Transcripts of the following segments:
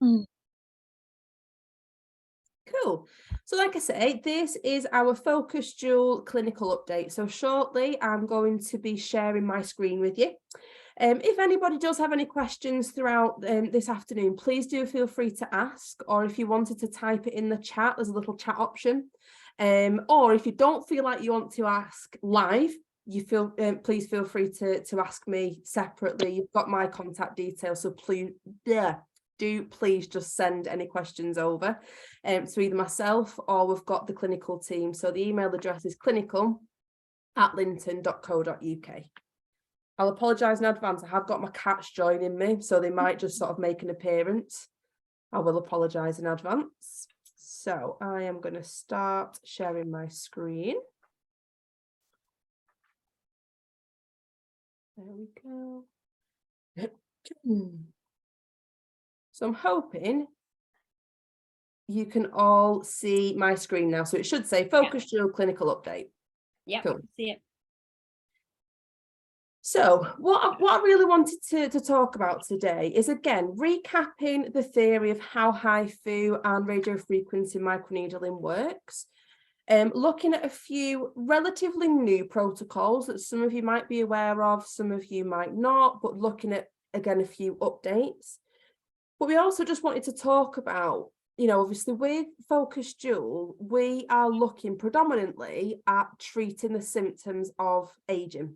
Mm. Cool. So like I say, this is our Focus Dual clinical update. So shortly, I'm going to be sharing my screen with you. If anybody does have any questions throughout this afternoon, please do feel free to ask, or if you wanted to type it in the chat, there's a little chat option. Or if you don't feel like you want to ask live, please feel free to ask me separately. You've got my contact details, so please, do please just send any questions over to either myself or we've got the clinical team. So the email address is clinical@linton.co.uk. I'll apologise in advance. I have got my cats joining me, so they might just sort of make an appearance. I will apologise in advance. So I am going to start sharing my screen. There we go. So I'm hoping you can all see my screen now. So it should say Focus Dual Clinical Update. Yeah, Cool. see it. So what I really wanted to talk about today is, again, recapping the theory of how HIFU and radiofrequency microneedling works. Looking at a few relatively new protocols that some of you might be aware of, some of you might not, but looking at, again, a few updates. But we also just wanted to talk about, obviously with Focus Dual, we are looking predominantly at treating the symptoms of aging.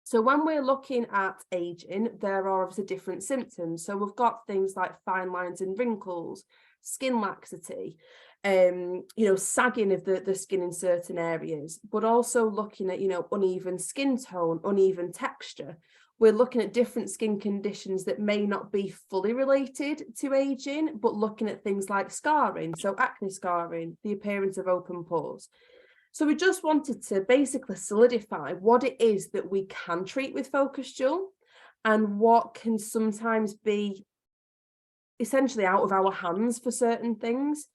So when we're looking at aging, there are obviously different symptoms. So we've got things like fine lines and wrinkles, skin laxity, sagging of the skin in certain areas, but also looking at, uneven skin tone, uneven texture. We're looking at different skin conditions that may not be fully related to aging, but looking at things like scarring, so acne scarring, the appearance of open pores. So we just wanted to basically solidify what it is that we can treat with Focus Dual and what can sometimes be essentially out of our hands for certain things.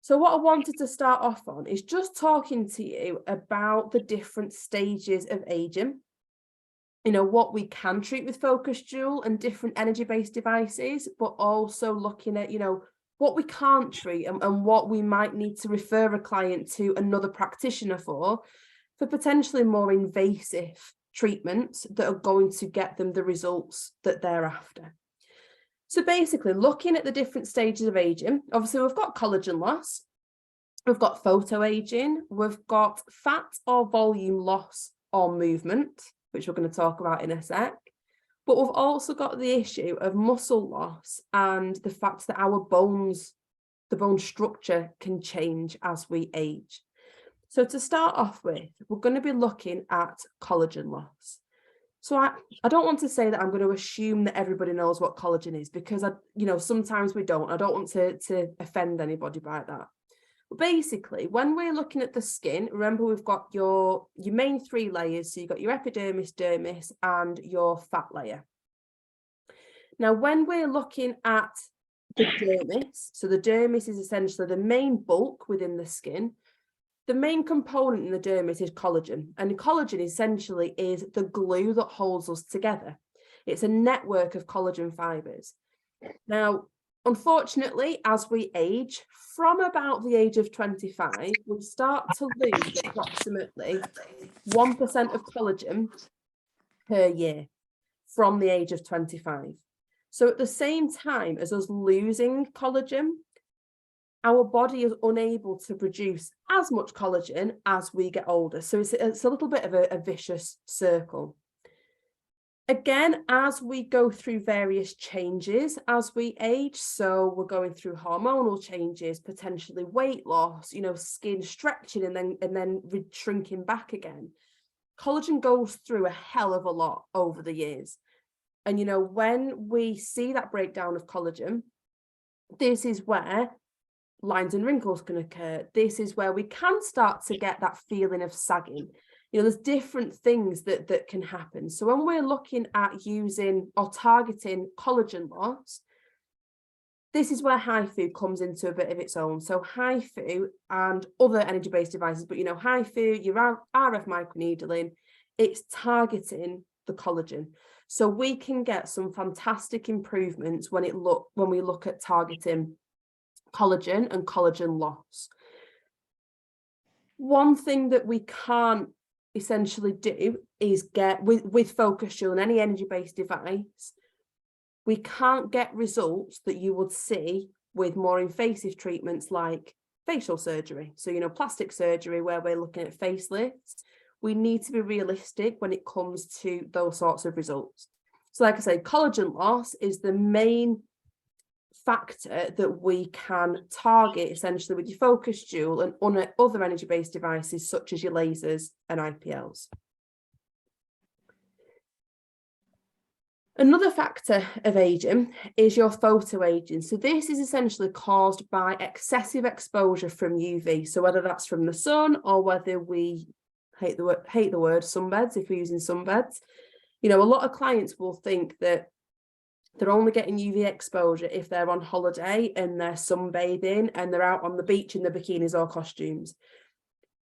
So what I wanted to start off on is just talking to you about the different stages of aging, what we can treat with Focus Dual and different energy-based devices, but also looking at, what we can't treat and what we might need to refer a client to another practitioner for potentially more invasive treatments that are going to get them the results that they're after. So basically, looking at the different stages of aging, obviously we've got collagen loss, we've got photoaging, we've got fat or volume loss or movement, which we're going to talk about in a sec. But we've also got the issue of muscle loss and the fact that our bones, the bone structure can change as we age. So to start off with, we're going to be looking at collagen loss. So I don't want to say that I'm going to assume that everybody knows what collagen is, because sometimes we don't. I don't want to offend anybody by that. But basically, when we're looking at the skin, remember we've got your main three layers. So you've got your epidermis, dermis, and your fat layer. Now, when we're looking at the dermis, so the dermis is essentially the main bulk within the skin. The main component in the dermis is collagen, and collagen essentially is the glue that holds us together. It's a network of collagen fibers. Now, unfortunately, as we age, from about the age of 25, we start to lose approximately 1% of collagen per year from the age of 25. So at the same time as us losing collagen, our body is unable to produce as much collagen as we get older. So it's a little bit of a vicious circle. Again, as we go through various changes as we age, so we're going through hormonal changes, potentially weight loss, skin stretching and then shrinking back again. Collagen goes through a hell of a lot over the years. And, when we see that breakdown of collagen, this is where lines and wrinkles can occur. This is where we can start to get that feeling of sagging. There's different things that can happen. So when we're looking at using or targeting collagen loss, this is where HIFU comes into a bit of its own. So HIFU and other energy-based devices, but HIFU, your RF microneedling, it's targeting the collagen. So we can get some fantastic improvements when we look at targeting collagen and collagen loss. One thing that we can't essentially do is get with focus jewel and any energy-based device, we can't get results that you would see with more invasive treatments like facial surgery. So, plastic surgery where we're looking at facelifts. We need to be realistic when it comes to those sorts of results. So like I say, collagen loss is the main factor that we can target essentially with your focus jewel and other energy-based devices such as your lasers and IPLs. Another factor of aging is your photoaging. So this is essentially caused by excessive exposure from UV. So whether that's from the sun or whether we hate the word sunbeds, if we're using sunbeds, a lot of clients will think that they're only getting UV exposure if they're on holiday and they're sunbathing and they're out on the beach in their bikinis or costumes.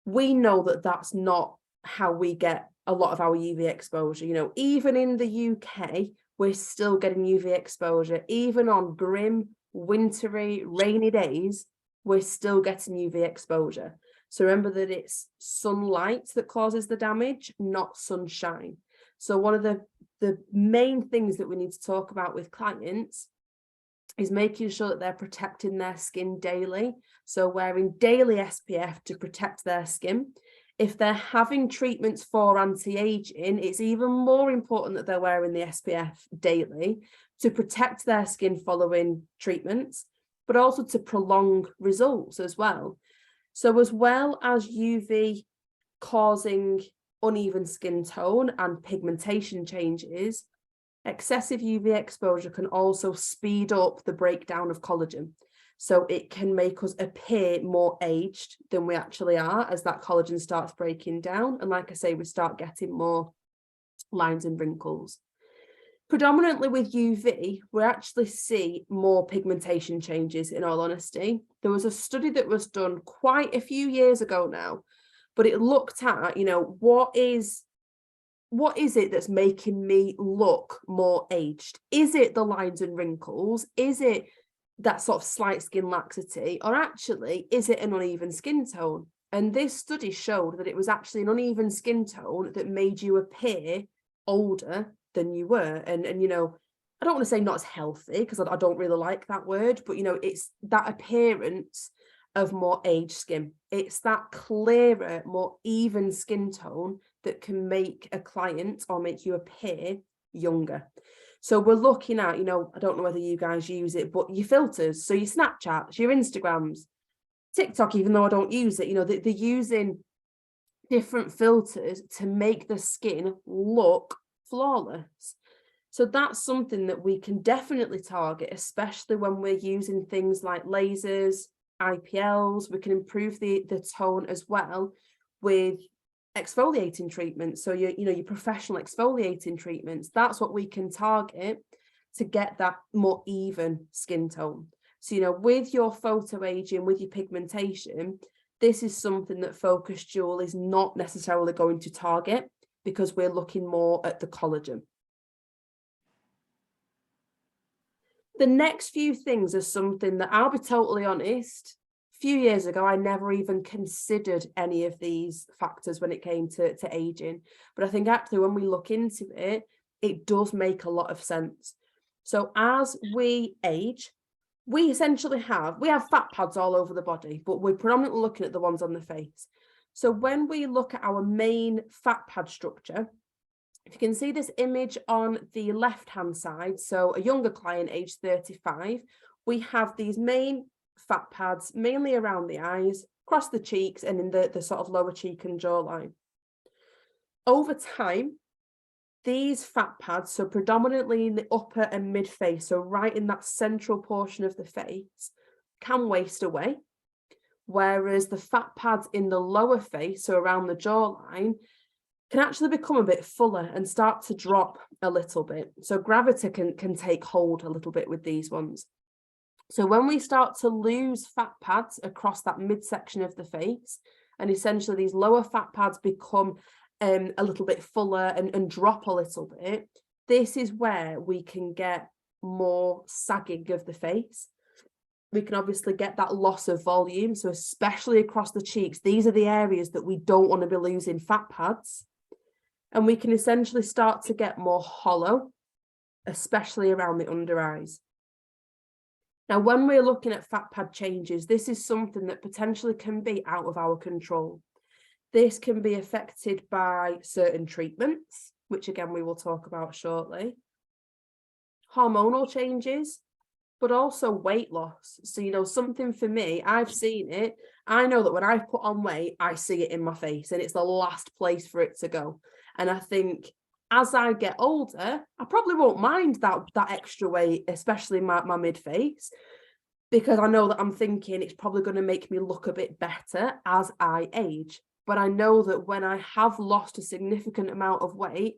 We know that that's not how we get a lot of our UV exposure. Even in the UK, we're still getting UV exposure. Even on grim, wintry, rainy days, we're still getting UV exposure. So remember that it's sunlight that causes the damage, not sunshine. So one of the main things that we need to talk about with clients is making sure that they're protecting their skin daily. So wearing daily SPF to protect their skin. If they're having treatments for anti-aging, it's even more important that they're wearing the SPF daily to protect their skin following treatments, but also to prolong results as well. So as well as UV causing uneven skin tone and pigmentation changes, excessive UV exposure can also speed up the breakdown of collagen. So it can make us appear more aged than we actually are as that collagen starts breaking down. And like I say, we start getting more lines and wrinkles. Predominantly with UV, we actually see more pigmentation changes, in all honesty. There was a study that was done quite a few years ago now, but it looked at, what is it that's making me look more aged? Is it the lines and wrinkles? Is it that sort of slight skin laxity, or actually is it an uneven skin tone? And this study showed that it was actually an uneven skin tone that made you appear older than you were. And I don't want to say not as healthy, because I don't really like that word, but it's that appearance of more aged skin. It's that clearer, more even skin tone that can make a client or make you appear younger. So we're looking at, I don't know whether you guys use it, but your filters, so your Snapchats, your Instagrams, TikTok, even though I don't use it, they're using different filters to make the skin look flawless. So that's something that we can definitely target, especially when we're using things like lasers, IPLs. We can improve the tone as well with exfoliating treatments. So your professional exfoliating treatments, that's what we can target to get that more even skin tone. So with your photoaging, with your pigmentation, this is something that focus jewel is not necessarily going to target, because we're looking more at the collagen. The next few things are something that, I'll be totally honest, a few years ago, I never even considered any of these factors when it came to aging. But I think actually when we look into it, it does make a lot of sense. So as we age, we essentially have fat pads all over the body, but we're predominantly looking at the ones on the face. So when we look at our main fat pad structure, if you can see this image on the left-hand side, so a younger client, age 35, we have these main fat pads, mainly around the eyes, across the cheeks, and in the sort of lower cheek and jawline. Over time, these fat pads, so predominantly in the upper and mid face, so right in that central portion of the face, can waste away. Whereas the fat pads in the lower face, so around the jawline, can actually become a bit fuller and start to drop a little bit. So gravity can take hold a little bit with these ones. So when we start to lose fat pads across that midsection of the face, and essentially these lower fat pads become a little bit fuller and drop a little bit, this is where we can get more sagging of the face. We can obviously get that loss of volume. So especially across the cheeks, these are the areas that we don't want to be losing fat pads. And we can essentially start to get more hollow, especially around the under eyes. Now, when we're looking at fat pad changes, this is something that potentially can be out of our control. This can be affected by certain treatments, which again, we will talk about shortly, hormonal changes, but also weight loss. So, you know, something for me, I've seen it. I know that when I've put on weight, I see it in my face and it's the last place for it to go. And I think as I get older, I probably won't mind that extra weight, especially my mid-face, because I know that I'm thinking it's probably going to make me look a bit better as I age. But I know that when I have lost a significant amount of weight,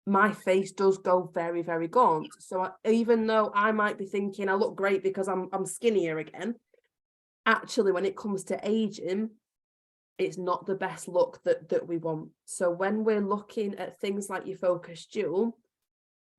my face does go very, very gaunt. So even though I might be thinking I look great because I'm skinnier again, actually when it comes to aging, it's not the best look that we want. So when we're looking at things like your Focus Dual,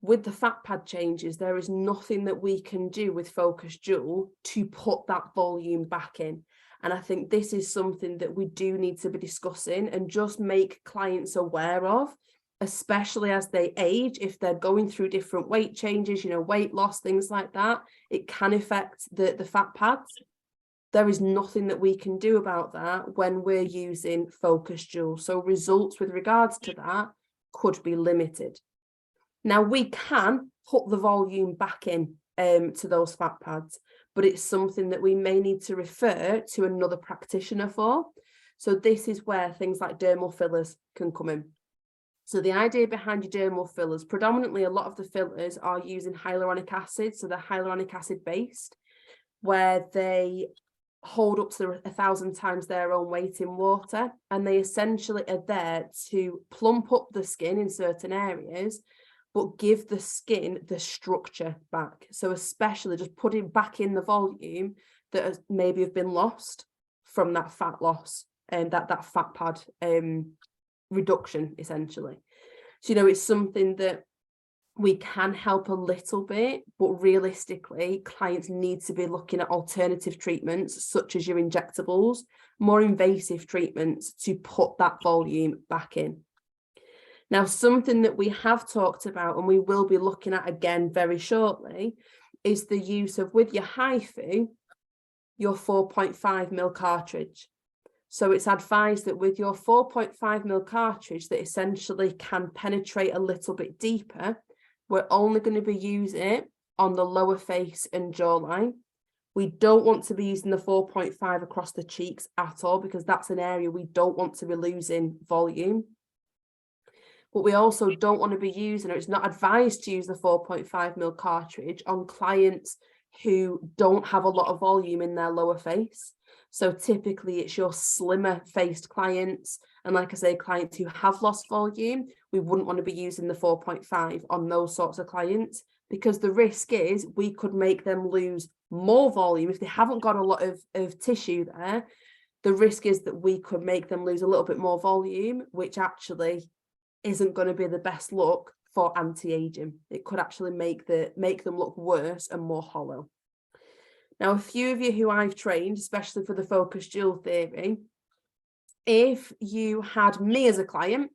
with the fat pad changes, there is nothing that we can do with Focus Dual to put that volume back in. And I think this is something that we do need to be discussing and just make clients aware of, especially as they age. If they're going through different weight changes, you know, weight loss, things like that, it can affect the fat pads. There is nothing that we can do about that when we're using Focus Dual. So results with regards to that could be limited. Now, we can put the volume back in to those fat pads, but it's something that we may need to refer to another practitioner for. So this is where things like dermal fillers can come in. So the idea behind your dermal fillers, predominantly a lot of the fillers are using hyaluronic acid. So they're hyaluronic acid based, where they hold up to 1,000 times their own weight in water. And they essentially are there to plump up the skin in certain areas, but give the skin the structure back. So especially just putting back in the volume that has maybe have been lost from that fat loss and that fat pad reduction, essentially. So, you know, it's something that we can help a little bit, but realistically, clients need to be looking at alternative treatments, such as your injectables, more invasive treatments to put that volume back in. Now, something that we have talked about and we will be looking at again very shortly is the use of, with your HIFU, your 4.5 ml cartridge. So it's advised that with your 4.5 ml cartridge that essentially can penetrate a little bit deeper, we're only going to be using it on the lower face and jawline. We don't want to be using the 4.5 across the cheeks at all, because that's an area we don't want to be losing volume. But we also don't want to be using, or it's not advised to use the 4.5 ml cartridge on clients who don't have a lot of volume in their lower face. So typically it's your slimmer faced clients. And like I say, clients who have lost volume, we wouldn't want to be using the 4.5 on those sorts of clients, because the risk is we could make them lose more volume. If they haven't got a lot of tissue there, the risk is that we could make them lose a little bit more volume, which actually isn't going to be the best look for anti-aging. It could actually make them look worse and more hollow. Now, a few of you who I've trained, especially for the Focus Dual theory, if you had me as a client,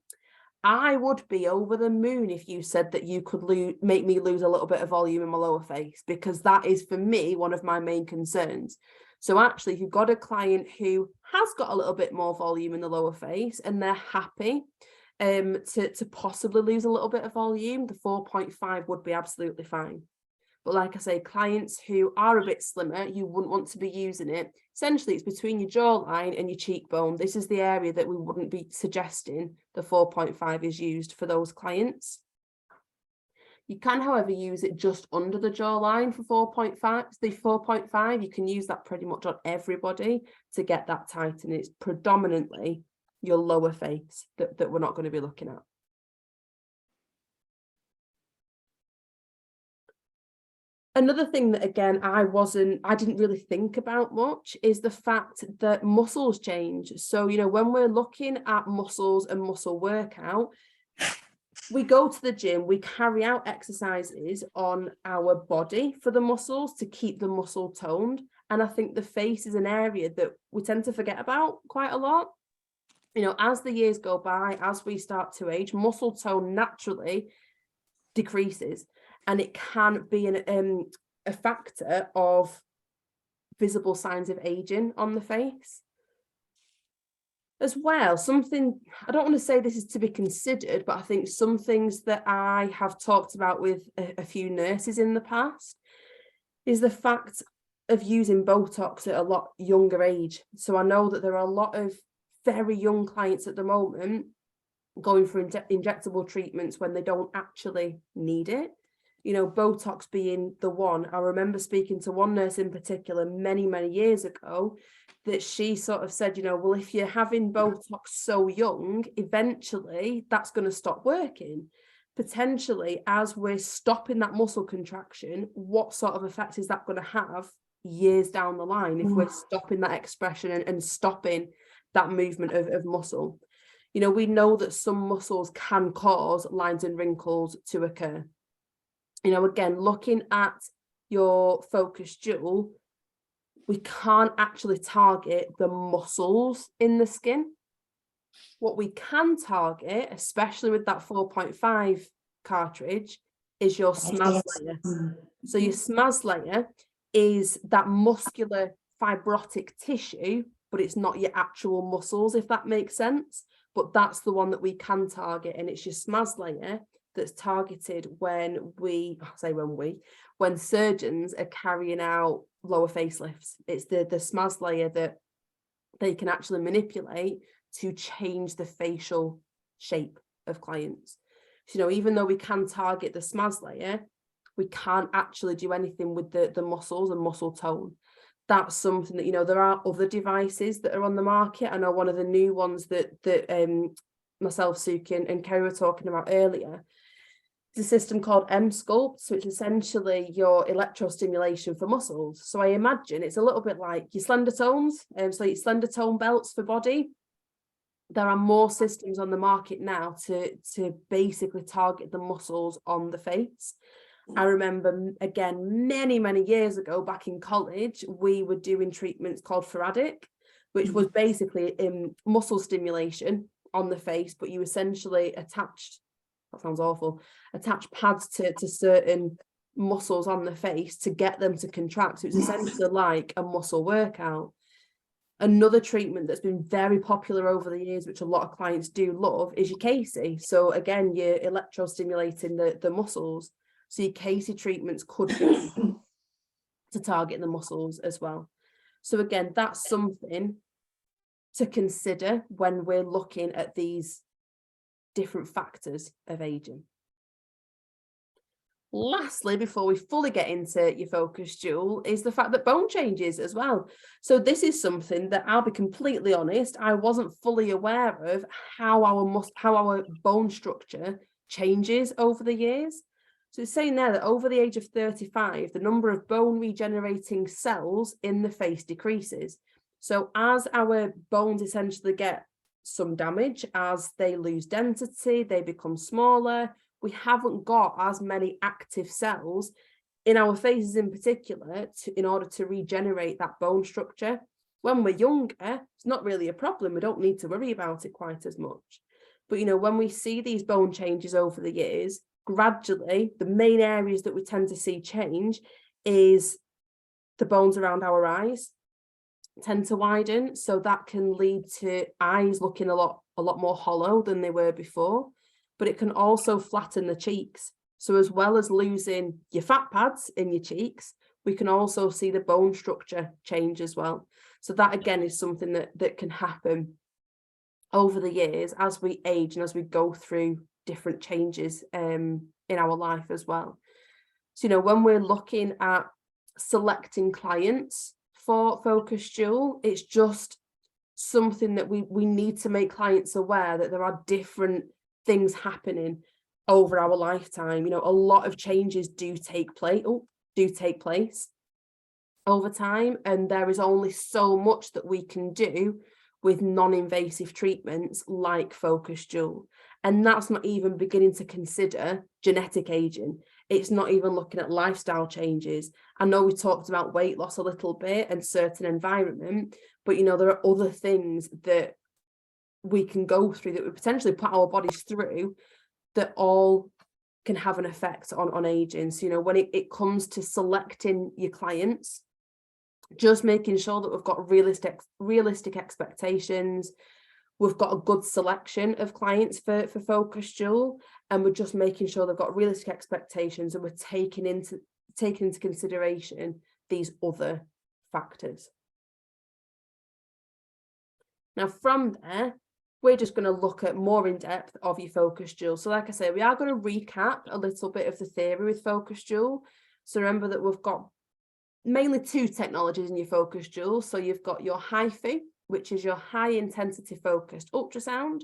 I would be over the moon if you said that you could make me lose a little bit of volume in my lower face, because that is, for me, one of my main concerns. So actually, if you've got a client who has got a little bit more volume in the lower face and they're happy to possibly lose a little bit of volume, the 4.5 would be absolutely fine. But like I say, clients who are a bit slimmer, you wouldn't want to be using it. Essentially, it's between your jawline and your cheekbone. This is the area that we wouldn't be suggesting the 4.5 is used for those clients. You can, however, use it just under the jawline for 4.5. The 4.5, you can use that pretty much on everybody to get that tightening. It's predominantly your lower face that we're not going to be looking at. Another thing that, again, I didn't really think about much is the fact that muscles change. So, you know, when we're looking at muscles and muscle workout, we go to the gym, we carry out exercises on our body for the muscles to keep the muscle toned. And I think the face is an area that we tend to forget about quite a lot. You know, as the years go by, as we start to age, muscle tone naturally decreases, and it can be a factor of visible signs of aging on the face. As well, something, I don't want to say this is to be considered, but I think some things that I have talked about with a few nurses in the past is the fact of using Botox at a lot younger age. So I know that there are a lot of very young clients at the moment going for injectable treatments when they don't actually need it. You know, Botox being the one. I remember speaking to one nurse in particular many, many years ago that she sort of said, you know, well, if you're having Botox so young, eventually that's going to stop working. Potentially, as we're stopping that muscle contraction, what sort of effect is that going to have years down the line if we're stopping that expression and stopping that movement of muscle? You know, we know that some muscles can cause lines and wrinkles to occur. You know, again, looking at your focus jewel, we can't actually target the muscles in the skin. What we can target, especially with that 4.5 cartridge, is your SMAS layer. So your SMAS layer is that muscular fibrotic tissue, but it's not your actual muscles, if that makes sense. But that's the one that we can target, and it's your SMAS layer that's targeted when surgeons are carrying out lower facelifts. It's the SMAS layer that they can actually manipulate to change the facial shape of clients. So, you know, even though we can target the SMAS layer, we can't actually do anything with the muscles and muscle tone. That's something that, you know, there are other devices that are on the market. I know one of the new ones that myself, Suki, and Kerry were talking about earlier, it's a system called M-Sculpt. So it's essentially your electrostimulation for muscles. So I imagine it's a little bit like your slender tones, so your slender tone belts for body. There are more systems on the market now to basically target the muscles on the face. I remember, again, many, many years ago, back in college, we were doing treatments called Faradic, which was basically muscle stimulation on the face, but you essentially attached, that sounds awful, attach pads to certain muscles on the face to get them to contract. So it's essentially like a muscle workout. Another treatment that's been very popular over the years, which a lot of clients do love, is your Casey. So again, you're electrostimulating the muscles. So your Casey treatments could be to target the muscles as well. So again, that's something to consider when we're looking at these different factors of aging. Lastly, before we fully get into your focus jewel, is the fact that bone changes as well. So this is something that, I'll be completely honest, I wasn't fully aware of how our bone structure changes over the years. So it's saying there that over the age of 35, the number of bone regenerating cells in the face decreases. So as our bones essentially get some damage, as they lose density, they become smaller, we haven't got as many active cells in our faces in particular in order to regenerate that bone structure. When we're younger, it's not really a problem. We don't need to worry about it quite as much. But, you know, when we see these bone changes over the years, gradually, the main areas that we tend to see change is the bones around our eyes tend to widen. So that can lead to eyes looking a lot more hollow than they were before. But it can also flatten the cheeks. So as well as losing your fat pads in your cheeks, we can also see the bone structure change as well. So that again is something that can happen over the years as we age and as we go through different changes in our life as well. So, you know, when we're looking at selecting clients for Focus Jewel, it's just something that we need to make clients aware that there are different things happening over our lifetime. You know, a lot of changes do take place over time, and there is only so much that we can do with non-invasive treatments like focus dual. And that's not even beginning to consider genetic aging. It's not even looking at lifestyle changes. I know we talked about weight loss a little bit and certain environment, but there are other things that we can go through, that we potentially put our bodies through, that all can have an effect on aging. So, when it comes to selecting your clients, just making sure that we've got realistic expectations. We've got a good selection of clients for focus dual, and we're just making sure they've got realistic expectations, and we're taking into consideration these other factors. Now, from there, we're just going to look at more in depth of your focus dual. So like I say, we are going to recap a little bit of the theory with focus dual. So remember that we've got mainly two technologies in your focus dual. So you've got your HIFU, which is your high intensity focused ultrasound,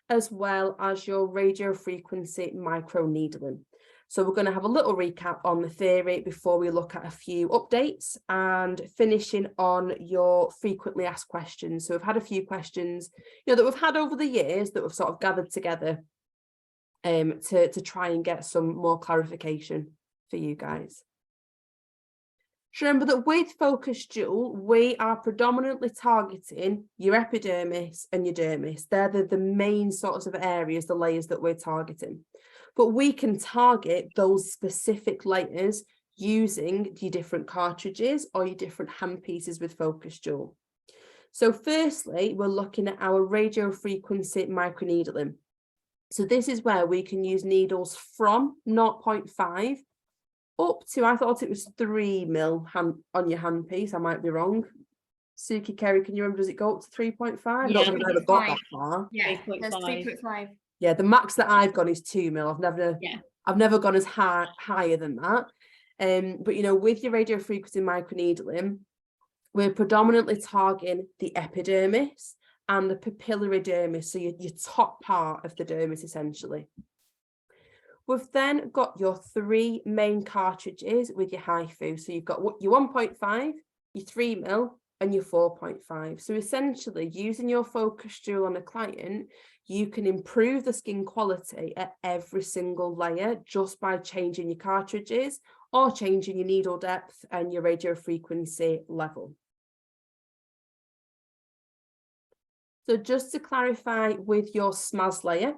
as well as your radio frequency microneedling. So we're going to have a little recap on the theory before we look at a few updates, and finishing on your frequently asked questions. So we've had a few questions, that we've had over the years that we've sort of gathered together to try and get some more clarification for you guys. So remember that with focus dual, we are predominantly targeting your epidermis and your dermis. They're the main sorts of areas, the layers that we're targeting. But we can target those specific layers using your different cartridges or your different handpieces with focus dual. So firstly, we're looking at our radio frequency microneedling. So this is where we can use needles from 0.5 up to, I thought it was 3 mil on your handpiece. I might be wrong. Suki, Kerry, can you remember, does it go up to 3.5? Yeah, I don't think I've ever got that far. Yeah, 3.5. Yeah, the max that I've gone is 2 mil. I've never gone as higher than that. But with your radio frequency microneedling, we're predominantly targeting the epidermis and the papillary dermis, so your top part of the dermis essentially. We've then got your 3 main cartridges with your HIFU. So you've got your 1.5, your 3 mil, and your 4.5. So essentially, using your focus dual on a client, you can improve the skin quality at every single layer just by changing your cartridges or changing your needle depth and your radio frequency level. So just to clarify with your SMAS layer,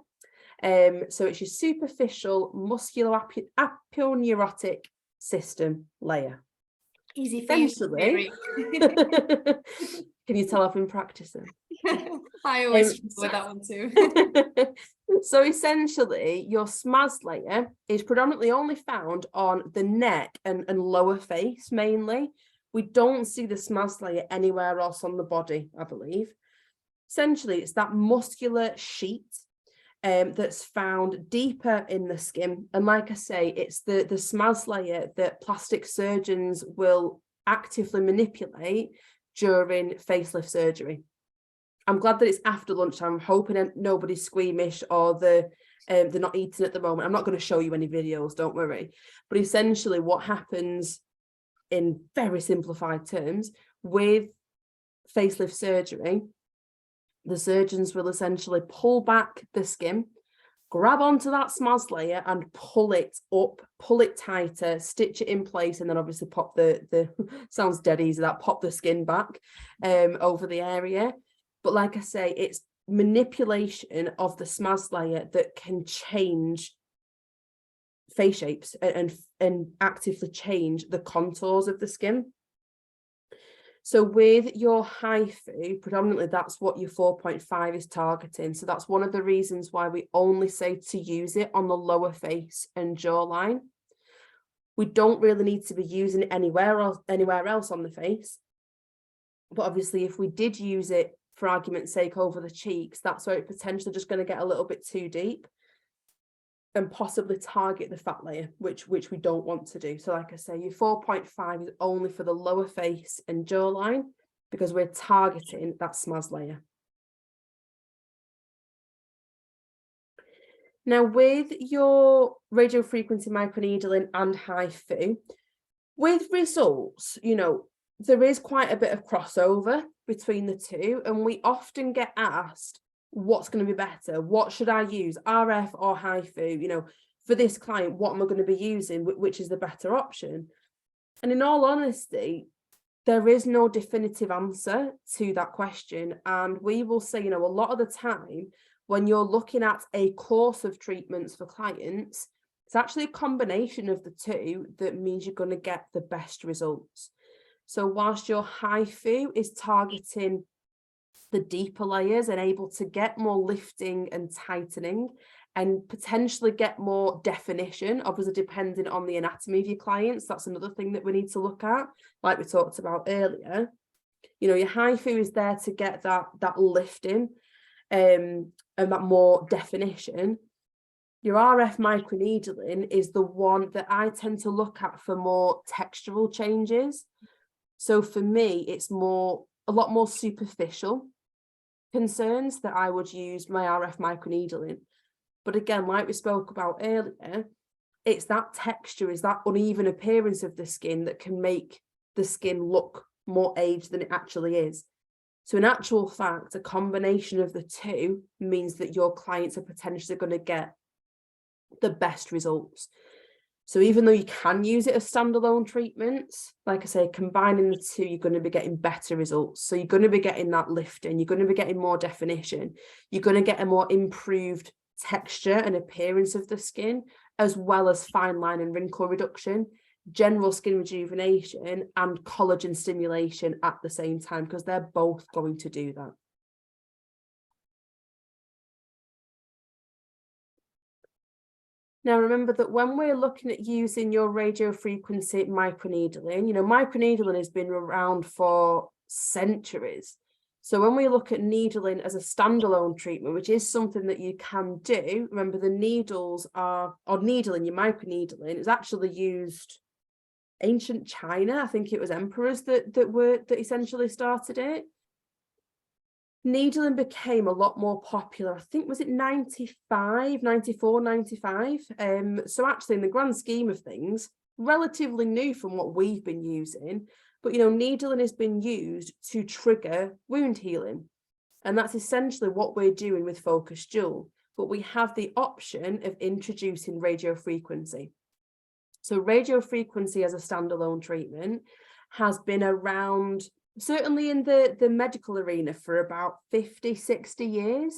so it's your superficial muscular aponeurotic system layer. Easy for you. Can you tell I've been practicing? I always struggle with that one too. So essentially, your SMAS layer is predominantly only found on the neck and lower face mainly. We don't see the SMAS layer anywhere else on the body, I believe. Essentially, it's that muscular sheet that's found deeper in the skin. And like I say, it's the SMAS layer that plastic surgeons will actively manipulate during facelift surgery. I'm glad that it's after lunchtime. I'm hoping nobody's squeamish or they're not eating at the moment. I'm not going to show you any videos, don't worry. But essentially what happens in very simplified terms with facelift surgery, the surgeons will essentially pull back the skin, grab onto that SMAS layer and pull it up, pull it tighter, stitch it in place, and then obviously pop the sounds dead easy, that pop the skin back over the area. But like I say, it's manipulation of the SMAS layer that can change face shapes and actively change the contours of the skin. So with your HIFU, predominantly that's what your 4.5 is targeting. So that's one of the reasons why we only say to use it on the lower face and jawline. We don't really need to be using it anywhere else on the face. But obviously if we did use it, for argument's sake, over the cheeks, that's where it's potentially just going to get a little bit too deep and possibly target the fat layer, which we don't want to do. So like I say, your 4.5 is only for the lower face and jawline because we're targeting that SMAS layer. Now with your radiofrequency microneedling and HIFU, with results, there is quite a bit of crossover between the two, and we often get asked, what's going to be better? What should I use, RF or HIFU? You know, for this client, what am I going to be using? Which is the better option? And in all honesty, there is no definitive answer to that question. And we will say, you know, a lot of the time when you're looking at a course of treatments for clients, it's actually a combination of the two that means you're going to get the best results. So whilst your HIFU is targeting the deeper layers and able to get more lifting and tightening and potentially get more definition, obviously depending on the anatomy of your clients, that's another thing that we need to look at, like we talked about earlier. You know, your HIFU is there to get that lifting and that more definition. Your RF microneedling is the one that I tend to look at for more textural changes. So for me, it's a lot more superficial concerns that I would use my RF microneedling. But again, like we spoke about earlier, it's that texture, is that uneven appearance of the skin that can make the skin look more aged than it actually is. So in actual fact, a combination of the two means that your clients are potentially going to get the best results. So even though you can use it as standalone treatments, like I say, combining the two, you're going to be getting better results. So you're going to be getting that lifting, you're going to be getting more definition, you're going to get a more improved texture and appearance of the skin, as well as fine line and wrinkle reduction, general skin rejuvenation, and collagen stimulation at the same time, because they're both going to do that. Now, remember that when we're looking at using your radiofrequency microneedling, you know, microneedling has been around for centuries. So when we look at needling as a standalone treatment, which is something that you can do, remember the needles or needling, your microneedling is actually used ancient China. I think it was emperors that essentially started it. Needling became a lot more popular, I think, was it 95, 94, 95? So actually, in the grand scheme of things, relatively new from what we've been using. But, you know, needling has been used to trigger wound healing. And that's essentially what we're doing with Focus Dual. But we have the option of introducing radiofrequency. So radiofrequency as a standalone treatment has been around, certainly in the medical arena, for about 50, 60 years.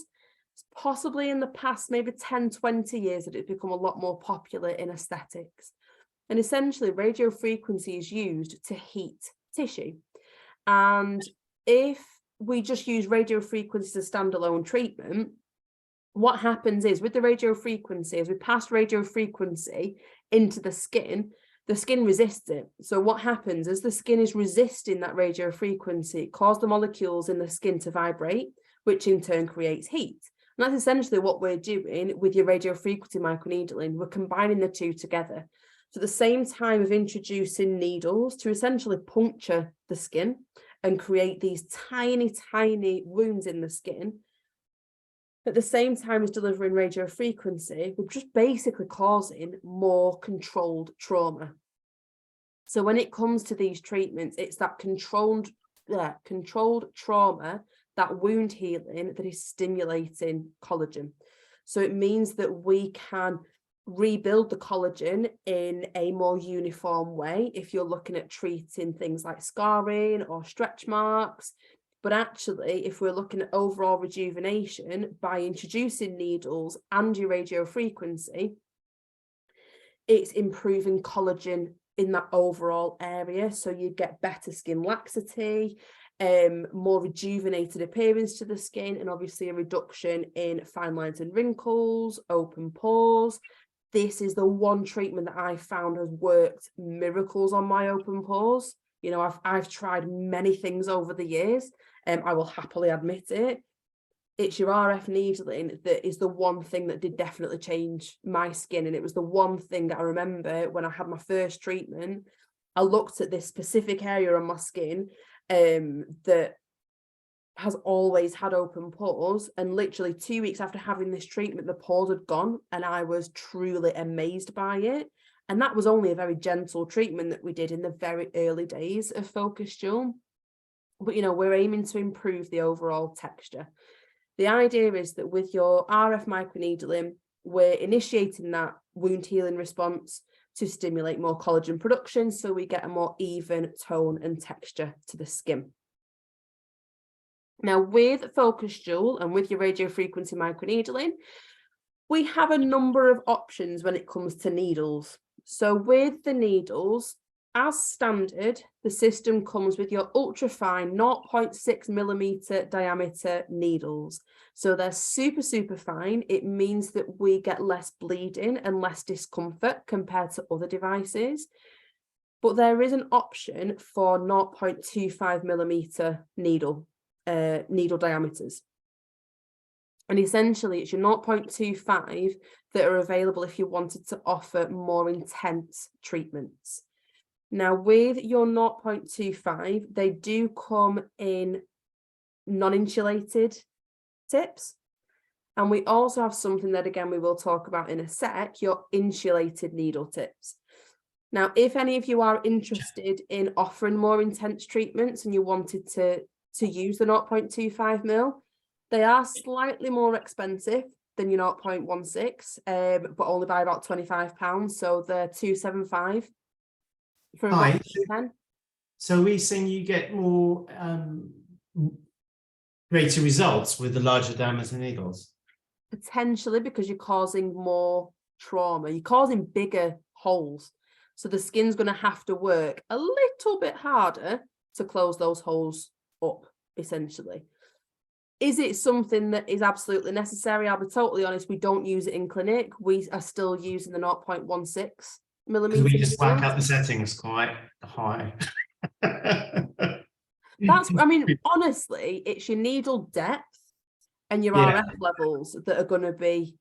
It's possibly in the past, maybe 10, 20 years, that it's become a lot more popular in aesthetics. And essentially, radiofrequency is used to heat tissue. And if we just use radiofrequency as a standalone treatment, what happens is with the radiofrequency, as we pass radiofrequency into the skin resists it. So what happens is the skin is resisting that radiofrequency, it causes the molecules in the skin to vibrate, which in turn creates heat. And that's essentially what we're doing with your radiofrequency microneedling. We're combining the two together. So at the same time of introducing needles to essentially puncture the skin and create these tiny, tiny wounds in the skin, at the same time as delivering radiofrequency, we're just basically causing more controlled trauma. So when it comes to these treatments, it's that controlled trauma, that wound healing, that is stimulating collagen. So it means that we can rebuild the collagen in a more uniform way if you're looking at treating things like scarring or stretch marks. But actually, if we're looking at overall rejuvenation by introducing needles and your radiofrequency, it's improving collagen in that overall area. So you get better skin laxity, more rejuvenated appearance to the skin, and obviously a reduction in fine lines and wrinkles, open pores. This is the one treatment that I found has worked miracles on my open pores. You know, I've tried many things over the years. I will happily admit it. It's your RF needling that is the one thing that did definitely change my skin. And it was the one thing that I remember when I had my first treatment. I looked at this specific area on my skin that has always had open pores, and literally 2 weeks after having this treatment, the pores had gone, and I was truly amazed by it. And that was only a very gentle treatment that we did in the very early days of Focus Dual. But, you know, we're aiming to improve the overall texture. The idea is that with your RF microneedling, we're initiating that wound healing response to stimulate more collagen production, so we get a more even tone and texture to the skin. Now, with Focus Dual and with your radiofrequency microneedling, we have a number of options when it comes to needles. So with the needles, as standard, the system comes with your ultrafine 0.6 millimeter diameter needles. So they're super, super fine. It means that we get less bleeding and less discomfort compared to other devices. But there is an option for 0.25 millimeter needle diameters. And essentially, it's your 0.25 that are available if you wanted to offer more intense treatments. Now, with your 0.25, they do come in non-insulated tips. And we also have something that, again, we will talk about in a sec, your insulated needle tips. Now, if any of you are interested in offering more intense treatments and you wanted to use the 0.25 mil, they are slightly more expensive than your 0.16, but only by about £25. So they're £275 for about 10. So are we saying you get more greater results with the larger diameter needles? Potentially, because you're causing more trauma. You're causing bigger holes. So the skin's going to have to work a little bit harder to close those holes up, essentially. Is it something that is absolutely necessary? I'll be totally honest, we don't use it in clinic. We are still using the 0.16 millimeter. We just whack up the settings quite high. That's, I mean, honestly, it's your needle depth and your RF levels that are going to be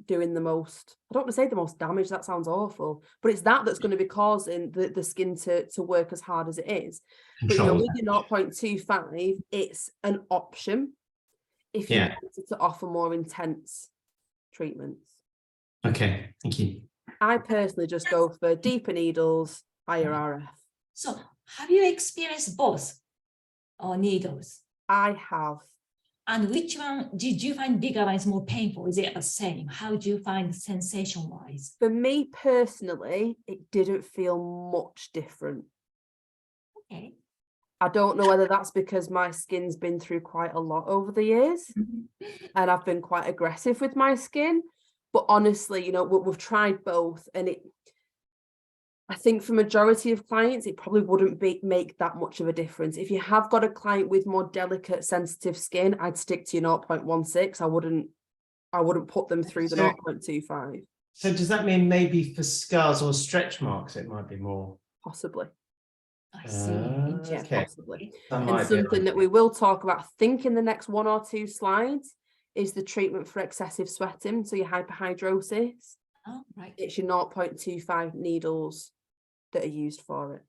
doing the most, I don't want to say the most damage, that sounds awful, but it's that's going to be causing the skin to work as hard as it is. But you know, with your 0.25, it's an option if you wanted to offer more intense treatments. Okay, thank you. I personally just go for deeper needles, higher RF. So have you experienced both needles? I have. And which one did you find bigger one is more painful? Is it the same? How do you find sensation-wise? For me personally, it didn't feel much different. Okay. I don't know whether that's because my skin's been through quite a lot over the years and I've been quite aggressive with my skin. But honestly, you know, we've tried both, and I think for majority of clients, it probably wouldn't make that much of a difference. If you have got a client with more delicate, sensitive skin, I'd stick to your 0.16. I wouldn't put them through the 0.25. So does that mean maybe for scars or stretch marks, it might be more? Possibly. I see. Yeah, Okay. possibly. That And might be something that we will talk about, I think, in the next 1 or 2 slides is the treatment for excessive sweating, so your hyperhidrosis. Oh, right. It's your 0.25 needles that are used for it.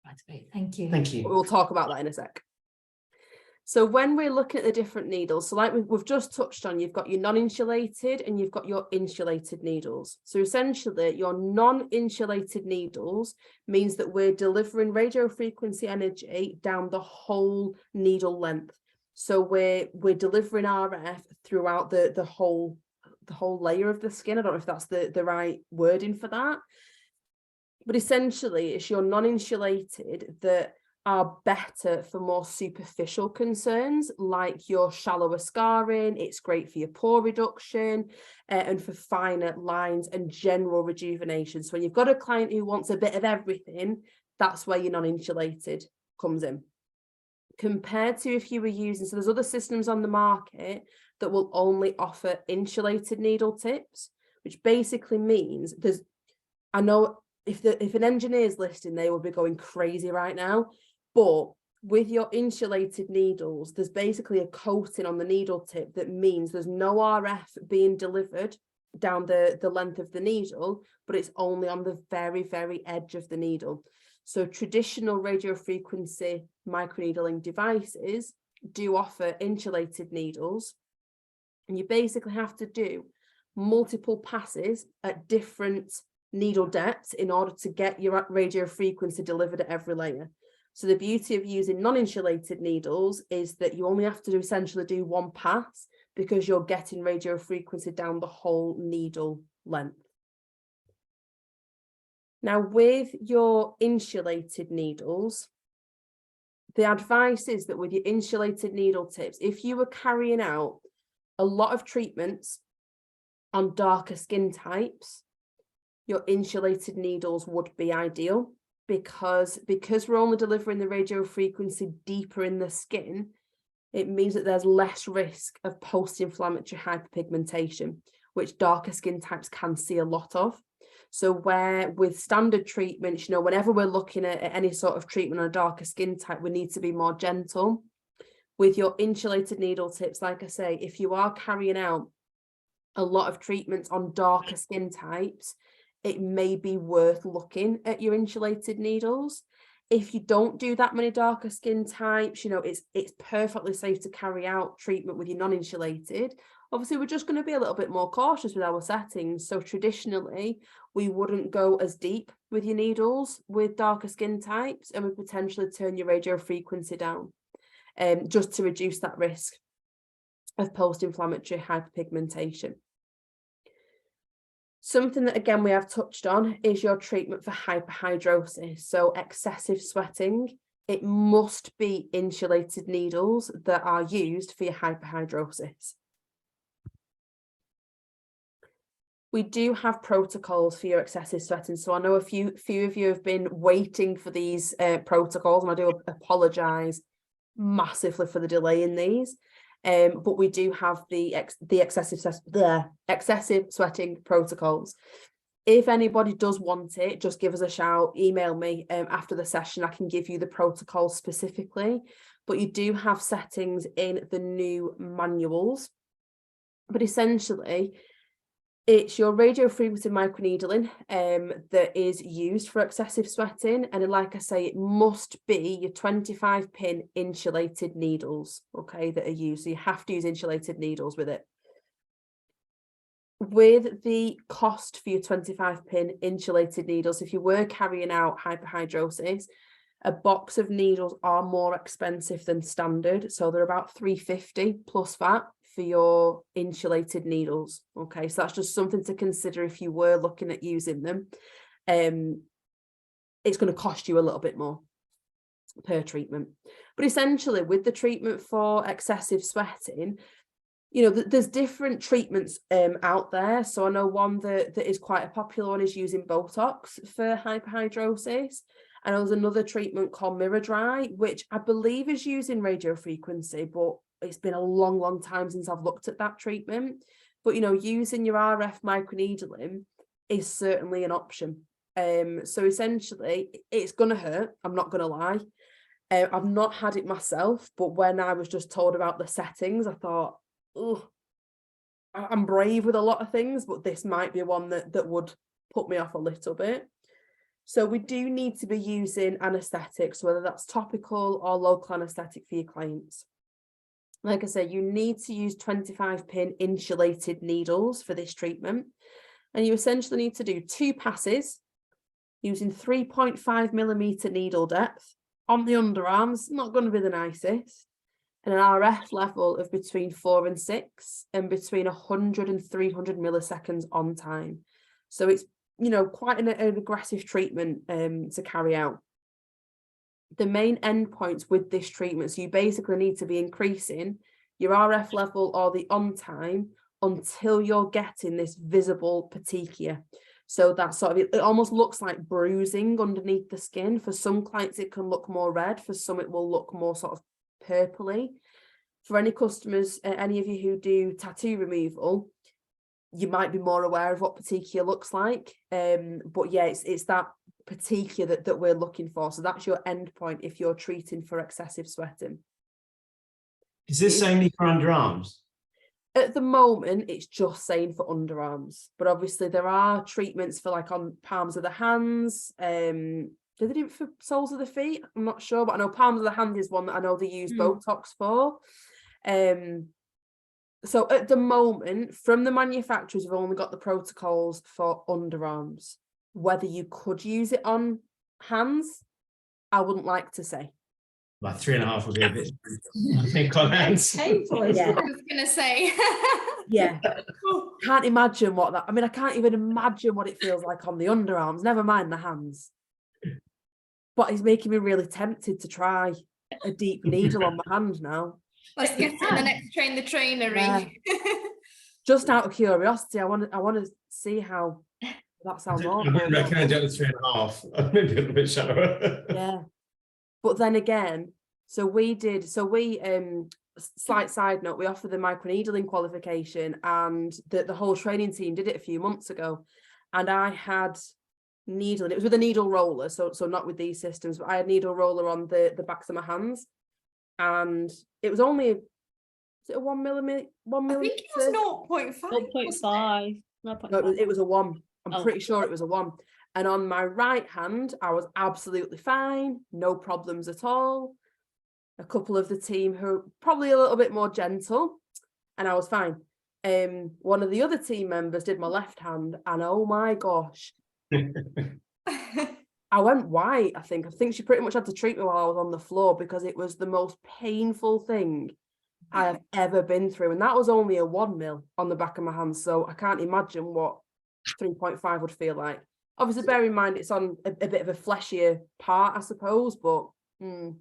That's great. Thank you. Thank you. We'll talk about that in a sec. So when we're looking at the different needles, so like we've just touched on, you've got your non-insulated and you've got your insulated needles. So essentially your non-insulated needles means that we're delivering radiofrequency energy down the whole needle length. So we're delivering RF throughout the whole layer of the skin. I don't know if that's the right wording for that. But essentially it's your non-insulated that are better for more superficial concerns like your shallower scarring. It's great for your pore reduction and for finer lines and general rejuvenation. So when you've got a client who wants a bit of everything, that's where your non-insulated comes in. Compared to if you were using, so there's other systems on the market that will only offer insulated needle tips, which basically means I know if an engineer is listening, they will be going crazy right now. But with your insulated needles, there's basically a coating on the needle tip that means there's no RF being delivered down the length of the needle, but it's only on the very, very edge of the needle. So traditional radiofrequency microneedling devices do offer insulated needles, and you basically have to do multiple passes at different needle depth in order to get your radio frequency delivered at every layer. So the beauty of using non-insulated needles is that you only have to essentially do one pass, because you're getting radio frequency down the whole needle length. Now, with your insulated needles, the advice is that with your insulated needle tips, if you were carrying out a lot of treatments on darker skin types, your insulated needles would be ideal, because we're only delivering the radio frequency deeper in the skin. It means that there's less risk of post-inflammatory hyperpigmentation, which darker skin types can see a lot of. So where with standard treatments, you know, whenever we're looking at any sort of treatment on a darker skin type, we need to be more gentle. With your insulated needle tips, like I say, if you are carrying out a lot of treatments on darker skin types, it may be worth looking at your insulated needles. If you don't do that many darker skin types, you know, it's perfectly safe to carry out treatment with your non-insulated. Obviously, we're just going to be a little bit more cautious with our settings. So traditionally, we wouldn't go as deep with your needles with darker skin types, and would potentially turn your radio frequency down, just to reduce that risk of post-inflammatory hyperpigmentation. Something that, again, we have touched on is your treatment for hyperhidrosis. So excessive sweating, it must be insulated needles that are used for your hyperhidrosis. We do have protocols for your excessive sweating. So I know a few of you have been waiting for these protocols, and I do apologise massively for the delay in these. But we do have the excessive sweating protocols. If anybody does want it, just give us a shout, email me after the session. I can give you the protocol specifically, but you do have settings in the new manuals. But essentially, it's your radio frequency microneedling that is used for excessive sweating. And like I say, it must be your 25 pin insulated needles, okay, that are used. So you have to use insulated needles with it. With the cost for your 25 pin insulated needles, if you were carrying out hyperhidrosis, a box of needles are more expensive than standard. So they're about $350 plus VAT for your insulated needles. Okay, so that's just something to consider if you were looking at using them. It's going to cost you a little bit more per treatment. But essentially, with the treatment for excessive sweating, you know, there's different treatments out there. So I know one that is quite a popular one is using Botox for hyperhidrosis. And there's another treatment called Mirror Dry, which I believe is using radio frequency, but it's been a long time since I've looked at that treatment. But, you know, using your RF microneedling is certainly an option. So essentially, it's going to hurt. I'm not going to lie. I've not had it myself, but when I was just told about the settings, I thought, oh, I'm brave with a lot of things, but this might be one that would put me off a little bit. So we do need to be using anaesthetics, whether that's topical or local anaesthetic for your clients. Like I said, you need to use 25 pin insulated needles for this treatment. And you essentially need to do 2 passes using 3.5 millimeter needle depth on the underarms, not going to be the nicest, and an RF level of between 4 and 6 and between 100 and 300 milliseconds on time. So it's, you know, quite an aggressive treatment to carry out. The main endpoints with this treatment, so you basically need to be increasing your RF level or the on time until you're getting this visible petechia. So that sort of, it almost looks like bruising underneath the skin. For some clients, it can look more red. For some, it will look more sort of purpley. For any customers, any of you who do tattoo removal, you might be more aware of what petechia looks like. But yeah, it's that petechia that we're looking for. So that's your endpoint if you're treating for excessive sweating. Is this only for underarms? At the moment, it's just saying for underarms, but obviously there are treatments for like on palms of the hands. Do they do it for soles of the feet? I'm not sure, but I know palms of the hand is one that I know they use Botox for. So at the moment, from the manufacturers, we've only got the protocols for underarms. Whether you could use it on hands, I wouldn't like to say. Like 3.5 would be a bit, I think, on hands. Painful, isn't Yeah. it? I was gonna say. Yeah. Can't imagine what that, I mean, I can't even imagine what it feels like on the underarms, never mind the hands. But it's making me really tempted to try a deep needle on my hand now. Let's get it in the next Train the Trainer. Yeah. Just out of curiosity, I want to see how that sounds I awful. wouldn't recommend it at 3.5. Maybe a little bit shallower. Yeah. But then again, slight side note, we offer the microneedling qualification, and the whole training team did it a few months ago. And I had needling, it was with a needle roller, so not with these systems, but I had needle roller on the backs of my hands. And it was only, is it a 1 millimeter? I think it was 0.5. 0.5. No, it was a 1. I'm Oh. pretty sure it was a 1. And on my right hand, I was absolutely fine, no problems at all. A couple of the team who were probably a little bit more gentle, and I was fine. One of the other team members did my left hand, and oh my gosh, I went white. I think she pretty much had to treat me while I was on the floor, because it was the most painful thing I have ever been through, and that was only a 1 mil on the back of my hand, so I can't imagine what 3.5 would feel like. Obviously, bear in mind it's on a bit of a fleshier part, I suppose, but Can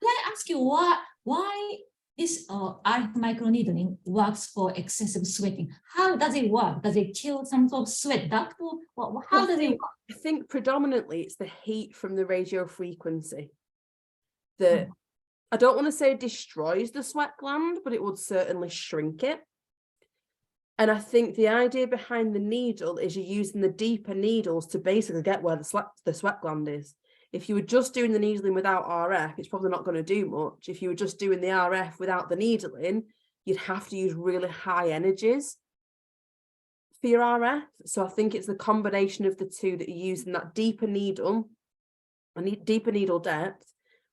I ask you why this microneedling works for excessive sweating? How does it work? Does it kill some sort of sweat duct? How does it work? I think predominantly it's the heat from the radio frequency that I don't want to say destroys the sweat gland, but it would certainly shrink it. And I think the idea behind the needle is you're using the deeper needles to basically get where the sweat gland is. If you were just doing the needling without RF, it's probably not going to do much. If you were just doing the RF without the needling, you'd have to use really high energies for your RF. So I think it's the combination of the two that you're using, that deeper needle, and deeper needle depth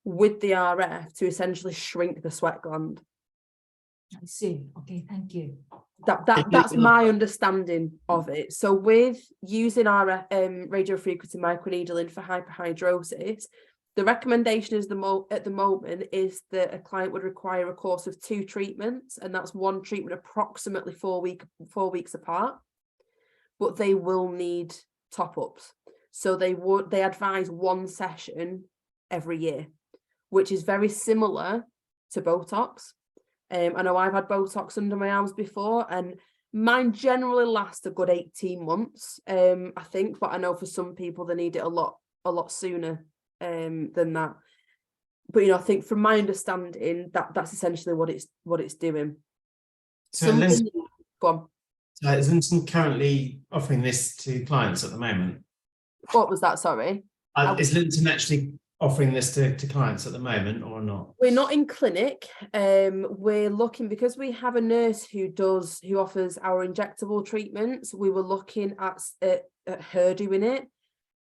with the RF to essentially shrink the sweat gland. I see. Okay, thank you. That's my understanding of it. So with using our radio frequency microneedling for hyperhidrosis, the recommendation is at the moment is that a client would require a course of 2 treatments, and that's one treatment approximately 4 weeks apart. But they will need top-ups. So they advise 1 session every year, which is very similar to Botox. I know I've had Botox under my arms before, and mine generally lasts a good 18 months, I think, but I know for some people they need it a lot sooner than that. But I think from my understanding that's essentially what it's doing. So Linton, go on. is Linton currently offering this to clients at the moment? What was that? Sorry. Is Linton actually offering this to clients at the moment or not? We're not in clinic. We're looking, because we have a nurse who offers our injectable treatments. We were looking at her doing it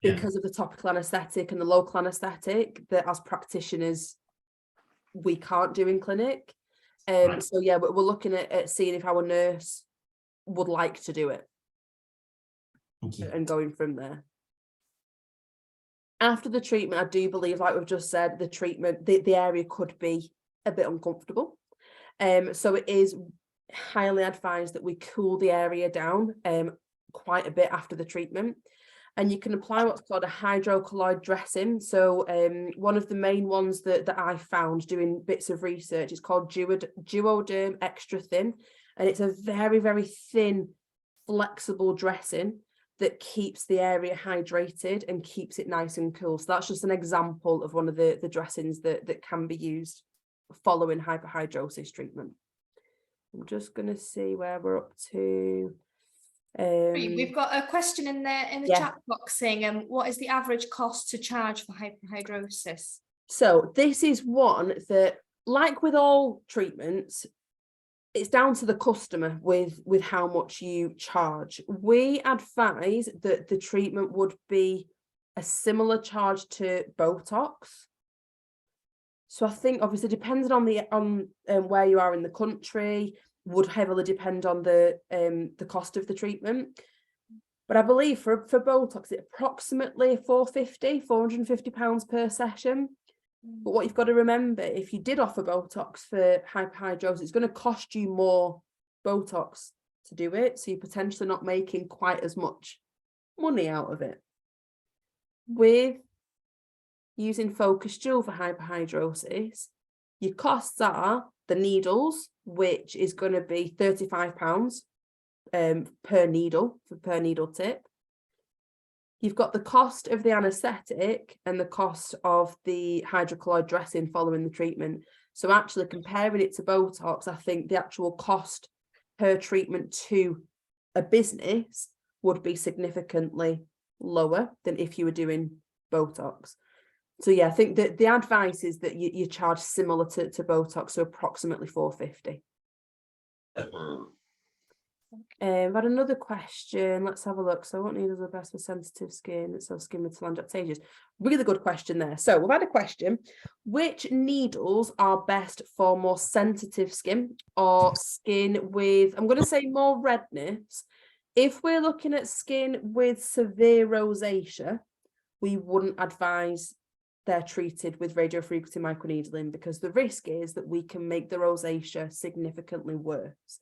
because of the topical anesthetic and the local anesthetic that as practitioners we can't do in clinic. Right. So yeah, but we're looking at seeing if our nurse would like to do it. Thank you. And going from there. After the treatment, I do believe, like we've just said, the treatment, the area could be a bit uncomfortable. So it is highly advised that we cool the area down quite a bit after the treatment. And you can apply what's called a hydrocolloid dressing. So one of the main ones that I found doing bits of research is called Duoderm Extra Thin. And it's a very, very thin, flexible dressing that keeps the area hydrated and keeps it nice and cool. So that's just an example of one of the dressings that can be used following hyperhidrosis treatment. I'm just going to see where we're up to. We've got a question in there in the chat box saying, what is the average cost to charge for hyperhidrosis? So this is one that, like with all treatments, it's down to the customer with how much you charge. We advise that the treatment would be a similar charge to Botox. So I think obviously depending on where you are in the country would heavily depend on the cost of the treatment. But I believe for Botox, it's approximately £450 per session. But what you've got to remember, if you did offer Botox for hyperhidrosis, it's going to cost you more Botox to do it. So you're potentially not making quite as much money out of it. With using Focus Dual for hyperhidrosis, your costs are the needles, which is going to be £35 per needle, per needle tip. You've got the cost of the anaesthetic and the cost of the hydrocolloid dressing following the treatment. So actually comparing it to Botox, I think the actual cost per treatment to a business would be significantly lower than if you were doing Botox. So yeah, I think that the advice is that you charge similar to Botox, so approximately £450. I've had another question. Let's have a look. So what needles are best for sensitive skin? So skin with telangiectasias. Really good question there. So we've had a question. Which needles are best for more sensitive skin or skin with, I'm going to say, more redness? If we're looking at skin with severe rosacea, we wouldn't advise they're treated with radiofrequency microneedling because the risk is that we can make the rosacea significantly worse.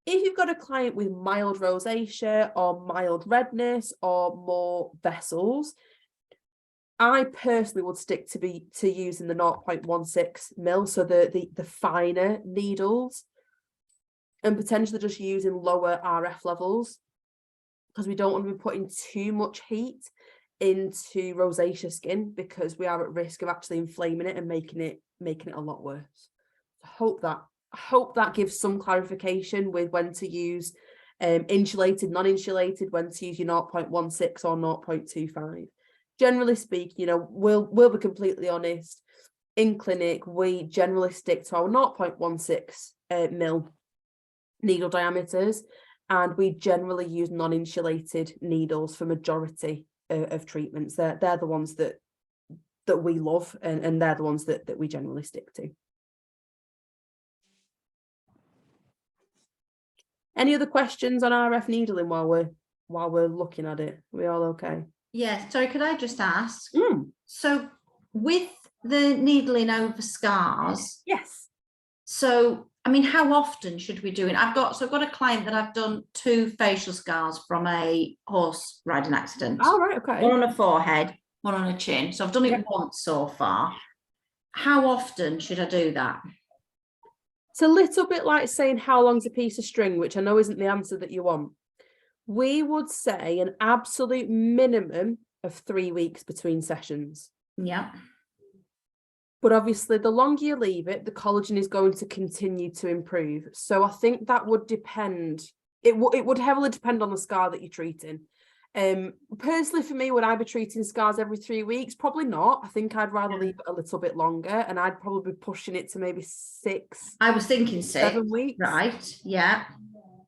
If you've got a client with mild rosacea or mild redness or more vessels, I personally would stick to using the 0.16 mil, so the finer needles, and potentially just using lower RF levels because we don't want to be putting too much heat into rosacea skin because we are at risk of actually inflaming it and making it a lot worse. I hope that gives some clarification with when to use insulated, non-insulated, when to use your 0.16 or 0.25. Generally speaking, we'll be completely honest. In clinic, we generally stick to our 0.16 mil needle diameters, and we generally use non-insulated needles for majority of treatments. They're the ones that we love, and they're the ones that we generally stick to. Any other questions on RF needling while we're looking at it? Are we all okay? Yeah, sorry, could I just ask? So with the needling over scars, yes. So I mean, how often should we do it? I've got a client that I've done 2 facial scars from a horse riding accident. Oh, right, okay. One on a forehead, one on a chin. So I've done it once so far. How often should I do that? It's a little bit like saying how long's a piece of string, which I know isn't the answer that you want. We would say an absolute minimum of 3 weeks between sessions. Yeah. But obviously, the longer you leave it, the collagen is going to continue to improve. So I think that would depend. It would heavily depend on the scar that you're treating. Personally, for me, would I be treating scars every 3 weeks? Probably not. I think I'd rather leave it a little bit longer, and I'd probably be pushing it to maybe 6. I was thinking 7 weeks. Right. Yeah.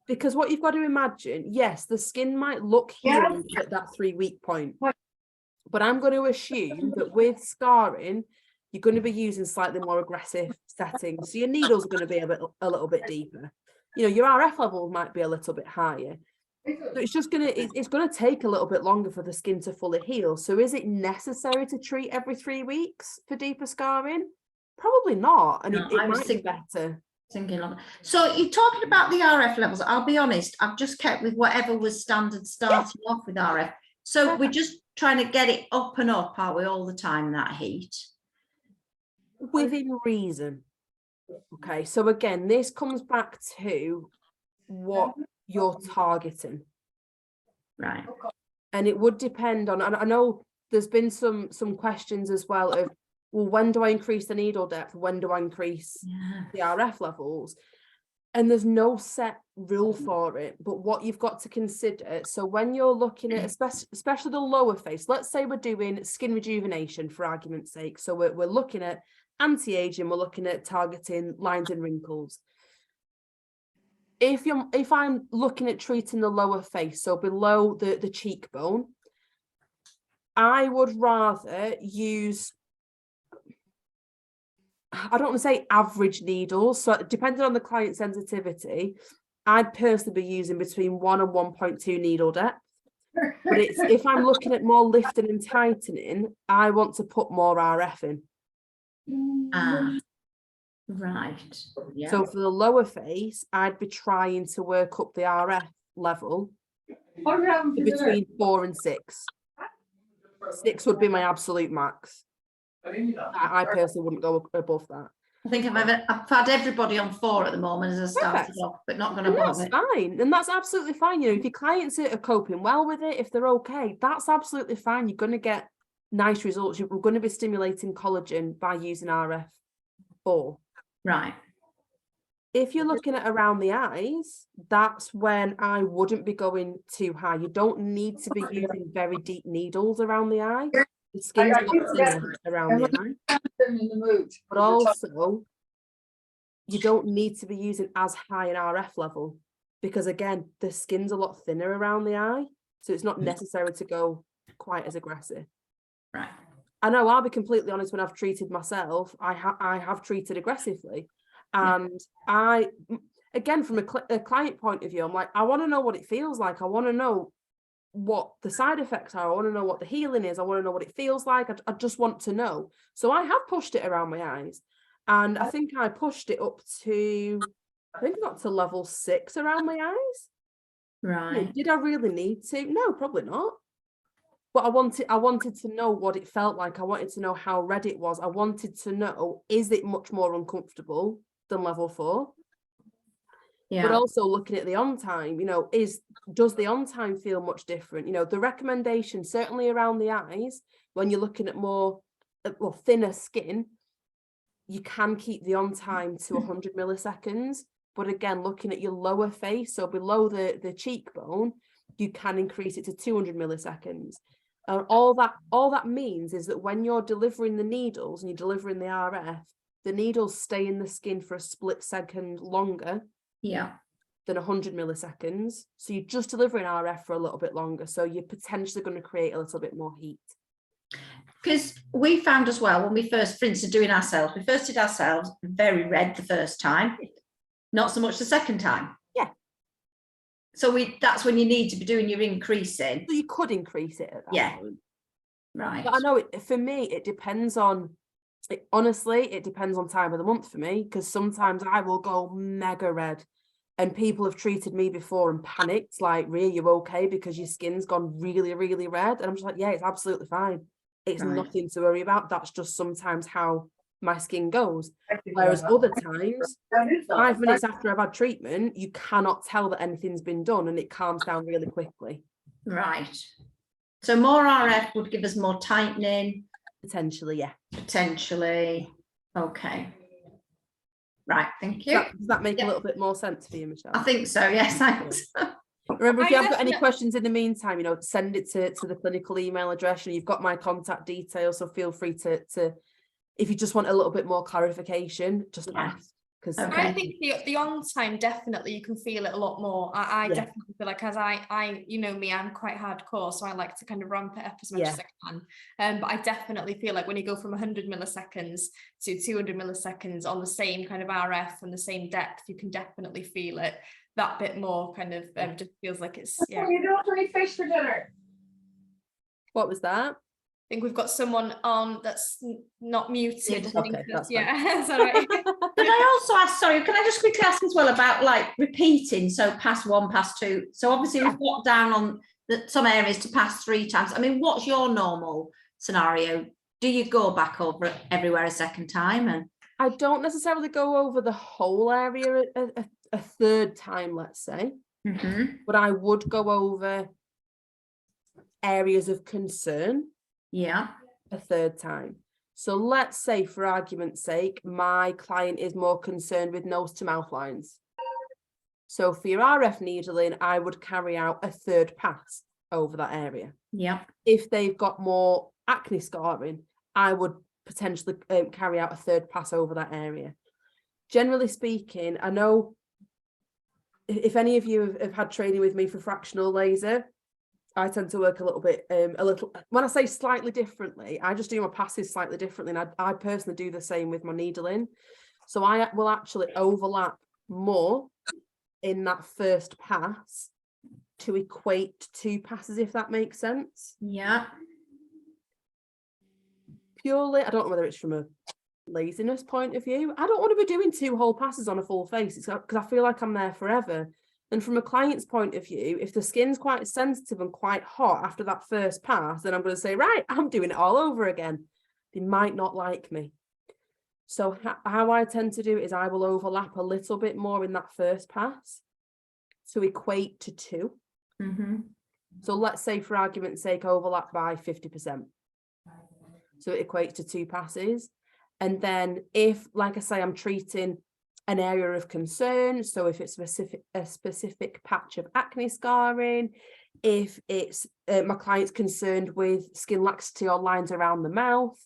Because what you've got to imagine, yes, the skin might look healed at that 3 week point, but I'm going to assume that with scarring, you're going to be using slightly more aggressive settings. So your needles are going to be a little bit deeper. Your RF level might be a little bit higher. So it's going to take a little bit longer for the skin to fully heal. So is it necessary to treat every 3 weeks for deeper scarring? Probably not. And it might be better. Thinking longer. So you're talking about the RF levels. I'll be honest, I've just kept with whatever was standard starting off with RF. So we're just trying to get it up and up, are we, all the time, that heat? Within reason. Okay, so again, this comes back to what you're targeting. Right. And it would depend on, and I know there's been some questions as well of, well, when do I increase the needle depth? When do I increase the RF levels? And there's no set rule for it, but what you've got to consider, so when you're looking at, especially the lower face, let's say we're doing skin rejuvenation for argument's sake. So we're looking at anti-aging, we're looking at targeting lines and wrinkles. If I'm looking at treating the lower face, so below the cheekbone, I would rather use, I don't want to say average needles, so depending on the client sensitivity, I'd personally be using between 1 and 1.2 needle depth. But it's if I'm looking at more lifting and tightening, I want to put more RF in. Right. Yeah. So for the lower face, I'd be trying to work up the RF level between 4 and 6. 6 would be my absolute max. I personally wouldn't go above that. I think I've had everybody on 4 at the moment as I started Perfect. off, but not going to That's bother. fine, and that's absolutely fine. You know, if your clients are coping well with it, if they're okay, that's absolutely fine. You're going to get nice results. We're going to be stimulating collagen by using RF4. Right. If you're looking at around the eyes, that's when I wouldn't be going too high. You don't need to be using very deep needles around the eye. The skin's a lot thinner around the eye. But also, you don't need to be using as high an RF level because, again, the skin's a lot thinner around the eye. So it's not necessary to go quite as aggressive. Right. I know, I'll be completely honest, when I've treated myself, I have treated aggressively. And again, from a client point of view, I'm like, I want to know what it feels like. I want to know what the side effects are. I want to know what the healing is. I want to know what it feels like. I just want to know. So I have pushed it around my eyes. And I think I pushed it up to, I think I got to level 6 around my eyes. Right. Did I really need to? No, probably not. But I wanted to know what it felt like. I wanted to know how red it was. I wanted to know, is it much more uncomfortable than level 4? Yeah. But also looking at the on time, you know, does the on time feel much different? You know, the recommendation, certainly around the eyes, when you're looking at more, well, thinner skin, you can keep the on time to 100 milliseconds. But again, looking at your lower face, so below the cheekbone, you can increase it to 200 milliseconds. And all that means is that when you're delivering the needles and you're delivering the RF, the needles stay in the skin for a split second longer than 100 milliseconds. So you're just delivering RF for a little bit longer. So you're potentially going to create a little bit more heat. Because we found as well, when we first, for instance, we first did ourselves very red the first time, not so much the second time. Yeah. So that's when you need to be doing your increasing. So you could increase it at that point. Right. But I know for me, it depends on, honestly, it depends on time of the month for me, because sometimes I will go mega red and people have treated me before and panicked, like, Rhea, you okay? Because your skin's gone really, really red. And I'm just like, yeah, it's absolutely fine. It's nothing to worry about. That's just sometimes how my skin goes. Whereas other times, 5 minutes after I've had treatment, you cannot tell that anything's been done and it calms down really quickly. Right. So more RF would give us more tightening. Potentially, yeah. Potentially. Okay. Right, thank you. Does that make a little bit more sense for you, Michelle? I think so, yes, thanks. Remember, if you have got any questions in the meantime, you know, send it to the clinical email address, and you've got my contact details, so feel free to if you just want a little bit more clarification, just ask. Because I think the on time, definitely you can feel it a lot more. I definitely feel like, as I you know me, I'm quite hardcore, so I like to kind of ramp it up as much as I can. But I definitely feel like when you go from 100 milliseconds to 200 milliseconds on the same kind of RF and the same depth, you can definitely feel it that bit more. Kind of just feels like it's You don't eat fish for dinner. What was that? I think we've got someone on that's not muted. Okay, that's yeah, sorry. Can I also ask, sorry, can I just quickly ask as well about like repeating, so pass 1, pass 2. So obviously we've got down on some areas to pass 3 times. I mean, what's your normal scenario? Do you go back over everywhere a second time? And I don't necessarily go over the whole area a third time, let's say, but I would go over areas of concern a third time. So let's say, for argument's sake, my client is more concerned with nose to mouth lines. So for your RF needling, I would carry out a third pass over that area. If they've got more acne scarring, I would potentially carry out a third pass over that area. Generally speaking, I know if any of you have had training with me for fractional laser, I tend to work a little, when I say slightly differently, I just do my passes slightly differently. And I personally do the same with my needling. So I will actually overlap more in that first pass to equate to 2 passes, if that makes sense. Yeah. Purely, I don't know whether it's from a laziness point of view. I don't want to be doing 2 whole passes on a full face because I feel like I'm there forever. And from a client's point of view, if the skin's quite sensitive and quite hot after that first pass, then I'm going to say, right, I'm doing it all over again. They might not like me. So how I tend to do it is I will overlap a little bit more in that first pass to equate to 2. Mm-hmm. So let's say, for argument's sake, overlap by 50%. So it equates to 2 passes. And then if, like I say, I'm treating an area of concern, so if it's a specific patch of acne scarring, if it's my client's concerned with skin laxity or lines around the mouth,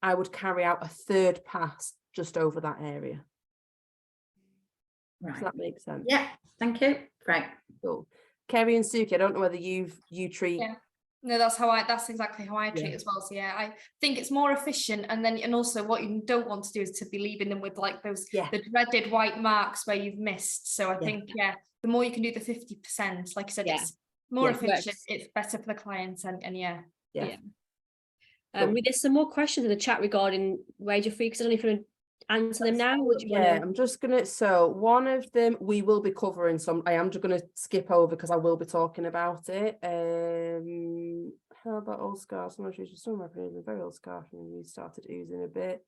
I would carry out a 3rd pass just over that area. Right. Does that make sense? Yeah, thank you. Great. Cool. Kerry and Suki, I don't know whether you treat. Yeah. No, that's exactly how I treat as well. So yeah, I think it's more efficient, and also what you don't want to do is to be leaving them with like those the dreaded white marks where you've missed. So I think the more you can do the 50%, like I said, it's more efficient, it's better for the clients, and yeah. There's some more questions in the chat regarding radio free, because I don't know if you want to answer them now. I'm just gonna, so one of them we will be covering, some I am just gonna skip over because I will be talking about it. How about old scars? I'm not sure, some of my friends are very old scar and we started oozing a bit.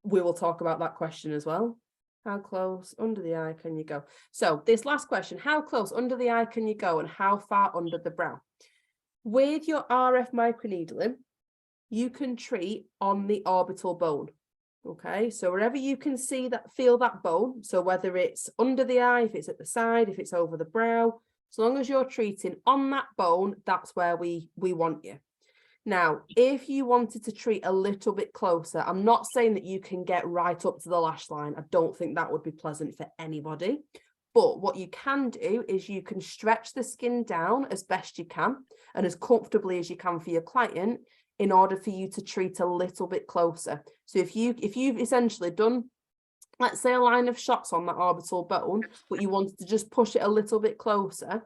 We will talk about that question as well. How close under the eye can you go? So this last question, how close under the eye can you go and how far under the brow? With your RF microneedling, you can treat on the orbital bone. Okay, so wherever you can see that, feel that bone, so whether it's under the eye, if it's at the side, if it's over the brow, as long as you're treating on that bone, that's where we want you. Now, if you wanted to treat a little bit closer, I'm not saying that you can get right up to the lash line. I don't think that would be pleasant for anybody. But what you can do is you can stretch the skin down as best you can and as comfortably as you can for your client, in order for you to treat a little bit closer. So if you've essentially done, let's say, a line of shots on that orbital bone, but you wanted to just push it a little bit closer,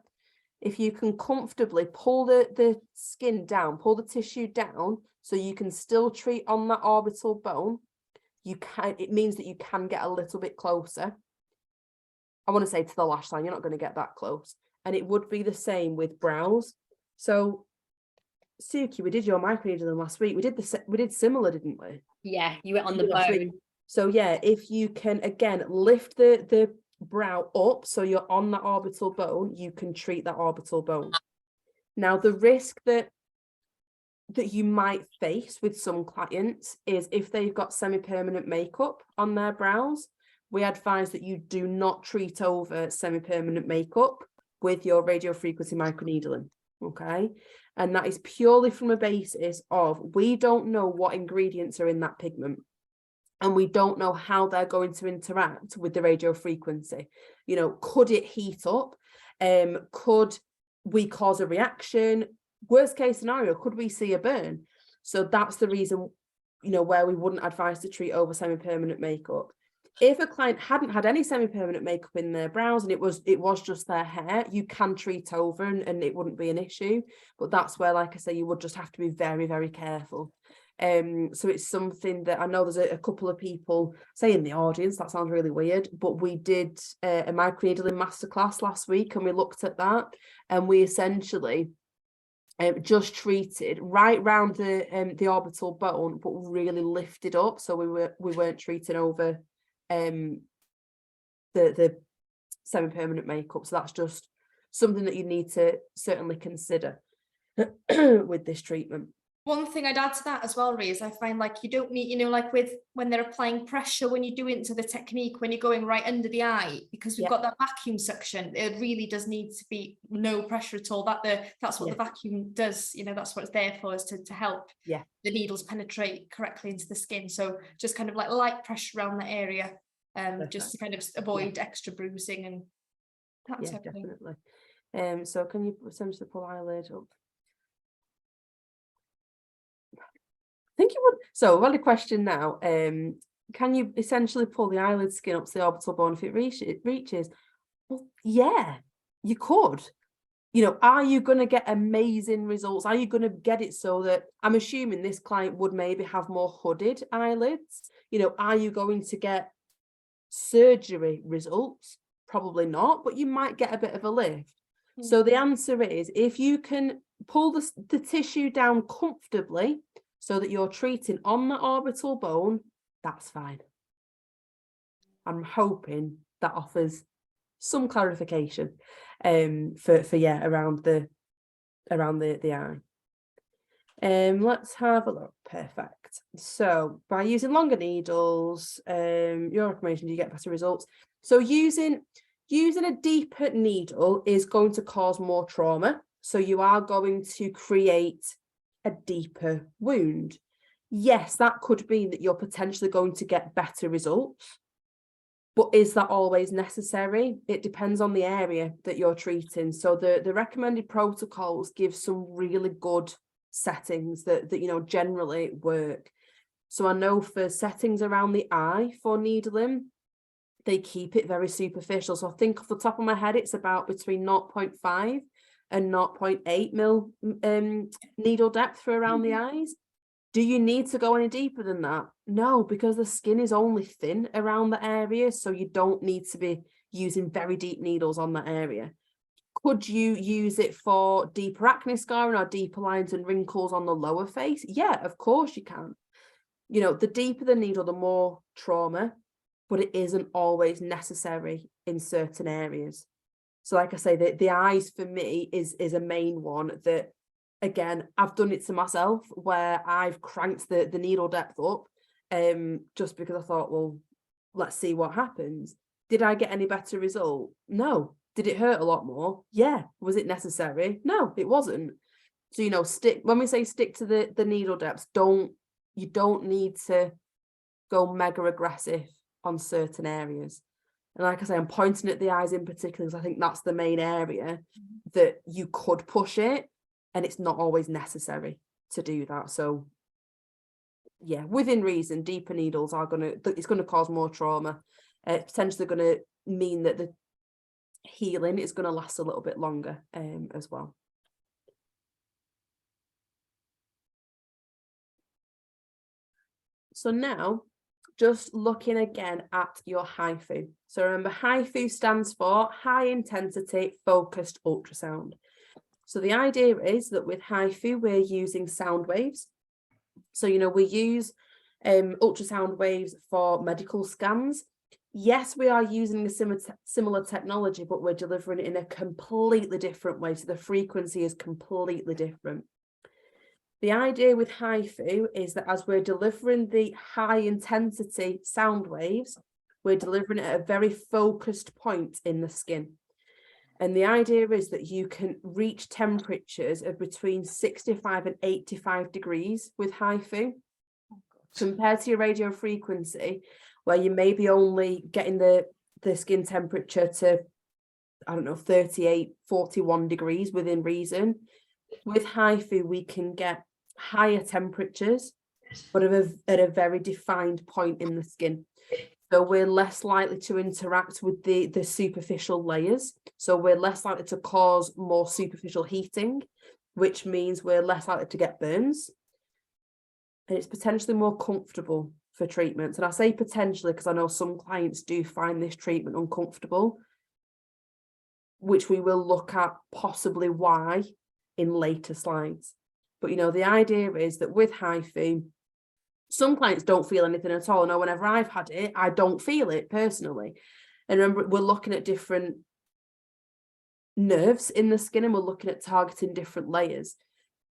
if you can comfortably pull the skin down, pull the tissue down, so you can still treat on that orbital bone, it means that you can get a little bit closer. I want to say to the lash line, you're not going to get that close. And it would be the same with brows. So Suki, we did your microneedling last week. We did similar, didn't we? Yeah, you went on the bone. So yeah, if you can again lift the brow up so you're on that orbital bone, you can treat that orbital bone. Now, the risk that you might face with some clients is if they've got semi-permanent makeup on their brows, we advise that you do not treat over semi-permanent makeup with your radiofrequency microneedling. Okay, and that is purely from a basis of we don't know what ingredients are in that pigment, and we don't know how they're going to interact with the radio frequency. You know, could it heat up? Could we cause a reaction? Worst case scenario, could we see a burn? So that's the reason, you know, where we wouldn't advise to treat over semi-permanent makeup. If a client hadn't had any semi-permanent makeup in their brows and it was just their hair, you can treat over and it wouldn't be an issue. But that's where, like I say, you would just have to be very, very careful. So it's something that I know there's a couple of people say in the audience, that sounds really weird, but we did a microneedling masterclass last week and we looked at that, and we essentially just treated right round the orbital bone, but really lifted up, so we weren't treating over the semi-permanent makeup. So that's just something that you need to certainly consider with this treatment. One thing I'd add to that as well, Rhea, is I find like you don't need, you know, like with when they're applying pressure, when you do it into the technique, when you're going right under the eye, because we've got that vacuum suction, it really does need to be no pressure at all. That's what the vacuum does, you know, that's what it's there for, is to help the needles penetrate correctly into the skin. So just kind of like light pressure around the area, just to kind of avoid extra bruising and that type of thing. Definitely. So can you essentially pull the eyelid up? I think you would. So, well, a question now. Can you essentially pull the eyelid skin up to the orbital bone if it reaches? Well, yeah, you could. you know, are you going to get amazing results? Are you going to get it so that, I'm assuming this client would maybe have more hooded eyelids? You know, are you going to get surgery results? Probably not, but you might get a bit of a lift. So the answer is, if you can pull the tissue down comfortably so that you're treating on the orbital bone, that's fine. I'm hoping that offers some clarification for around the eye. Let's have a look. Perfect. So by using longer needles, your recommendation, you get better results. So using a deeper needle is going to cause more trauma. So you are going to create a deeper wound. Yes, that could mean that you're potentially going to get better results. But is that always necessary? It depends on the area that you're treating. So the recommended protocols give some really good settings that you know generally work. So I know for settings around the eye for needling, they keep it very superficial. So I think off the top of my head, it's about between 0.5 and 0.8 mil needle depth for around the eyes. Do you need to go any deeper than that? No, because the skin is only thin around the area, so you don't need to be using very deep needles on that area. Could you use it for deeper acne scarring or deeper lines and wrinkles on the lower face? Yeah, of course you can. You know, the deeper the needle, the more trauma, but it isn't always necessary in certain areas. So like I say, the eyes for me is a main one that, again, I've done it to myself where I've cranked the needle depth up just because I thought, well, let's see what happens. Did I get any better result? No. Did it hurt a lot more? Yeah. Was it necessary? No, it wasn't. So, you know, when we say stick to the needle depths, you don't need to go mega aggressive on certain areas. And like I say, I'm pointing at the eyes in particular because I think that's the main area that you could push it, and it's not always necessary to do that. So yeah, within reason, deeper needles it's going to cause more trauma. It's potentially going to mean that the healing is going to last a little bit longer as well. So now, just looking again at your HIFU. So remember, HIFU stands for high intensity focused ultrasound. So the idea is that with HIFU, we're using sound waves. So, you know, we use ultrasound waves for medical scans. Yes, we are using a similar technology, but we're delivering it in a completely different way. So the frequency is completely different. The idea with HIFU is that as we're delivering the high intensity sound waves, we're delivering it at a very focused point in the skin. And the idea is that you can reach temperatures of between 65 and 85 degrees with HIFU, compared to your radio frequency, where you may be only getting the skin temperature to, I don't know, 38, 41 degrees within reason. With HIFU, we can get higher temperatures, but at a very defined point in the skin. So we're less likely to interact with the superficial layers. So we're less likely to cause more superficial heating, which means we're less likely to get burns. And it's potentially more comfortable for treatments. And I say potentially because I know some clients do find this treatment uncomfortable, which we will look at possibly why in later slides. But, you know, the idea is that with HIFU, some clients don't feel anything at all. I know whenever I've had it, I don't feel it personally. And remember, we're looking at different nerves in the skin and we're looking at targeting different layers.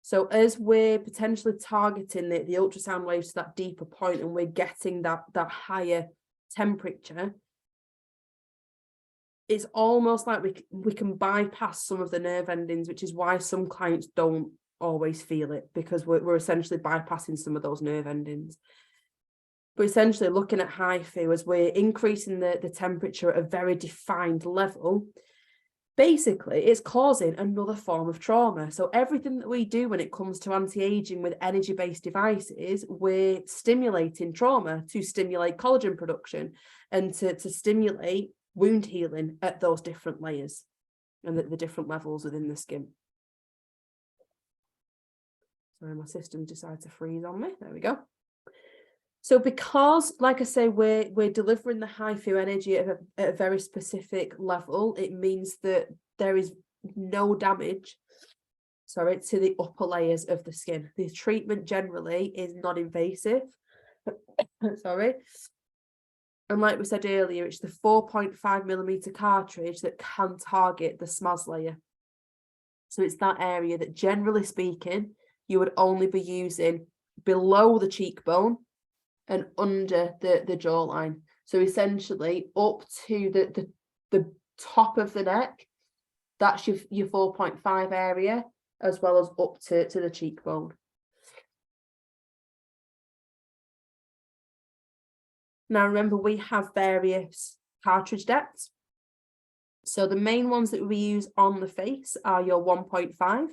So as we're potentially targeting the ultrasound waves to that deeper point and we're getting that higher temperature, it's almost like we can bypass some of the nerve endings, which is why some clients don't always feel it, because we're essentially bypassing some of those nerve endings. But essentially looking at HIFU, as we're increasing the temperature at a very defined level, basically it's causing another form of trauma. So everything that we do when it comes to anti-aging with energy-based devices, we're stimulating trauma to stimulate collagen production and to stimulate wound healing at those different layers. and the different levels within the skin. Sorry, my system decided to freeze on me. There we go. So because, like I say, we're delivering the HIFU energy at a very specific level, it means that there is no damage, sorry, to the upper layers of the skin. The treatment generally is non-invasive. Sorry. And like we said earlier, it's the 4.5mm cartridge that can target the SMAS layer. So it's that area that, generally speaking, you would only be using below the cheekbone and under the jawline. So essentially up to the top of the neck, that's your 4.5 area, as well as up to the cheekbone. Now remember, we have various cartridge depths. So the main ones that we use on the face are your 1.5,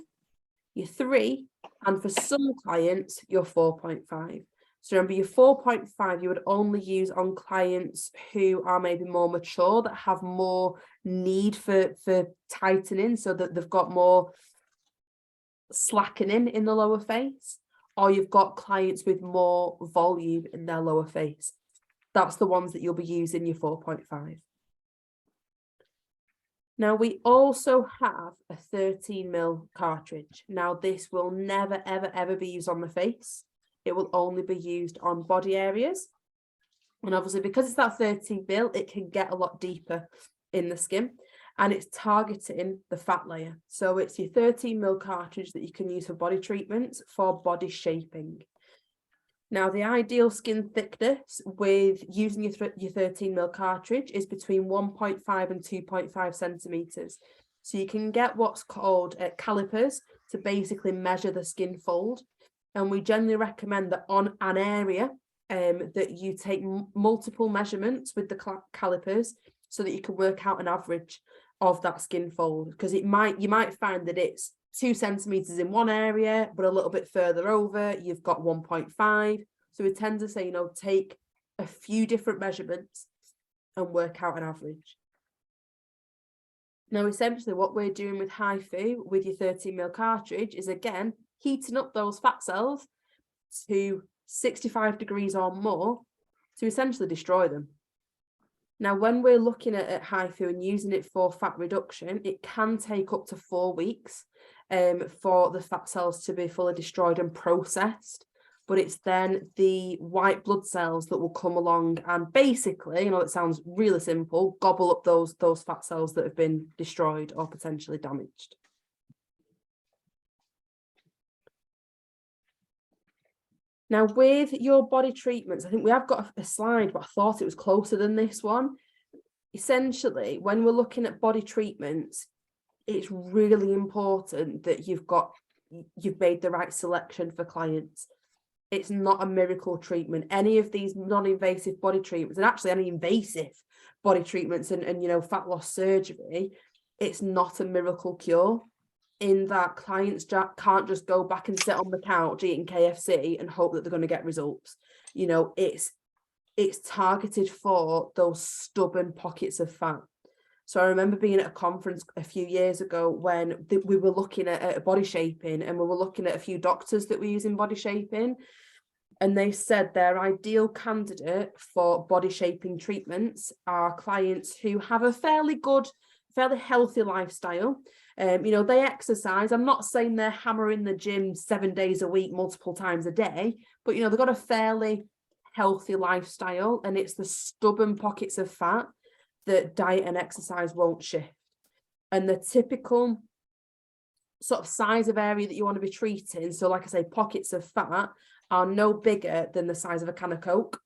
your 3, and for some clients, your 4.5. So remember, your 4.5 you would only use on clients who are maybe more mature, that have more need for tightening, so that they've got more slackening in the lower face, or you've got clients with more volume in their lower face. That's the ones that you'll be using your 4.5. Now we also have a 13mm cartridge. Now this will never, ever, ever be used on the face. It will only be used on body areas. And obviously, because it's that 13mm, it can get a lot deeper in the skin, and it's targeting the fat layer. So it's your 13mm cartridge that you can use for body treatments, for body shaping. Now, the ideal skin thickness with using your 13mm cartridge is between 1.5 and 2.5 centimeters. So you can get what's called calipers to basically measure the skin fold. And we generally recommend that on an area that you take multiple measurements with the calipers, so that you can work out an average of that skin fold. Because you might find that it's 2 centimeters in one area, but a little bit further over, you've got 1.5. So we tend to say, take a few different measurements and work out an average. Now, essentially what we're doing with HIFU, with your 13mm cartridge, is again, heating up those fat cells to 65 degrees or more to essentially destroy them. Now, when we're looking at HIFU and using it for fat reduction, it can take up to 4 weeks for the fat cells to be fully destroyed and processed. But it's then the white blood cells that will come along and basically, it sounds really simple, gobble up those fat cells that have been destroyed or potentially damaged. Now, with your body treatments, I think we have got a slide, but I thought it was closer than this one. Essentially, when we're looking at body treatments, it's really important that you've made the right selection for clients. It's not a miracle treatment. Any of these non-invasive body treatments, and actually any invasive body treatments and fat loss surgery, it's not a miracle cure, in that clients can't just go back and sit on the couch eating KFC and hope that they're going to get results. It's targeted for those stubborn pockets of fat. So I remember being at a conference a few years ago when we were looking at body shaping, and we were looking at a few doctors that were using body shaping, and they said their ideal candidate for body shaping treatments are clients who have a fairly healthy lifestyle. They exercise. I'm not saying they're hammering the gym 7 days a week, multiple times a day, but they've got a fairly healthy lifestyle, and it's the stubborn pockets of fat that diet and exercise won't shift. And the typical sort of size of area that you want to be treating, so like I say, pockets of fat, are no bigger than the size of a can of Coke,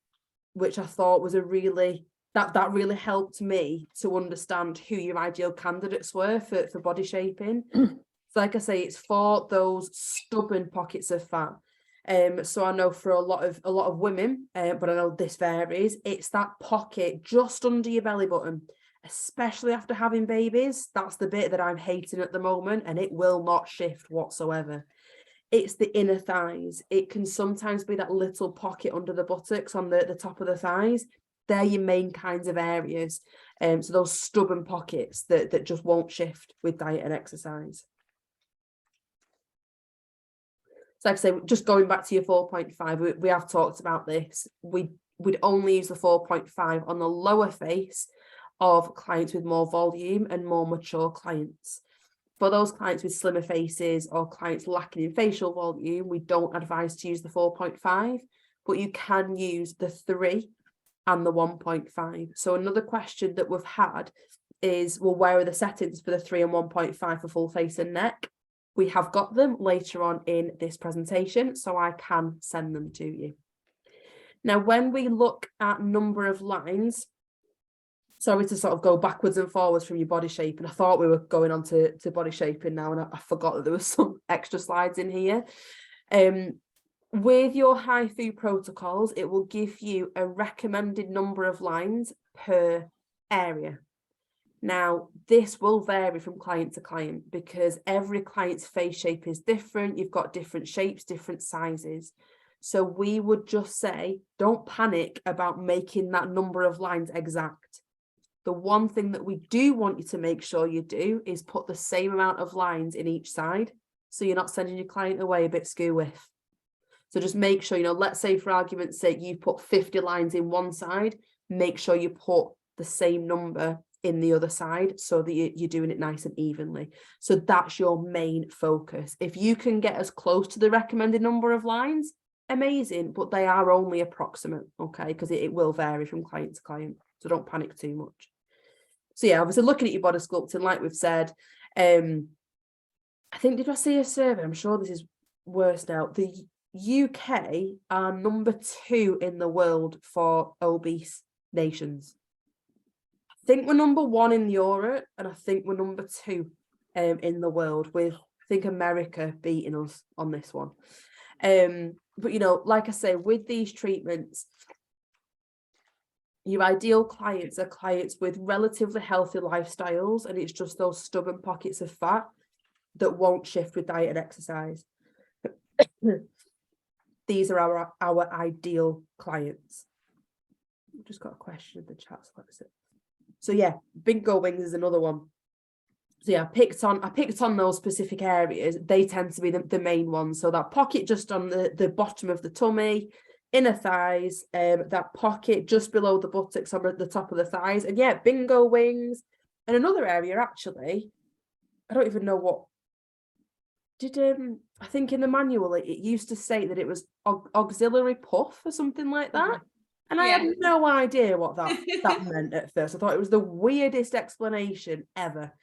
which I thought was that really helped me to understand who your ideal candidates were for body shaping. So like I say, it's for those stubborn pockets of fat. So I know for a lot of women, but I know this varies, it's that pocket just under your belly button, especially after having babies. That's the bit that I'm hating at the moment, and it will not shift whatsoever. It's the inner thighs. It can sometimes be that little pocket under the buttocks on the top of the thighs they're your main kinds of areas. So those stubborn pockets that just won't shift with diet and exercise. So like I say, just going back to your 4.5, we have talked about this. We'd only use the 4.5 on the lower face of clients with more volume and more mature clients. For those clients with slimmer faces or clients lacking in facial volume, we don't advise to use the 4.5, but you can use the 3 and the 1.5. So another question that we've had is, well, where are the settings for the 3 and 1.5 for full face and neck? We have got them later on in this presentation, so I can send them to you. Now, when we look at number of lines, sorry to sort of go backwards and forwards from your body shape, and I thought we were going on to body shaping now, and I forgot that there was some extra slides in here. With your HIFU protocols, it will give you a recommended number of lines per area. Now, this will vary from client to client because every client's face shape is different. You've got different shapes, different sizes. So we would just say, don't panic about making that number of lines exact. The one thing that we do want you to make sure you do is put the same amount of lines in each side, so you're not sending your client away a bit skew with. So just make sure, let's say for argument's sake, you put 50 lines in one side, make sure you put the same number in the other side so that you're doing it nice and evenly. So that's your main focus. If you can get as close to the recommended number of lines, amazing, but they are only approximate, okay, because it will vary from client to client, so don't panic too much. So yeah, obviously looking at your body sculpting, like we've said, I think, did I see a survey? I'm sure this is worse now. The UK are number 2 in the world for obese nations. I think we're number 1 in Europe, and I think we're number 2 in the world, with I think America beating us on this one. But like I say, with these treatments, your ideal clients are clients with relatively healthy lifestyles, and it's just those stubborn pockets of fat that won't shift with diet and exercise. These are our ideal clients. I've just got a question in the chat, so let's see. So yeah, bingo wings is another one. So yeah, I picked on those specific areas. They tend to be the main ones. So that pocket just on the bottom of the tummy, inner thighs, that pocket just below the buttocks on the top of the thighs. And yeah, bingo wings. And another area, actually, I don't even know what, I think in the manual, it used to say that it was auxiliary puff or something like that. And I had no idea what that meant at first. I thought it was the weirdest explanation ever.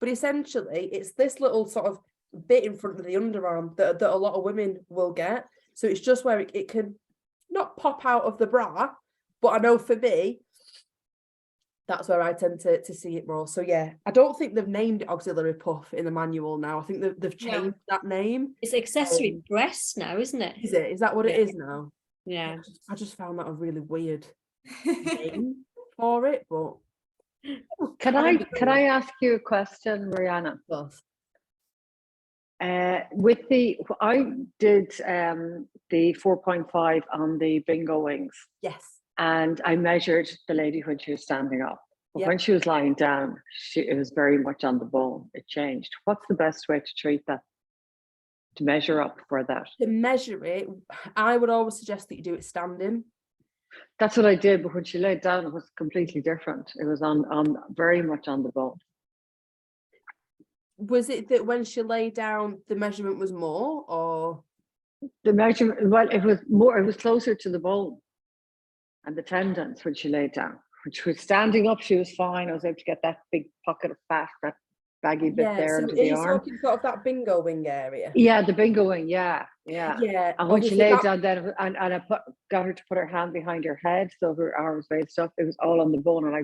But essentially, it's this little sort of bit in front of the underarm that a lot of women will get. So it's just where it can not pop out of the bra, but I know for me, that's where I tend to see it more. So yeah, I don't think they've named it auxiliary puff in the manual now. I think they've changed that name. It's accessory breast now, isn't it? Is it? Is that what it is now? Yeah. I just found that a really weird name for it, but Can I ask you a question, Rhiannon? I did the 4.5 on the bingo wings. Yes. And I measured the lady when she was standing up. But Yep. when she was lying down, it was very much on the bone. It changed. What's the best way to treat that? To measure up for that? To measure it, I would always suggest that you do it standing. That's what I did, but when she laid down, it was completely different. It was on very much on the bone. Was it that when she lay down, the measurement was more, or? The measurement, well, it was more, it was closer to the bone and the tendons when she laid down. When she was standing up, she was fine. I was able to get that big pocket of fat, that baggy bit there so under are the you arm. talking sort of that bingo wing area? Yeah, the bingo wing, yeah. And when she laid down, then and I got her to put her hand behind her head, so her arm was raised up. It was all on the bone, and I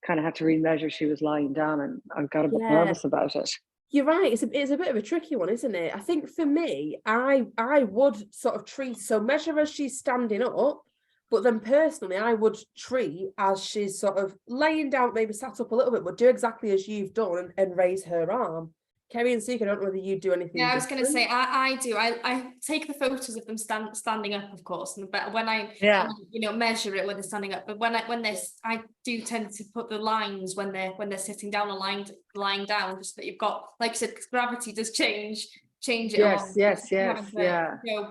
kind of had to remeasure. She was lying down, and I got a bit nervous about it. You're right. It's a bit of a tricky one, isn't it? I think for me, I would sort of treat, so measure as she's standing up, but then personally, I would treat as she's sort of laying down, maybe sat up a little bit, but do exactly as you've done and raise her arm. Kerry and Sue, I don't know whether you do anything. Yeah, I was going to say, different. I do. I take the photos of them standing up, of course, but when I measure it when they're standing up. But I do tend to put the lines when they're sitting down or lying down, just that you've got, like you said, because gravity does change it. Yes.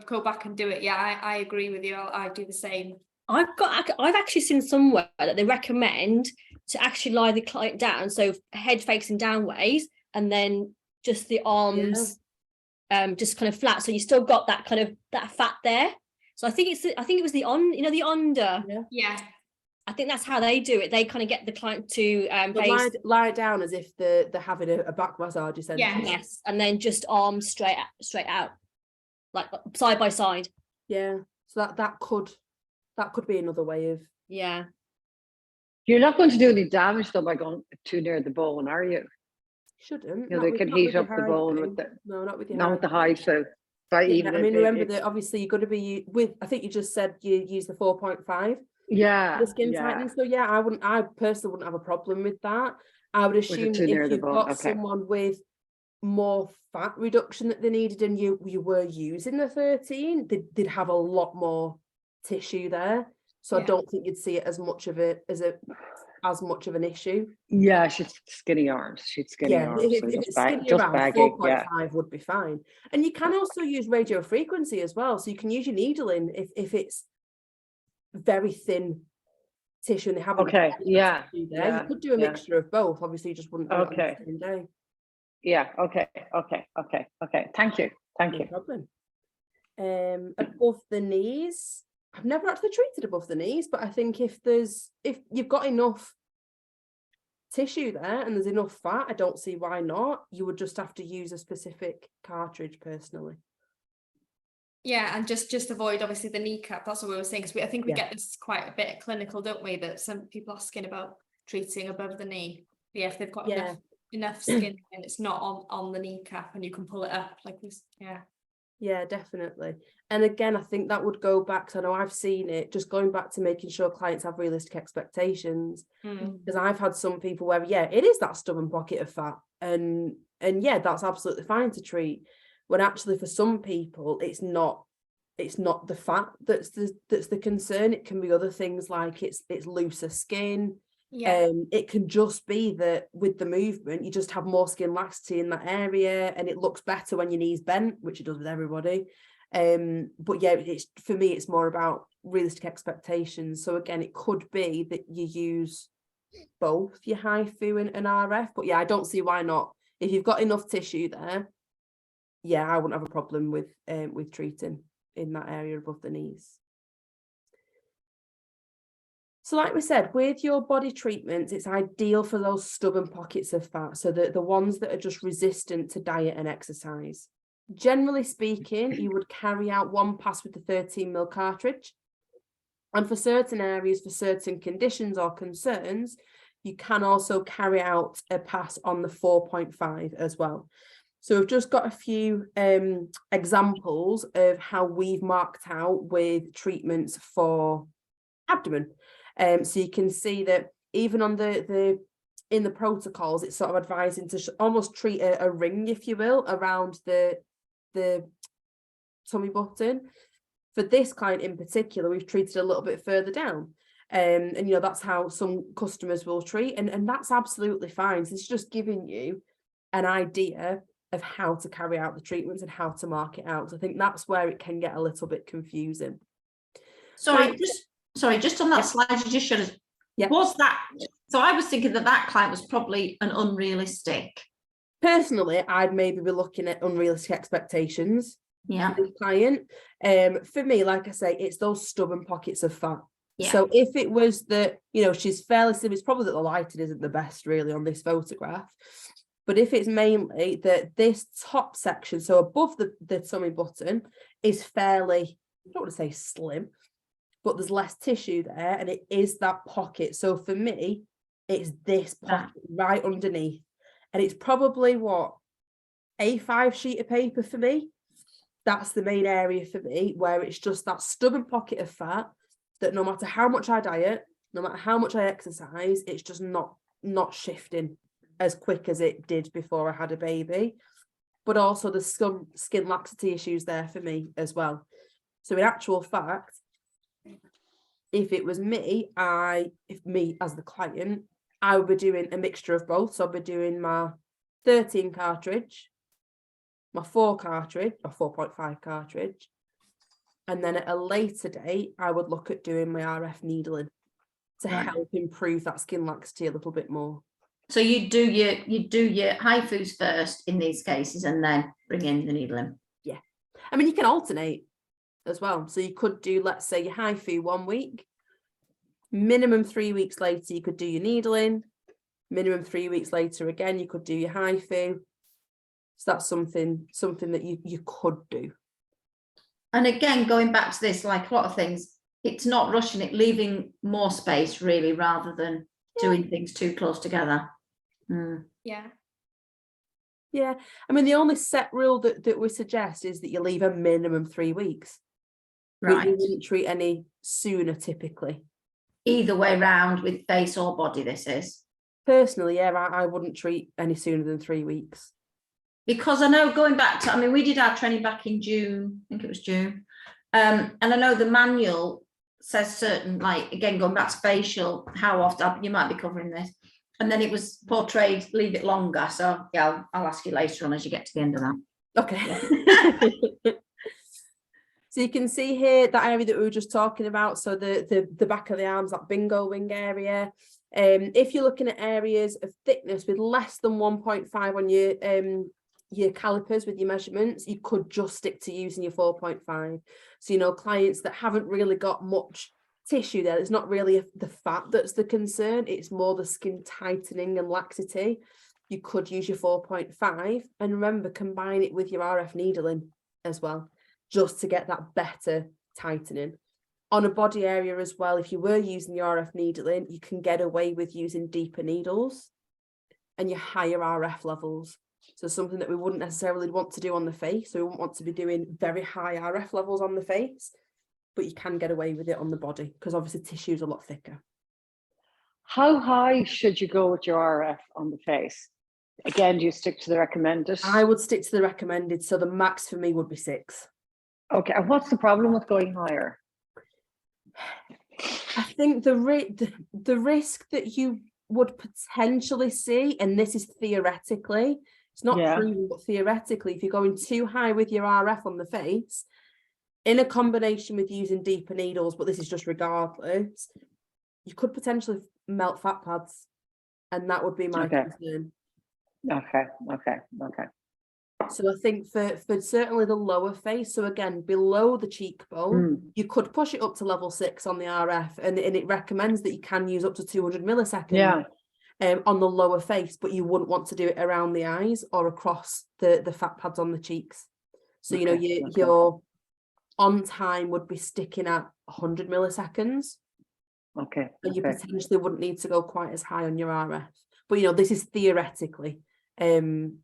Go back and do it. Yeah, I agree with you. I do the same. I've actually seen somewhere that they recommend to actually lie the client down, so head facing downways, and then just the arms just kind of flat, so you still got that kind of that fat there. So I think it was the under. Yeah. I think that's how they do it. They kind of get the client to lie down as if they're having a back massage, essentially. Yes, and then just arms straight out, like side by side. Yeah, so that could be another way of. Yeah. You're not going to do any damage though by going too near the bone, are you? Shouldn't. They can heat up the bone with the. No, not with your. Not with the high food. I mean, remember that obviously you're going to be with. I think you just said you use the 4.5. Yeah. The skin tightening. So I personally wouldn't have a problem with that. I would assume that if you've got someone with more fat reduction that they needed and you were using the 13, they'd have a lot more tissue there. So I don't think you'd see it as much of an issue. Yeah, she's skinny arms. She's skinny arms. If it's skinny around, 4.5 would be fine. And you can also use radio frequency as well. So you can use your needling if it's very thin tissue and they haven't. You could do a mixture of both. Obviously, you just wouldn't do it on the same day. Yeah. Okay. Thank you. No problem. Above the knees. I've never actually treated above the knees, but I think if you've got enough tissue there and there's enough fat, I don't see why not. You would just have to use a specific cartridge personally. Yeah, and just avoid obviously the kneecap. That's what we were saying, because I think we get this quite a bit clinical, don't we? That some people asking about treating above the knee. But if they've got enough skin and it's not on the kneecap and you can pull it up like this. Yeah, definitely. And again, I think that would go back to, I know I've seen it, just going back to making sure clients have realistic expectations. Because I've had some people where, it is that stubborn pocket of fat. And that's absolutely fine to treat. When actually for some people, it's not the fat that's the concern. It can be other things like it's looser skin. It can just be that with the movement you just have more skin laxity in that area and it looks better when your knee's bent, which it does with everybody. But it's for me it's more about realistic expectations. So again, it could be that you use both your HIFU and RF, but I don't see why not. If you've got enough tissue there, I wouldn't have a problem with treating in that area above the knees. So like we said, with your body treatments, it's ideal for those stubborn pockets of fat. So the ones that are just resistant to diet and exercise. Generally speaking, you would carry out one pass with the 13mm cartridge. And for certain areas, for certain conditions or concerns, you can also carry out a pass on the 4.5 as well. So we've just got a few examples of how we've marked out with treatments for abdomen. So you can see that even on in the protocols, it's sort of advising to almost treat a ring, if you will, around the tummy button. For this client in particular, we've treated a little bit further down. And that's how some customers will treat, and that's absolutely fine. So it's just giving you an idea of how to carry out the treatments and how to mark it out. So I think that's where it can get a little bit confusing. Sorry, just on that slide you just showed us, was that, so I was thinking that client was probably an unrealistic. Personally, I'd maybe be looking at unrealistic expectations. For the client. For me, like I say, it's those stubborn pockets of fat. So if it was that, she's fairly slim, it's probably that the lighting isn't the best really on this photograph. But if it's mainly that this top section, so above the tummy button, is fairly, I don't want to say slim, but there's less tissue there and it is that pocket. So for me, it's this pocket right underneath. And it's probably A5 sheet of paper for me. That's the main area for me, where it's just that stubborn pocket of fat that no matter how much I diet, no matter how much I exercise, it's just not shifting. as quick as it did before I had a baby, but also the skin laxity issues there for me as well. So in actual fact, if it was me, if me as the client, I would be doing a mixture of both. So I'd be doing my 13 cartridge, my 4 cartridge, or 4.5 cartridge. And then at a later date, I would look at doing my RF needling to help improve that skin laxity a little bit more. So you do your HIFUs first in these cases and then bring in the needling. Yeah. I mean, you can alternate as well. So you could do, let's say, your HIFU 1 week, minimum 3 weeks later, you could do your needling, minimum 3 weeks later, again, you could do your HIFU. So that's something that you could do. And again, going back to this, like a lot of things, it's not rushing it, leaving more space really, rather than doing things too close together. Yeah. Yeah. I mean, the only set rule that we suggest is that you leave a minimum 3 weeks. Right. We wouldn't treat any sooner typically. Either way round, with face or body, this is. Personally, yeah, I wouldn't treat any sooner than 3 weeks. Because I know, going back to, I mean, we did our training back in June, I think it was June. And I know the manual says certain, like, again, going back to facial, how often, you might be covering this. And then it was portrayed, leave it longer. So yeah, I'll ask you later on as you get to the end of that. Okay. So you can see here that area that we were just talking about. So the back of the arms, that bingo wing area. If you're looking at areas of thickness with less than 1.5 on your calipers with your measurements, you could just stick to using your 4.5. So, you know, clients that haven't really got much tissue there, it's not really the fat that's the concern, it's more the skin tightening and laxity, you could use your 4.5. And remember, combine it with your RF needling as well, just to get that better tightening. On a body area as well, if you were using your RF needling, you can get away with using deeper needles and your higher RF levels. So something that we wouldn't necessarily want to do on the face. So we wouldn't want to be doing very high RF levels on the face, but you can get away with it on the body because obviously tissue is a lot thicker. How high should you go with your RF on the face? Again, do you stick to the recommended? I would stick to the recommended. So the max for me would be 6. Okay, and what's the problem with going higher? I think the risk that you would potentially see, and this is theoretically, it's not proven, but theoretically, if you're going too high with your RF on the face, in a combination with using deeper needles, but this is just regardless, you could potentially melt fat pads, and that would be my concern. Okay. So I think for certainly the lower face, so again, below the cheekbone, you could push it up to level 6 on the RF, and it recommends that you can use up to 200 milliseconds on the lower face, but you wouldn't want to do it around the eyes or across the fat pads on the cheeks. So, you know, your on time would be sticking at 100 milliseconds. Okay. And you potentially wouldn't need to go quite as high on your RF. But, you know, this is theoretically. And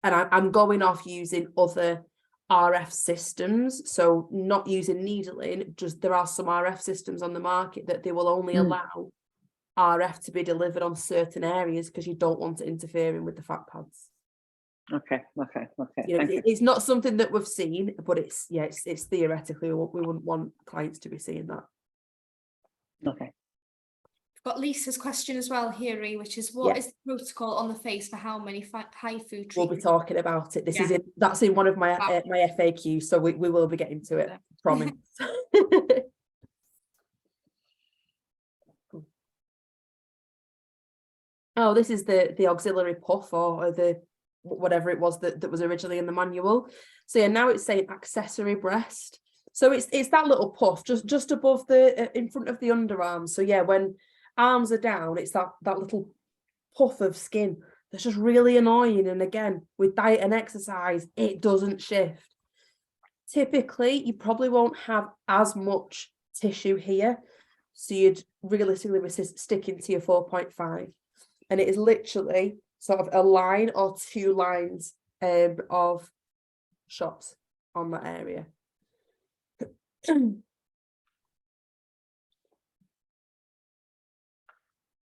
I'm going off using other RF systems, so not using needling, just there are some RF systems on the market that they will only allow RF to be delivered on certain areas because you don't want it interfering with the fat pads. Okay. You know, it's not something that we've seen, but it's theoretically, we wouldn't want clients to be seeing that. Okay. Got Lisa's question as well here, which is what is the protocol on the face for how many HIFU treatments? We'll be talking about it. This is that's in one of my my FAQs, so we will be getting to it. Promise. Oh, this is the auxiliary puff or the whatever it was that was originally in the manual. So yeah, now it's saying accessory breast. So it's that little puff just above the in front of the underarm. So yeah, when arms are down, it's that little puff of skin that's just really annoying. And again, with diet and exercise, it doesn't shift. Typically, you probably won't have as much tissue here, so you'd realistically be sticking to your 4.5, and it is literally sort of a line or 2 lines of shots on that area.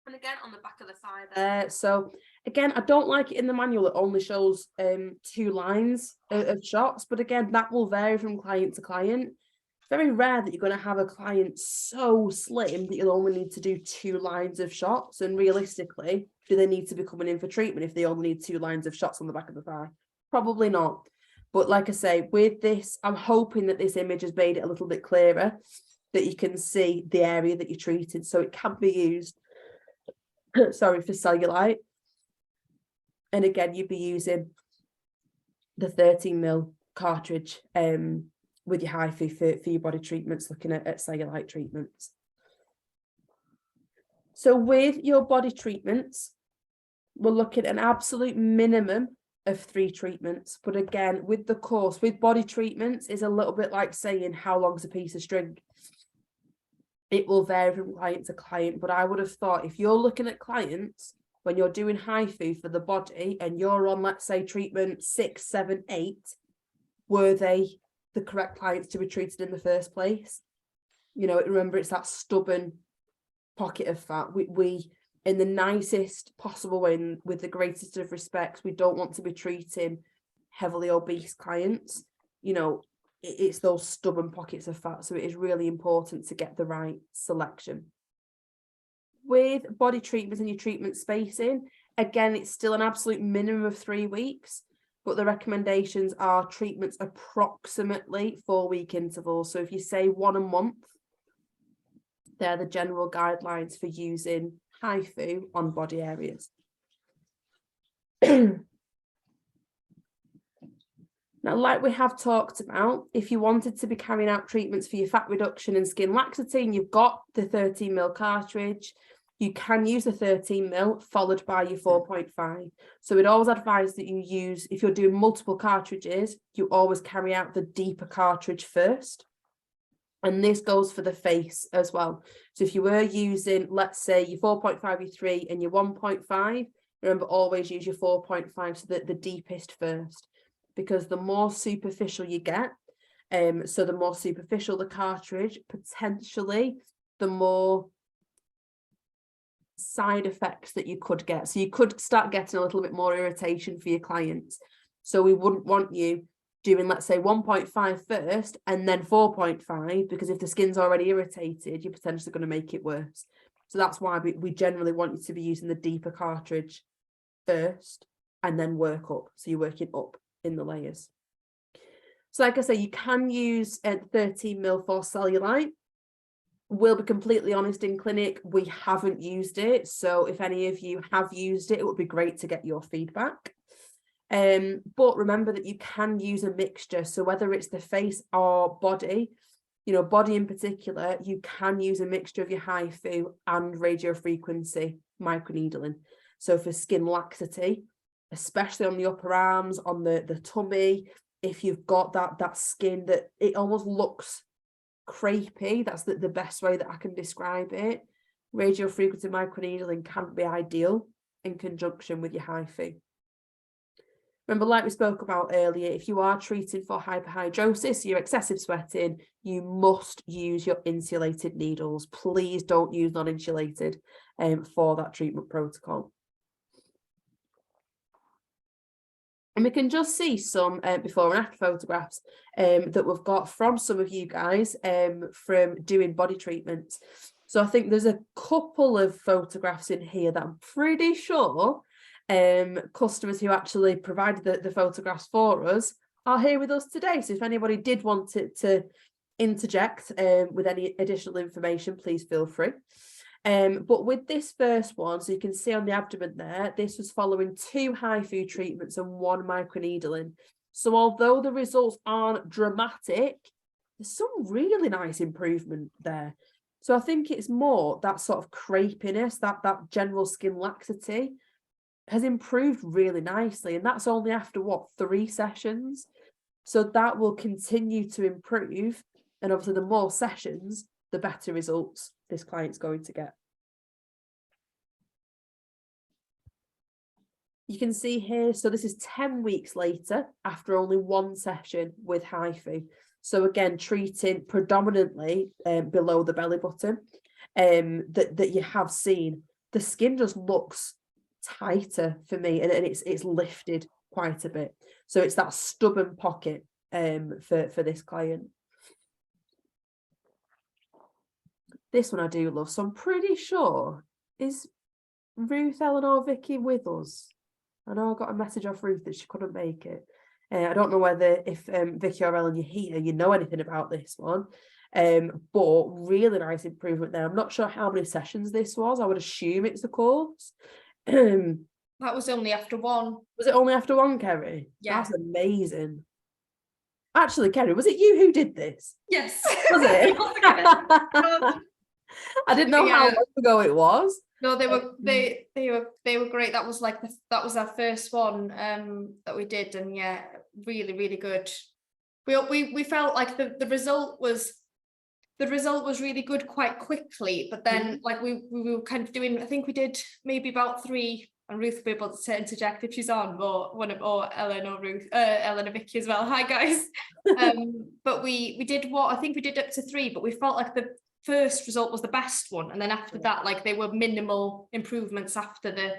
And again, on the back of the thigh there. So again, I don't like it in the manual. It only shows 2 lines of shots. But again, that will vary from client to client. It's very rare that you're going to have a client so slim that you'll only need to do 2 lines of shots. And realistically, do they need to be coming in for treatment if they only need 2 lines of shots on the back of the thigh? Probably not. But like I say, with this, I'm hoping that this image has made it a little bit clearer, that you can see the area that you're treating. So it can be used, sorry, for cellulite. And again, you'd be using the 13mm cartridge with your HIFU for your body treatments, looking at cellulite treatments. So with your body treatments, we're looking at an absolute minimum of 3 treatments. But again, with the course, with body treatments, is a little bit like saying how long's a piece of string. It will vary from client to client, but I would have thought if you're looking at clients, when you're doing HIFU for the body and you're on, let's say, treatment 6, 7, 8, were they the correct clients to be treated in the first place? You know, remember, it's that stubborn pocket of fat. We in the nicest possible way, with the greatest of respects, we don't want to be treating heavily obese clients. You know, it's those stubborn pockets of fat. So it is really important to get the right selection. With body treatments and your treatment spacing, again, it's still an absolute minimum of 3 weeks, but the recommendations are treatments approximately 4-week intervals. So if you say 1 a month, they're the general guidelines for using HIFU on body areas. Now, like we have talked about, if you wanted to be carrying out treatments for your fat reduction and skin laxity, and you've got the 13mm cartridge, you can use the 13mm followed by your 4.5. So we'd always advise that you use, if you're doing multiple cartridges, you always carry out the deeper cartridge first. And this goes for the face as well. So if you were using, let's say, your 4.5, your 3 and your 1.5, remember, always use your 4.5, so that the deepest first, because the more superficial you get, so the more superficial the cartridge, potentially the more side effects that you could get. So you could start getting a little bit more irritation for your clients. So we wouldn't want you doing, let's say, 1.5 first and then 4.5, because if the skin's already irritated, you're potentially going to make it worse. So that's why we generally want you to be using the deeper cartridge first and then work up. So you're working up in the layers. So like I say, you can use 13mm for cellulite. We'll be completely honest, in clinic, we haven't used it. So if any of you have used it, it would be great to get your feedback. But remember that you can use a mixture. So whether it's the face or body, you know, body in particular, you can use a mixture of your HIFU and radiofrequency microneedling. So for skin laxity, especially on the upper arms, on the tummy, if you've got that skin that it almost looks crepey, that's the best way that I can describe it, radiofrequency microneedling can be ideal in conjunction with your HIFU. Remember, like we spoke about earlier, if you are treating for hyperhidrosis, your excessive sweating, you must use your insulated needles. Please don't use non-insulated for that treatment protocol. And we can just see some before and after photographs that we've got from some of you guys from doing body treatments. So I think there's a couple of photographs in here that I'm pretty sure customers who actually provided the photographs for us are here with us today. So if anybody did want to interject with any additional information, please feel free. But with this first one, so you can see on the abdomen there, this was following 2 HIFU treatments and 1 microneedling. So although the results aren't dramatic, there's some really nice improvement there. So I think it's more that sort of crepiness, that general skin laxity has improved really nicely. And that's only after, what, 3 sessions? So that will continue to improve. And obviously the more sessions, the better results this client's going to get. You can see here, so this is 10 weeks later after only 1 session with HIFU. So again, treating predominantly below the belly button, that you have seen the skin just looks tighter for me, and it's lifted quite a bit. So it's that stubborn pocket for this client. This one I do love. So I'm pretty sure, is Ruth, Ellen or Vicky with us? I know I got a message off Ruth that she couldn't make it. I don't know whether if Vicky or Ellen, you're here, you know anything about this one. But really nice improvement there. I'm not sure how many sessions this was. I would assume it's a course. That was only after one. Was it only after one, Kerry? Yeah. That's amazing. Actually, Kerry, was it you who did this? Yes. Was it? I didn't know how long ago it was. No, they were great. That was like that was our first one that we did, and yeah, really, really good. We felt like the result was really good quite quickly, but then like we were kind of doing, I think we did maybe about 3, and Ruth will be able to interject if she's on, or Ellen or Ruth, Ellen and Vicky as well. Hi guys. But we did I think we did up to 3, but we felt like the first result was the best one, and then after that, like they were minimal improvements after the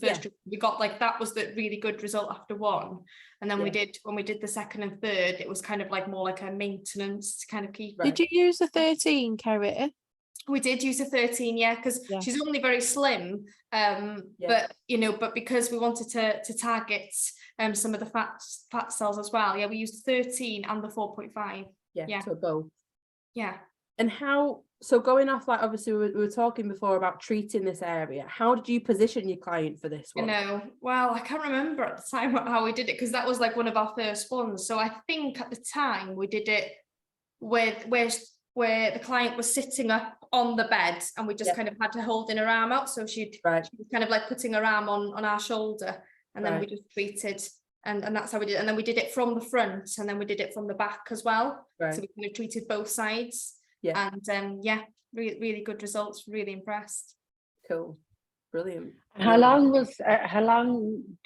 first. We got like, that was the really good result after one, and then when we did the second and third, it was kind of like more like a maintenance to kind of keep. Did you use a 13, Kerry? We did use a 13, because she's only very slim, but because we wanted to target some of the fat cells as well. We used 13 and the 4.5. So both. And how, so going off, like, obviously we were talking before about treating this area, how did you position your client for this one? Well, I can't remember at the time how we did it, because that was like one of our first ones. So I think at the time we did it where the client was sitting up on the bed, and we just kind of had to hold her arm out. So she was kind of like putting her arm on our shoulder, and then we just treated, and that's how we did it. And then we did it from the front, and then we did it from the back as well. So we kind of treated both sides. And really, really good results. Really impressed. Cool, brilliant. How long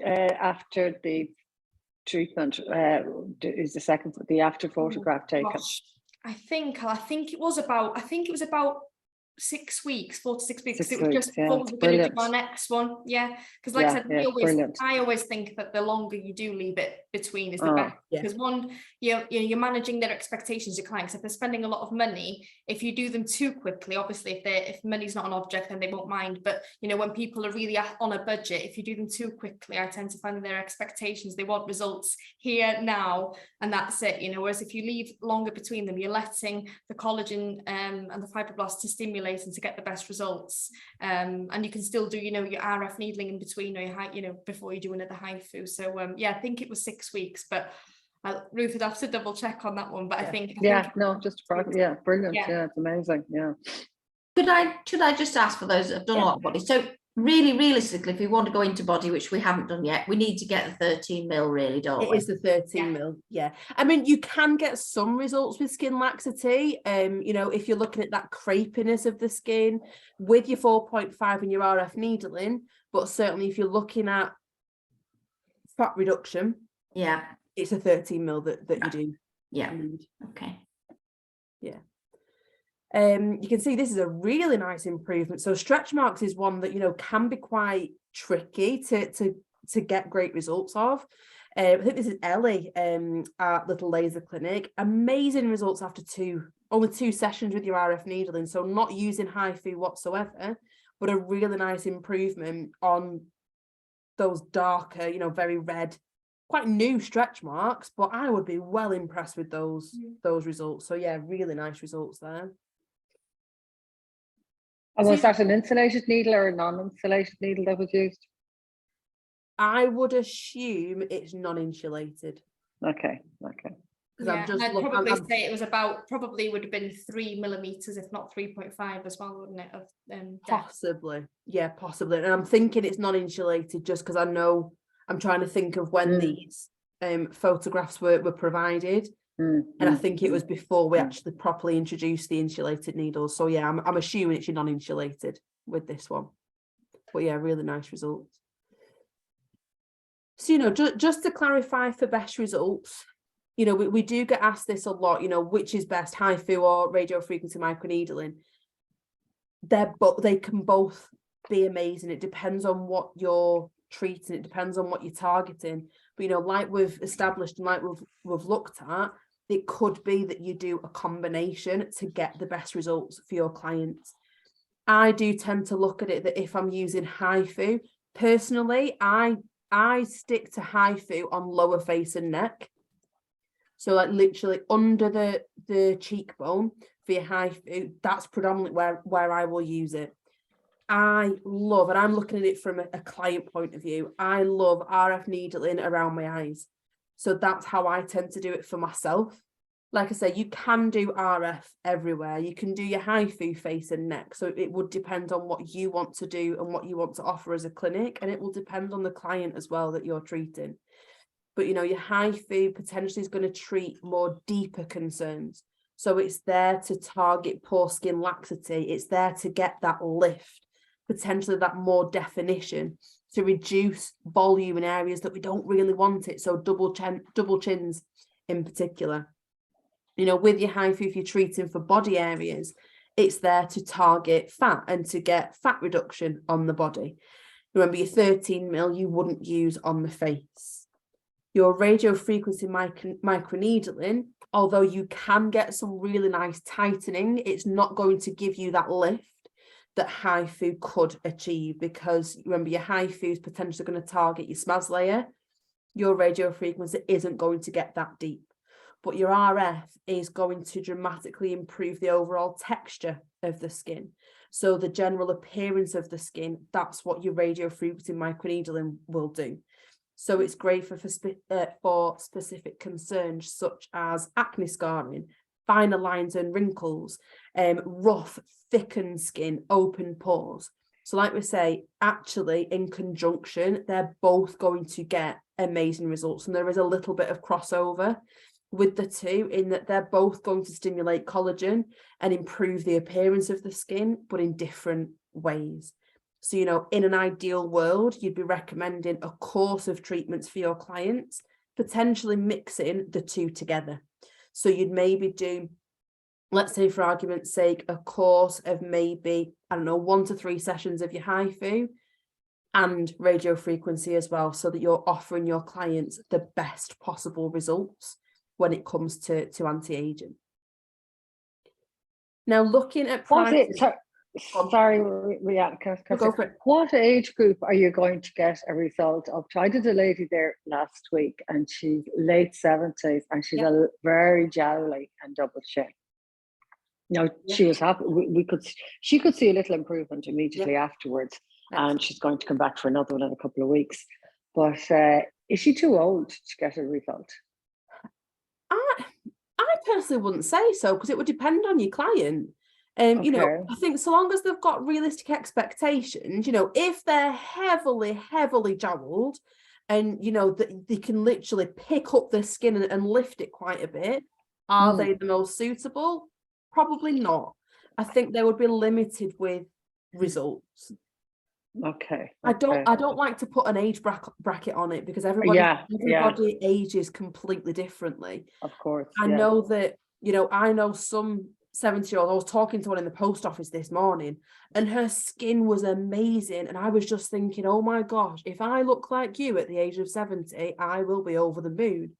after the treatment is the after photograph taken? Gosh, I think it was about 6 weeks, 4 to 6 weeks. 6 it was weeks, just before we were going to do our next one. Because like I said, I always think that the longer you do leave it between is the better. Because one, you're managing their expectations, your clients. If they're spending a lot of money, if you do them too quickly, obviously if money's not an object, then they won't mind. But when people are really on a budget, if you do them too quickly, I tend to find their expectations, they want results here now, and that's it. Whereas if you leave longer between them, you're letting the collagen and the fibroblasts to stimulate and to get the best results, and you can still do your RF needling in between, or before you do another HIFU. So I think it was 6 weeks, but Ruth would have to double check on that one, but I think brilliant. It's amazing. Should I just ask, for those that have done a lot of body, so really realistically, if we want to go into body, which we haven't done yet, we need to get the 13 mil, really, don't we? It is the 13 mil. I mean, you can get some results with skin laxity. If you're looking at that crepiness of the skin with your 4.5 and your RF needling, but certainly if you're looking at fat reduction, it's a 13 mil that you do. Need. Okay. You can see this is a really nice improvement. So stretch marks is one that can be quite tricky to get great results of. I think this is Ellie at Little Laser Clinic. Amazing results after only two sessions with your RF needling. So not using HIFU whatsoever, but a really nice improvement on those darker, very red, quite new stretch marks. But I would be well impressed with those results. So really nice results there. And was that an insulated needle or a non-insulated needle that was used? I would assume it's non-insulated. Okay. I'd probably say it was probably would have been 3 millimeters, if not 3.5 as well, wouldn't it? Possibly. Possibly. And I'm thinking it's non-insulated just because I know, I'm trying to think of when these photographs were provided. And I think it was before we actually properly introduced the insulated needles. So I'm assuming it's your non-insulated with this one. But really nice results. So just to clarify for best results, we do get asked this a lot, which is best, HIFU or radio frequency microneedling. They can both be amazing. It depends on what you're treating, it depends on what you're targeting. But you know, like we've established and like we've looked at, it could be that you do a combination to get the best results for your clients. I do tend to look at it that if I'm using HIFU, personally, I stick to HIFU on lower face and neck. So like literally under the cheekbone for your HIFU, that's predominantly where I will use it. I love, and I'm looking at it from a client point of view, I love RF needling around my eyes. So that's how I tend to do it for myself. Like I say, you can do RF everywhere. You can do your HIFU face and neck. So it would depend on what you want to do and what you want to offer as a clinic. And it will depend on the client as well that you're treating. But, you know, your HIFU potentially is going to treat more deeper concerns. So it's there to target poor skin laxity. It's there to get that lift, potentially that more definition, to reduce volume in areas that we don't really want it. So double chins in particular. You know, with your HIFU, if you're treating for body areas, it's there to target fat and to get fat reduction on the body. Remember, your 13mm you wouldn't use on the face. Your radiofrequency microneedling, although you can get some really nice tightening, it's not going to give you that lift that HIFU could achieve, because remember, your HIFU is potentially going to target your SMAS layer. Your radiofrequency isn't going to get that deep. But your RF is going to dramatically improve the overall texture of the skin. So the general appearance of the skin, that's what your radiofrequency microneedling will do. So it's great for specific concerns such as acne scarring, finer lines and wrinkles, rough, thickened skin, open pores. So like we say, actually in conjunction, they're both going to get amazing results. And there is a little bit of crossover with the two in that they're both going to stimulate collagen and improve the appearance of the skin, but in different ways. So, you know, in an ideal world, you'd be recommending a course of treatments for your clients, potentially mixing the two together. So you'd maybe do, let's say for argument's sake, a course of maybe, 1 to 3 sessions of your HIFU and radiofrequency as well, so that you're offering your clients the best possible results when it comes to anti-aging. Now, looking at prices, sorry, Rhiannon, can I go for it. What age group are you going to get a result of? I did a lady there last week, and she's late 70s, and she's a very jowly and double chin. Now, she was happy. She could see a little improvement immediately afterwards, and she's going to come back for another one in a couple of weeks. But is she too old to get a result? I personally wouldn't say so, because it would depend on your client. You know, I think so long as they've got realistic expectations, you know, if they're heavily jowled and, you know, that they can literally pick up their skin and lift it quite a bit, are they the most suitable? Probably not. I think they would be limited with results. Okay. I don't like to put an age bracket on it, because everybody ages completely differently. Of course. I know that, you know, I know some 70-year-old, I was talking to one in the post office this morning, and her skin was amazing. And I was just thinking, oh my gosh, if I look like you at the age of 70, I will be over the moon.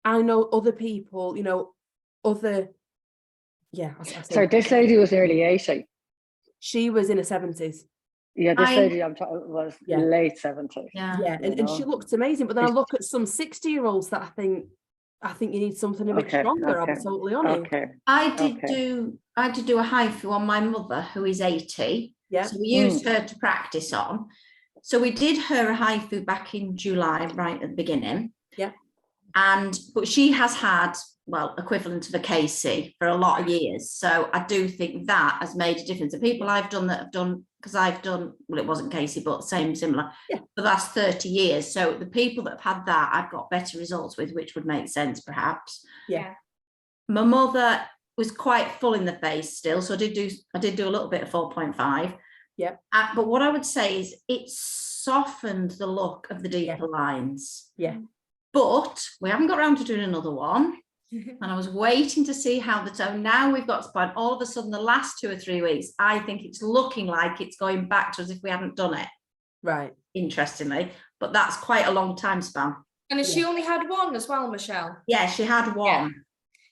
I know other people, you know, So this lady was nearly 80. She was in her 70s. Yeah, this lady I'm talking was late 70s. And she looked amazing. But then I look at some 60-year-olds that I think you need something a bit stronger. I'll be totally honest. I did do a HIFU on my mother, who is 80. So we used her to practice on. So we did her a HIFU back in July, right at the beginning. But she has had, well, equivalent to the KC for a lot of years. So I do think that has made a difference. The people I've done that have done, because I've done, well, it wasn't KC, but similar for the last 30 years. So the people that have had that, I've got better results with, which would make sense perhaps. My mother was quite full in the face still. So I did do a little bit of 4.5. But what I would say is it softened the look of the deeper lines. But we haven't got around to doing another one. and I was waiting to see how so now we've got to point. All of a sudden, the last 2 or 3 weeks, I think it's looking like it's going back to as if we hadn't done it. Right. Interestingly, but that's quite a long time span. And she only had one as well, Michelle? Yeah, she had one.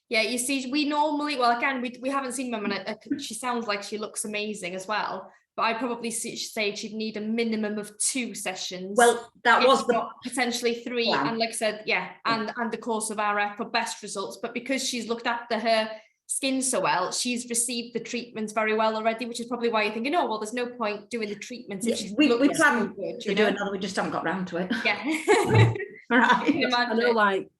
Yeah, you see, we normally, well, again, we haven't seen Mum, and she sounds like she looks amazing as well. But I'd probably say she'd need a minimum of 2 sessions. Well, that was potentially 3, plan. and like I said, and the course of RF for best results. But because she's looked after her skin so well, she's received the treatments very well already, which is probably why you're thinking, oh, well, there's no point doing the treatments if she's we plan so good, to do another. We just haven't got round to it. Yeah. Right. I know, like,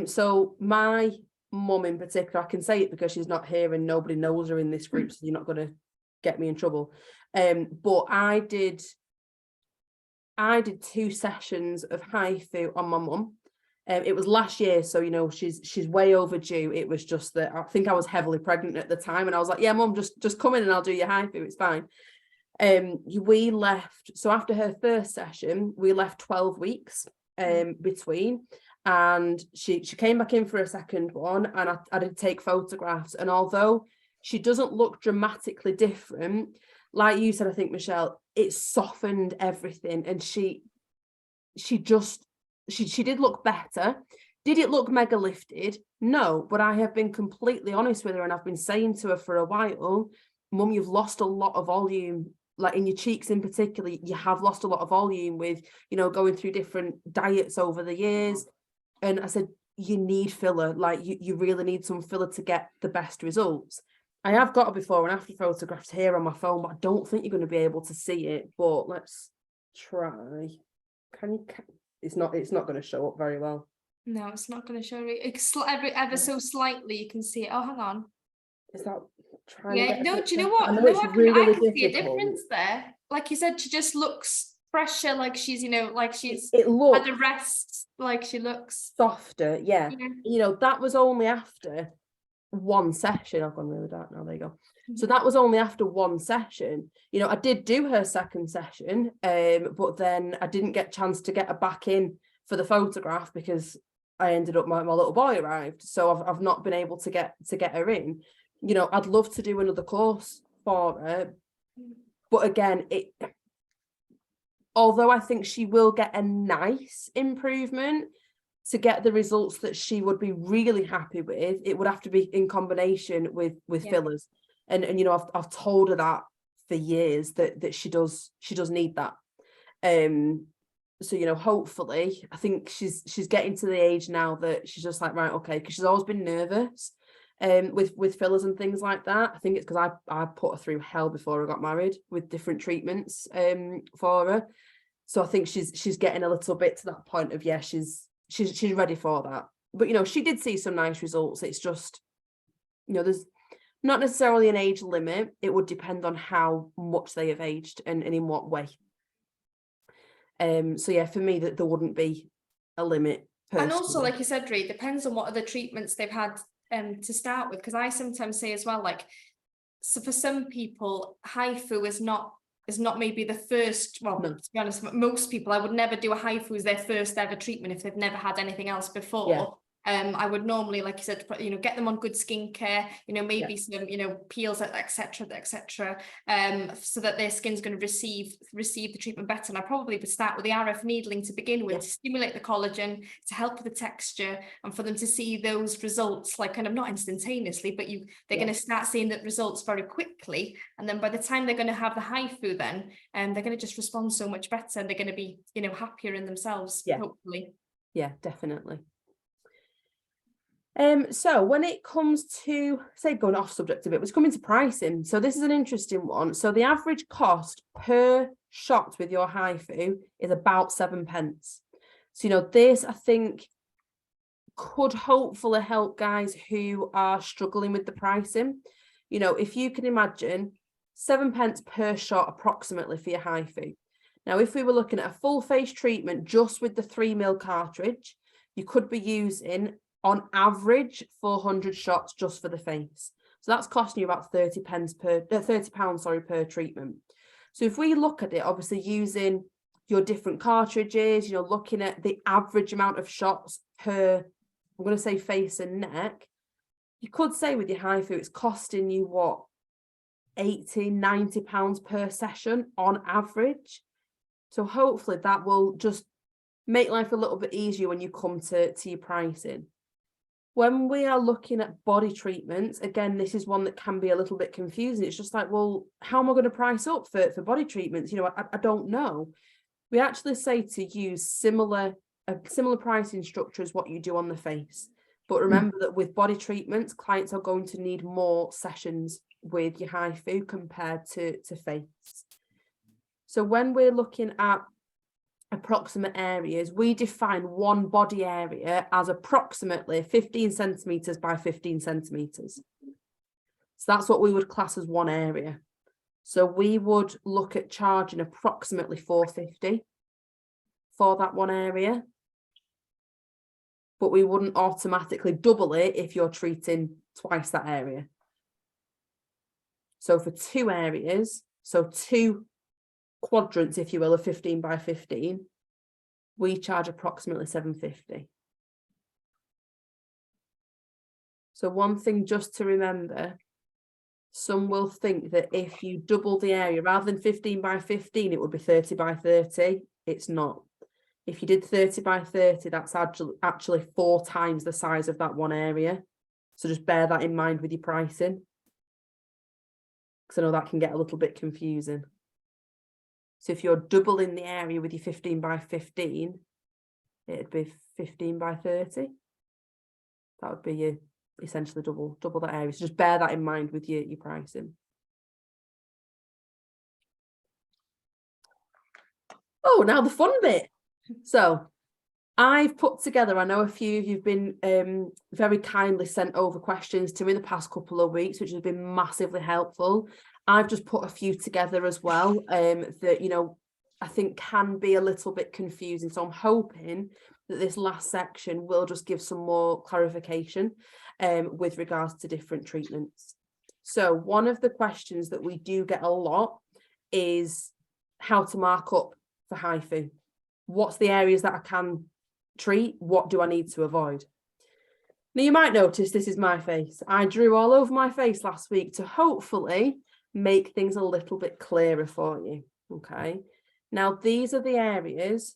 so my mum in particular, I can say it because she's not here and nobody knows her in this group, so you're not going to get me in trouble. But I did 2 sessions of HIFU on my mum. It was last year, so you know she's way overdue. It was just that I think I was heavily pregnant at the time, and I was like, yeah, mum, just come in and I'll do your HIFU, it's fine. We left, so after her first session, we left 12 weeks between, and she came back in for a second one, and I did take photographs, and although she doesn't look dramatically different, like you said, I think, Michelle, it softened everything, and she did look better. Did it look mega lifted? No, but I have been completely honest with her, and I've been saying to her for a while, Mum, you've lost a lot of volume, like in your cheeks in particular. You have lost a lot of volume with, you know, going through different diets over the years. And I said, you need filler, like you really need some filler to get the best results. I have got a before and after photographs here on my phone, but I don't think you're going to be able to see it. But let's try. It's not going to show up very well. No, it's not going to show you. Ever so slightly, you can see it. Oh, hang on. Is that do you know what? I No, I can see a difficult. difference there. Like you said, she just looks fresher, like she's, you know, like she's had a rest, like she looks softer. Yeah. You know, that was only after 1 session. I've gone really dark now, there you go. So that was only after 1 session. You know, I did do her second session, but then I didn't get a chance to get her back in for the photograph because I ended up, my little boy arrived, so I've not been able to get her in. You know, I'd love to do another course for her, but again, although I think she will get a nice improvement, to get the results that she would be really happy with, it would have to be in combination with fillers. And you know, I've told her that for years, that she does need that. So you know, hopefully, I think she's getting to the age now that she's just like, right, okay, because she's always been nervous with fillers and things like that. I think it's because I put her through hell before I got married with different treatments for her. So I think she's getting a little bit to that point of, yeah, she's ready for that. But you know, she did see some nice results. It's just, you know, there's not necessarily an age limit. It would depend on how much they have aged and in what way. So yeah, for me, that there wouldn't be a limit personally. And also, like you said, Rhi, it depends on what other treatments they've had to start with, because I sometimes say as well, like, so for some people, HIFU is not maybe the first, well, no. To be honest, most people, I would never do a HIFU as their first ever treatment if they've never had anything else before. Yeah. I would normally, like you said, you know, get them on good skincare, you know, maybe some, you know, peels, etc., so that their skin's going to receive the treatment better. And I probably would start with the RF needling to begin with, to stimulate the collagen, to help with the texture, and for them to see those results, like kind of not instantaneously, but they're going to start seeing the results very quickly. And then by the time they're going to have the HIFU, then they're going to just respond so much better, and they're going to be, you know, happier in themselves, hopefully. Yeah, definitely. So when it comes to, say, going off subject a bit, it's coming to pricing. So this is an interesting one. So the average cost per shot with your HIFU is about 7p. So, you know, this, I think, could hopefully help guys who are struggling with the pricing. You know, if you can imagine 7p per shot approximately for your HIFU. Now, if we were looking at a full face treatment just with the 3ml cartridge, you could be using, on average, 400 shots just for the face. So that's costing you about £30 per treatment. So if we look at it, obviously using your different cartridges, you know, looking at the average amount of shots per I'm going to say face and neck, you could say with your HIFU, it's costing you what, 80, 90 pounds per session on average. So hopefully that will just make life a little bit easier when you come to your pricing. When we are looking at body treatments, again, this is one that can be a little bit confusing. It's just like, well, how am I going to price up for body treatments? You know, I don't know. We actually say to use a similar pricing structure as what you do on the face. But remember that with body treatments, clients are going to need more sessions with your HIFU compared to face. So when we're looking at approximate areas, we define one body area as approximately 15 centimeters by 15 centimeters. So that's what we would class as one area. So we would look at charging approximately $450 for that one area, but we wouldn't automatically double it if you're treating twice that area. So for two areas, so two quadrants, if you will, of 15 by 15, we charge approximately $750. So one thing just to remember, some will think that if you double the area, rather than 15 by 15, it would be 30 by 30. It's not. If you did 30 by 30, that's actually 4 times the size of that one area. So just bear that in mind with your pricing, because I know that can get a little bit confusing. So if you're doubling the area with your 15 by 15, it'd be 15 by 30. That would be your essentially double that area. So just bear that in mind with your pricing. Oh, now the fun bit. So I've put together, I know a few of you've been very kindly sent over questions to me in the past couple of weeks, which has been massively helpful. I've just put a few together as well that, you know, I think can be a little bit confusing. So I'm hoping that this last section will just give some more clarification with regards to different treatments. So one of the questions that we do get a lot is how to mark up for HIFU. What's the areas that I can treat? What do I need to avoid? Now you might notice this is my face. I drew all over my face last week to hopefully make things a little bit clearer for you. Okay. Now these are the areas,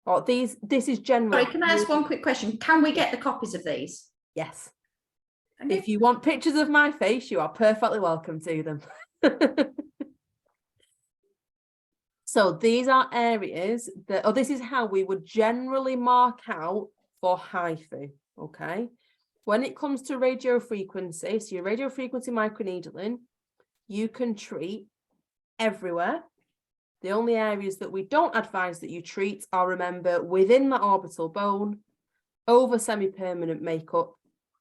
or this is generally. Sorry, can I ask one quick question? Can we get the copies of these? Yes. Okay. If you want pictures of my face, you are perfectly welcome to them. So these are areas that, or this is how we would generally mark out for HIFU, okay? When it comes to radio frequency, so your radio frequency microneedling, you can treat everywhere. The only areas that we don't advise that you treat are, remember, within the orbital bone, over semi-permanent makeup,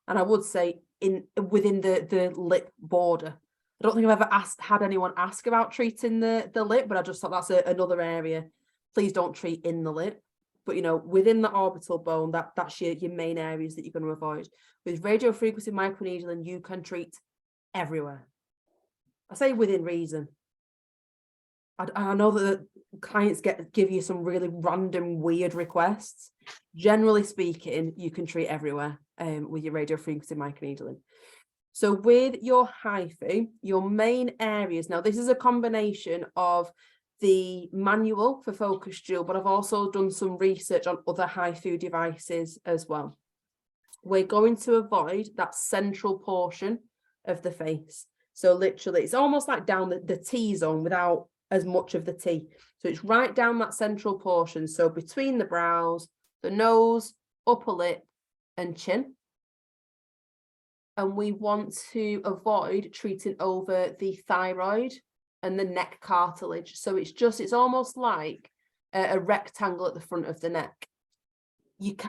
and I would say within the lip border. I don't think I've ever had anyone ask about treating the lip, but I just thought that's another area. Please don't treat in the lip, but you know, within the orbital bone, that's your main areas that you're going to avoid. With radio frequency microneedling, you can treat everywhere. I say within reason. I know that clients give you some really random, weird requests. Generally speaking, you can treat everywhere with your radio frequency microneedling. So with your HIFU, your main areas, now this is a combination of the manual for focus dual, but I've also done some research on other HIFU devices as well. We're going to avoid that central portion of the face. So literally, it's almost like down the T-zone without as much of the T. So it's right down that central portion. So between the brows, the nose, upper lip, and chin. And we want to avoid treating over the thyroid and the neck cartilage. So it's almost like a rectangle at the front of the neck.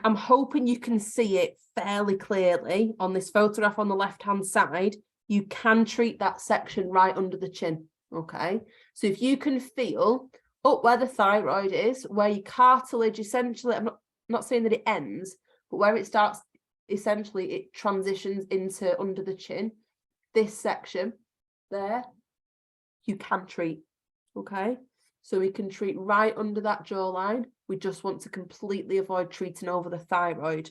I'm hoping you can see it fairly clearly on this photograph on the left-hand side. You can treat that section right under the chin, okay? So if you can feel up where the thyroid is, where your cartilage essentially, I'm not saying that it ends, but where it starts, essentially it transitions into under the chin, this section there, you can treat, okay? So we can treat right under that jawline. We just want to completely avoid treating over the thyroid.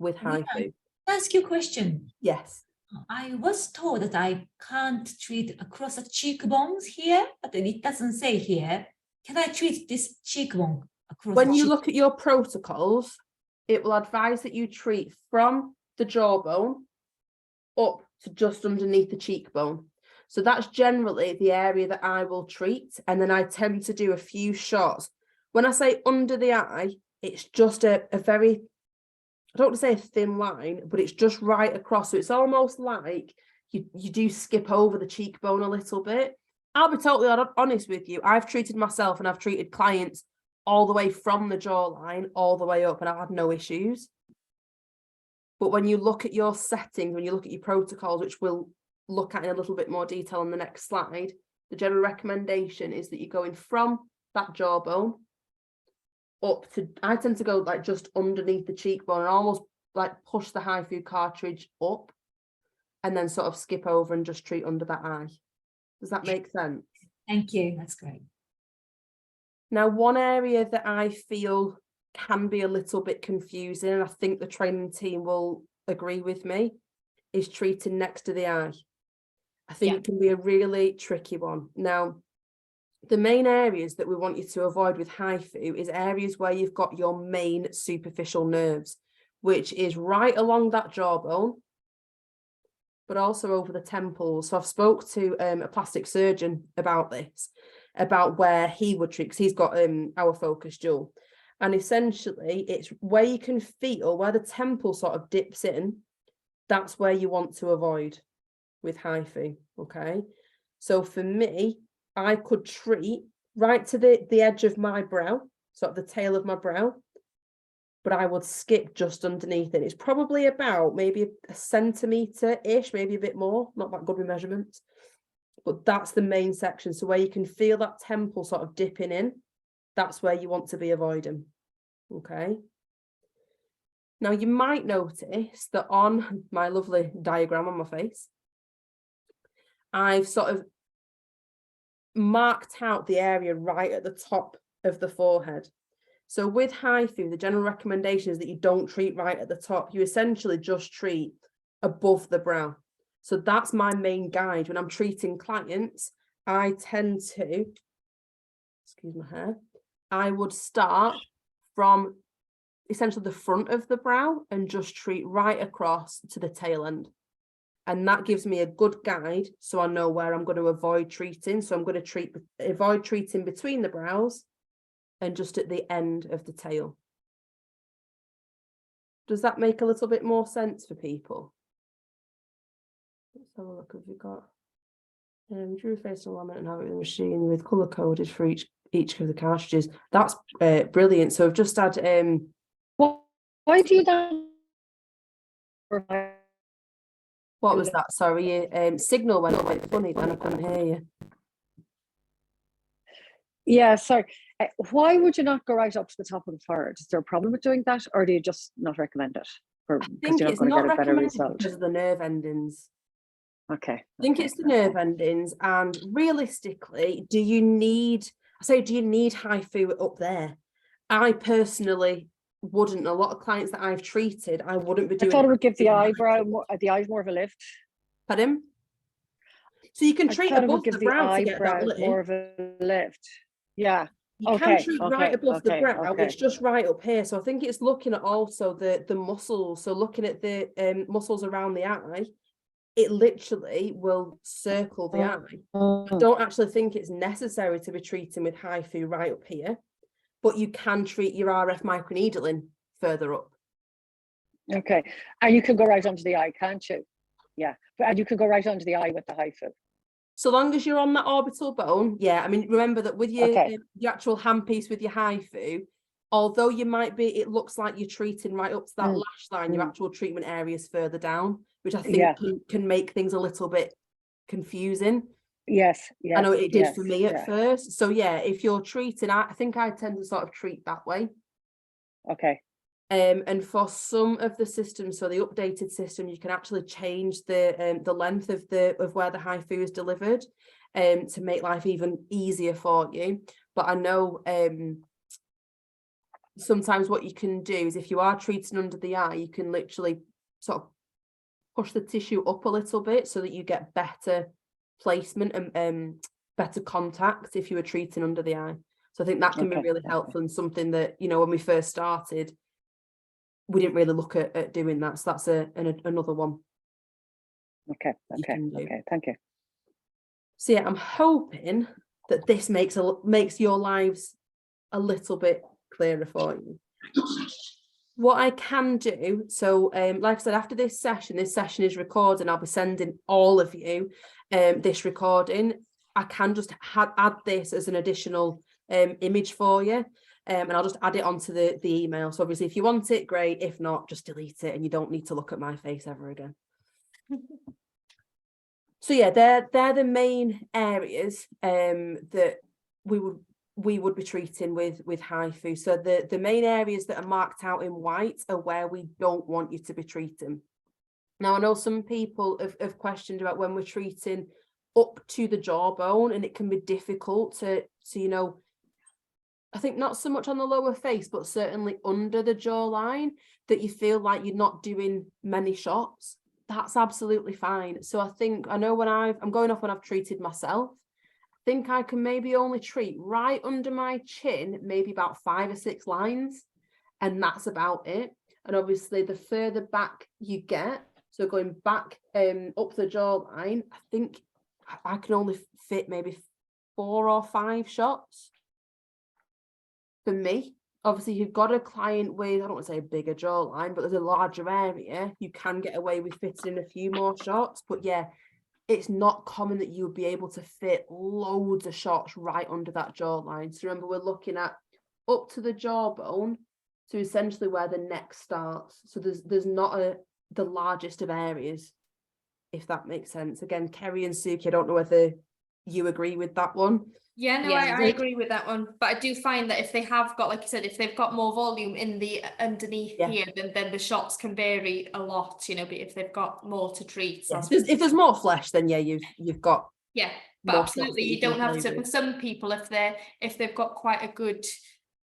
with HIFU. Can I ask you a question? Yes. I was told that I can't treat across the cheekbones here, but it doesn't say here. Can I treat this cheekbone across? When you look at your protocols, it will advise that you treat from the jawbone up to just underneath the cheekbone. So that's generally the area that I will treat. And then I tend to do a few shots. When I say under the eye, it's just a very, I don't want to say a thin line, but it's just right across. So it's almost like you do skip over the cheekbone a little bit. I'll be totally honest with you. I've treated myself and I've treated clients all the way from the jawline all the way up, and I've had no issues. But when you look at your settings, when you look at your protocols, which we'll look at in a little bit more detail on the next slide, the general recommendation is that you're going from that jawbone up to, I tend to go like just underneath the cheekbone and almost like push the HIFU cartridge up and then sort of skip over and just treat under that eye. Does that make sense? Thank you. That's great. Now, one area that I feel can be a little bit confusing, and I think the training team will agree with me, is treating next to the eye. I think it can be a really tricky one. Now, the main areas that we want you to avoid with HIFU is areas where you've got your main superficial nerves, which is right along that jawbone, but also over the temples. So I've spoke to a plastic surgeon about this, about where he would treat, because he's got our focus jewel. And essentially it's where you can feel where the temple sort of dips in, that's where you want to avoid with HIFU, okay? So for me, I could treat right to the edge of my brow, sort of the tail of my brow, but I would skip just underneath it. It's probably about maybe a centimetre-ish, maybe a bit more, not that good with measurements, but that's the main section. So where you can feel that temple sort of dipping in, that's where you want to be avoiding, okay? Now you might notice that on my lovely diagram on my face, I've sort of marked out the area right at the top of the forehead. So with HIFU, the general recommendation is that you don't treat right at the top. You essentially just treat above the brow. So that's my main guide. When I'm treating clients, I tend to, excuse my hair, I would start from essentially the front of the brow and just treat right across to the tail end. And that gives me a good guide, so I know where I'm going to avoid treating. So I'm going to avoid treating between the brows and just at the end of the tail. Does that make a little bit more sense for people? Let's have a look. Have we got drew face and laminate and have it in the machine with color coded for each of the cartridges. That's brilliant. So I've just had why do you that? What was that? Sorry, signal went a bit funny then, I couldn't hear you. Yeah, sorry. Why would you not go right up to the top of the forehead? Is there a problem with doing that, or do you just not recommend it? I think it's not recommended because of the nerve endings. Okay. I think it's the nerve endings, and realistically, do you need HIFU up there? I personally wouldn't. A lot of clients that I've treated, I wouldn't be doing. I thought it would give the eyebrow more, the eyes more of a lift. Pardon? So you can treat above the brow to get that lift. More of a lift. Yeah. You can treat right above the brow. It's just right up here. So I think it's looking at also the muscles. So looking at the muscles around the eye, it literally will circle the eye. I don't actually think it's necessary to be treating with HIFU right up here, but you can treat your RF microneedling further up. Okay, and you can go right onto the eye, can't you? Yeah, and you can go right onto the eye with the HIFU. So long as you're on that orbital bone, yeah. I mean, remember that with your actual handpiece with your HIFU, although you might be, it looks like you're treating right up to that lash line, your actual treatment area is further down, which I think can make things a little bit confusing. Yes, I know it did for me at first. So yeah, if you're treating, I think I tend to sort of treat that way. Okay. And for some of the systems, so the updated system, you can actually change the length of where the HIFU is delivered, to make life even easier for you. But I know sometimes what you can do is if you are treating under the eye, you can literally sort of push the tissue up a little bit so that you get better placement and better contact if you were treating under the eye. So I think that can be really helpful, and something that, you know, when we first started, we didn't really look at doing that. So that's another one. Okay, thank you. So yeah, I'm hoping that this makes your lives a little bit clearer for you. What I can do, so like I said, after this session is recorded, I'll be sending all of you this recording. I can just add this as an additional image for you, and I'll just add it onto the email. So obviously if you want it, great. If not, just delete it and you don't need to look at my face ever again. So yeah, they're the main areas that we would be treating with HIFU. So the main areas that are marked out in white are where we don't want you to be treating. Now, I know some people have questioned about when we're treating up to the jawbone, and it can be difficult to you know, I think not so much on the lower face, but certainly under the jawline, that you feel like you're not doing many shots. That's absolutely fine. So I know when I'm going off when I've treated myself, I think I can maybe only treat right under my chin, maybe about 5 or 6 lines, and that's about it. And obviously the further back you get, so going back up the jawline, I think I can only fit maybe 4 or 5 shots for me. Obviously, you've got a client with, I don't want to say a bigger jawline, but there's a larger area, you can get away with fitting in a few more shots. But yeah, it's not common that you would be able to fit loads of shots right under that jawline. So remember, we're looking at up to the jawbone, so essentially where the neck starts. So there's not the largest of areas, if that makes sense. Again, Kerry and Suki, I don't know whether you agree with that one. Yeah, no, Yeah. I agree with that one. But I do find that if they have got, like you said, if they've got more volume in the underneath here, then the shots can vary a lot, you know, but if they've got more to treat. Yeah. If there's more flesh, then yeah, you've got. Yeah, but absolutely, you don't have to. For some people, if they've got quite a good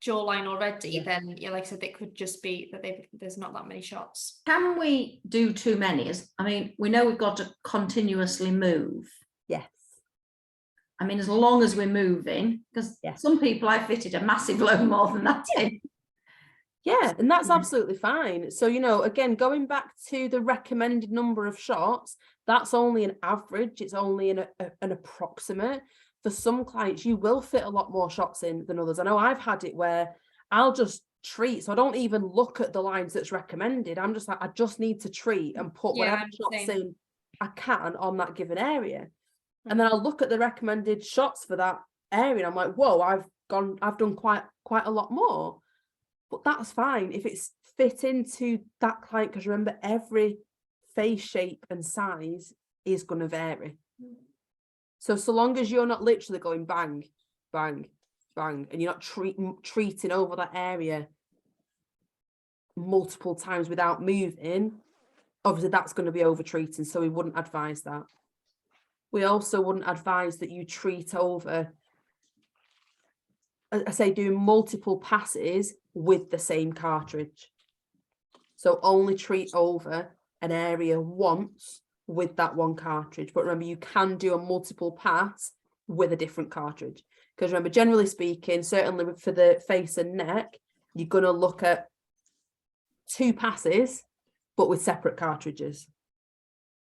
jawline already, then yeah, like I said, it could just be that there's not that many shots. Can we do too many? I mean, we know we've got to continuously move. Yes. I mean, as long as we're moving, because some people I fitted a massive load more than that in. Yeah, and that's absolutely fine. So, you know, again, going back to the recommended number of shots, that's only an average. It's only an approximate. For some clients, you will fit a lot more shots in than others. I know I've had it where I'll just treat, so I don't even look at the lines that's recommended. I'm just like, I just need to treat and put whatever shots in I can on that given area. And then I'll look at the recommended shots for that area and I'm like, whoa, I've done quite a lot more. But that's fine if it's fit into that client, because remember, every face shape and size is going to vary. So long as you're not literally going bang, bang, bang, and you're not treating over that area multiple times without moving, obviously that's going to be over treating. So we wouldn't advise that. We also wouldn't advise that you treat over, I say, doing multiple passes with the same cartridge. So only treat over an area once with that one cartridge. But remember, you can do a multiple pass with a different cartridge. Because remember, generally speaking, certainly for the face and neck, you're going to look at 2 passes, but with separate cartridges.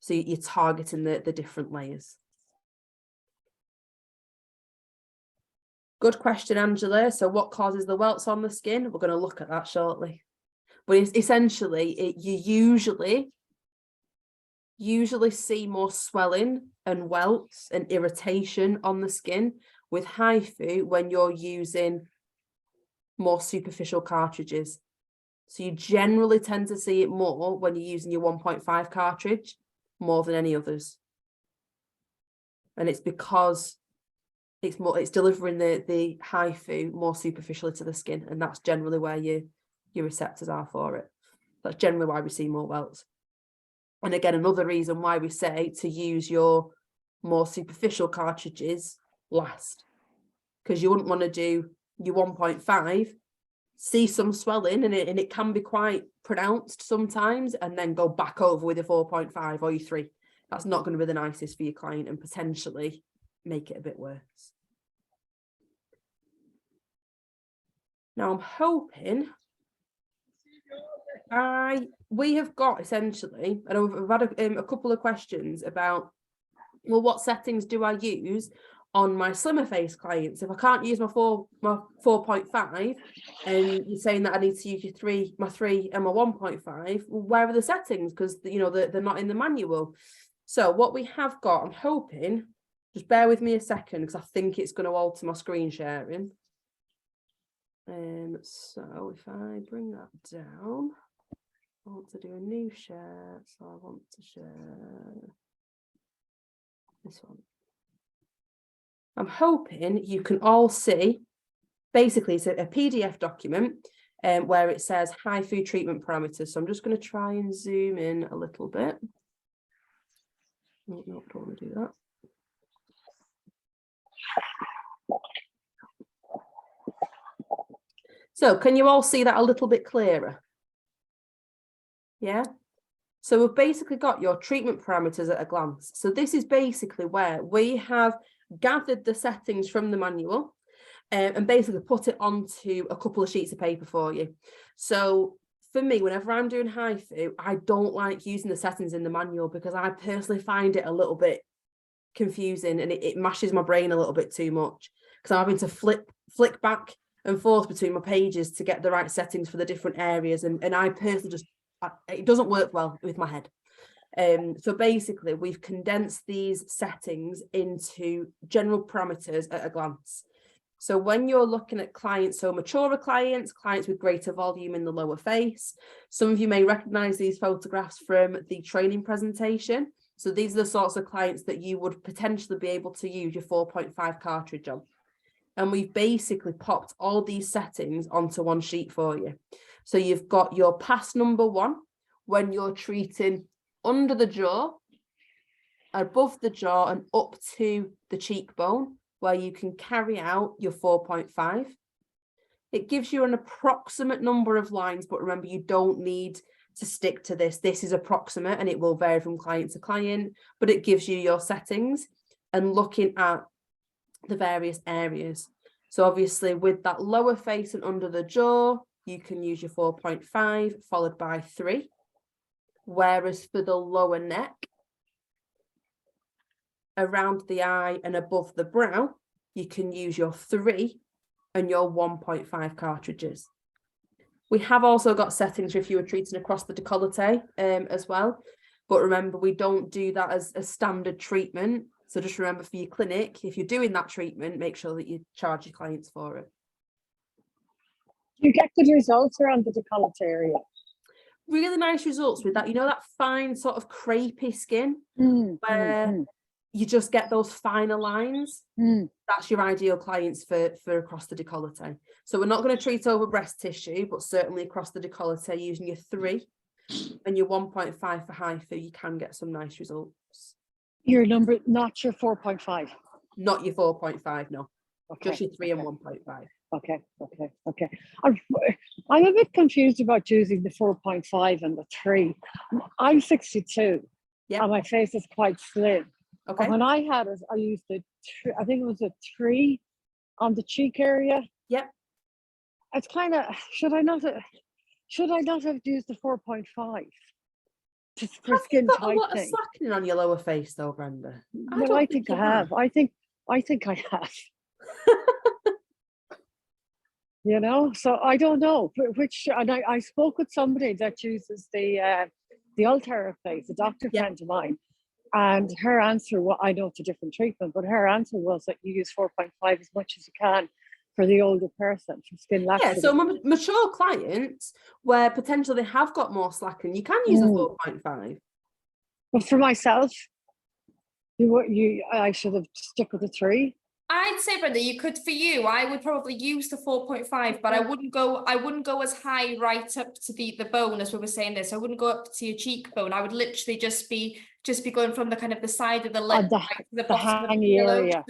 So you're targeting the different layers. Good question, Angela. So what causes the welts on the skin? We're going to look at that shortly. But it's essentially, you usually see more swelling and welts and irritation on the skin with HIFU when you're using more superficial cartridges. So you generally tend to see it more when you're using your 1.5 cartridge more than any others. And it's because it's delivering the HIFU more superficially to the skin, and that's generally where your receptors are for it. That's generally why we see more welts. And again, another reason why we say to use your more superficial cartridges last, because you wouldn't want to do your 1.5 see some swelling and it can be quite pronounced sometimes, and then go back over with a 4.5 or your 3. That's not going to be the nicest for your client and potentially make it a bit worse. Now I'm hoping we have got essentially, and we've had a couple of questions about, well, what settings do I use on my slimmer face clients? If I can't use my 4.5, and you're saying that I need to use my 3 and my 1.5, well, where are the settings? Because they're not in the manual. So what we have got, I'm hoping, just bear with me a second because I think it's going to alter my screen sharing. So if I bring that down, I want to do a new share, so I want to share this one. I'm hoping you can all see, basically it's a PDF document where it says HIFU treatment parameters. So I'm just going to try and zoom in a little bit. Oh, no, I don't want to do that. So can you all see that a little bit clearer? Yeah. So we've basically got your treatment parameters at a glance. So this is basically where we have gathered the settings from the manual and basically put it onto a couple of sheets of paper for you. So for me, whenever I'm doing HIFU, I don't like using the settings in the manual because I personally find it a little bit confusing and it mashes my brain a little bit too much because I'm having to flick back and forth between my pages to get the right settings for the different areas, and I personally just, it doesn't work well with my head. So basically we've condensed these settings into general parameters at a glance. So when you're looking at clients, so maturer clients with greater volume in the lower face, some of you may recognize these photographs from the training presentation. So these are the sorts of clients that you would potentially be able to use your 4.5 cartridge on. And we've basically popped all these settings onto one sheet for you. So you've got your pass number 1 when you're treating under the jaw, above the jaw and up to the cheekbone, where you can carry out your 4.5. It gives you an approximate number of lines, but remember, you don't need to stick to this. This is approximate and it will vary from client to client, but it gives you your settings and looking at the various areas. So obviously with that lower face and under the jaw, you can use your 4.5 followed by 3. Whereas for the lower neck, around the eye and above the brow, you can use your 3 and your 1.5 cartridges. We have also got settings for if you were treating across the décolleté as well. But remember, we don't do that as a standard treatment. So just remember for your clinic, if you're doing that treatment, make sure that you charge your clients for it. You get good results around the décolleté area. Really nice results with that. You know, that fine sort of crepey skin where you just get those finer lines. That's your ideal clients for across the décolleté. So we're not going to treat over breast tissue, but certainly across the décolleté using your 3 and your 1.5 for HIFU, you can get some nice results. Your number, not your 4.5. Not your 4.5, no. Okay. Just your 3 and 1.5. Okay. I'm a bit confused about using the 4.5 and the 3. I'm 62. Yeah. And my face is quite slim. Okay. And when I had it, I used I think it was a 3 on the cheek area. Yep. It's kind of, should I not have used the 4.5? Just for skin tightening. A lot of slackening on your lower face though, Brenda. No, I think I have. I think I have. You know, so I don't know which, and I spoke with somebody that uses the Ultera face, a doctor friend of mine, and her answer, well, I know it's a different treatment, but her answer was that you use 4.5 as much as you can for the older person for skin laxity. Yeah, so mature clients where potentially they have got more slackening, you can use a 4.5. But for myself, I should have stuck with the 3. I'd say, Brenda, you could, for you, I would probably use the 4.5, but I wouldn't go as high right up to the bone as we were saying this. I wouldn't go up to your cheekbone. I would literally just be going from the kind of the side of the lip to the bottom of the earlobe.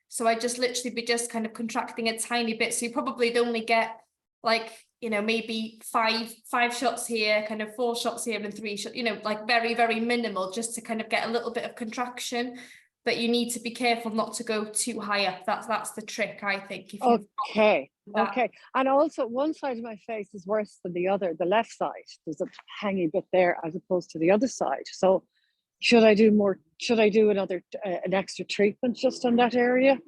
So I just literally be just kind of contracting a tiny bit. So you probably would only get like you know, maybe five shots here, kind of 4 shots here and 3 shots, you know, like very, very minimal, just to kind of get a little bit of contraction. But you need to be careful not to go too high up. That's the trick, I think. If okay. And also one side of my face is worse than the other, the left side. There's a hangy bit there as opposed to the other side. So should I do another an extra treatment just on that area?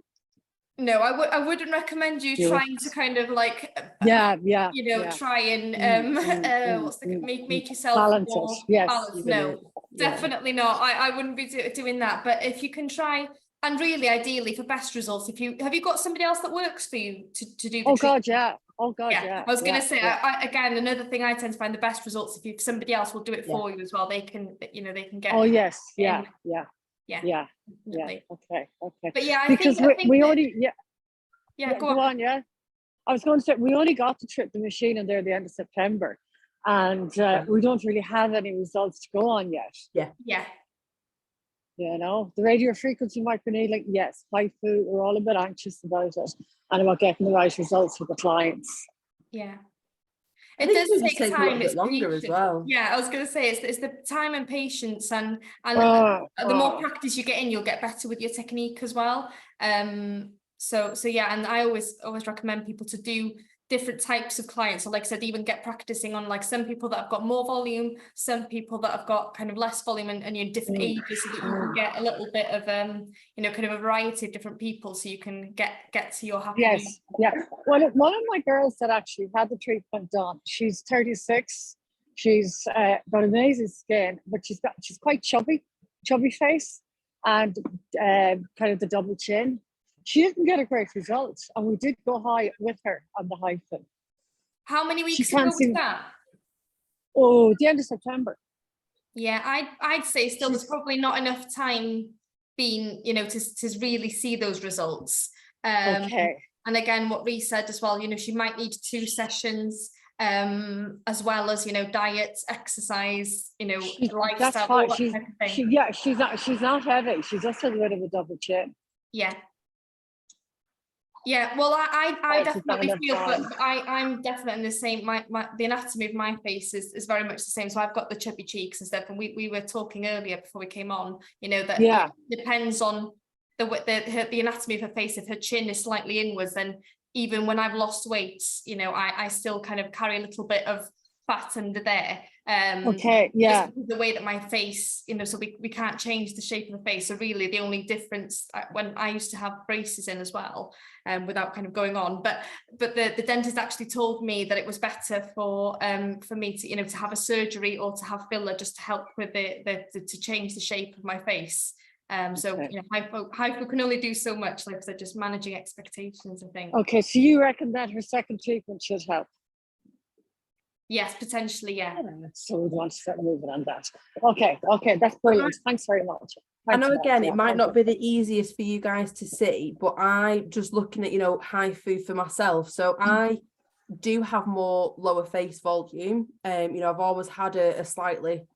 No, I wouldn't recommend you trying to kind of like try and make yourself balance more it. Yes, balanced. No, definitely not. I wouldn't be doing that. But if you can try, and really ideally for best results, have you got somebody else that works for you to do the treatment? God, yeah. I was going to say, again, another thing I tend to find the best results if somebody else will do it for you as well. They can get. Oh yes, yeah. Okay. But yeah, because we only go on. Yeah, I was going to say we only got to trip the machine in there at the end of September, and we don't really have any results to go on yet. Yeah. You know, the radio frequency microneedling, yes, HIFU, we're all a bit anxious about it and about getting the right results for the clients. Yeah. It does take time. A little bit longer as well. Yeah, I was going to say it's the time and patience, and the more practice you get in, you'll get better with your technique as well. So yeah, and I always recommend people to do different types of clients. So like I said, even get practicing on like some people that have got more volume, some people that have got kind of less volume, and you know, different ages, so that you can get a little bit of kind of a variety of different people, so you can get to your happy. Yes, yeah. One of my girls that actually had the treatment done, she's 36. She's got amazing skin, but she's quite chubby face, and kind of the double chin. She didn't get a great result, and we did go high with her on the HIFU. How many weeks ago was that? Oh, the end of September. Yeah, I'd say still there's probably not enough time been, you know, to really see those results. Okay. And again, what Rhys said as well, you know, she might need 2 sessions, as well as, you know, diet, exercise, you know, lifestyle, all that type of thing. She's not heavy. She's just a bit of a double chin. Yeah, well, I definitely feel, but I'm definitely in the same. The anatomy of my face is very much the same. So I've got the chubby cheeks and stuff. And we were talking earlier before we came on, you know, that it depends on the anatomy of her face. If her chin is slightly inwards, then even when I've lost weight, you know, I still kind of carry a little bit of fat under there. The way that my face, you know, so we can't change the shape of the face. So really the only difference, when I used to have braces in as well, without kind of going on, but the dentist actually told me that it was better for me to, you know, to have a surgery or to have filler, just to help with to change the shape of my face. So you know, HIFU can only do so much, like I said, just managing expectations, I think. Okay, so you reckon that her second treatment should help? Yes, potentially, yeah. So we want to start moving on that. Okay, that's brilliant. Thanks very much. I know, again, it might not be the easiest for you guys to see, but I just looking at, you know, HIFU for myself. So I do have more lower face volume. You know, I've always had a slightly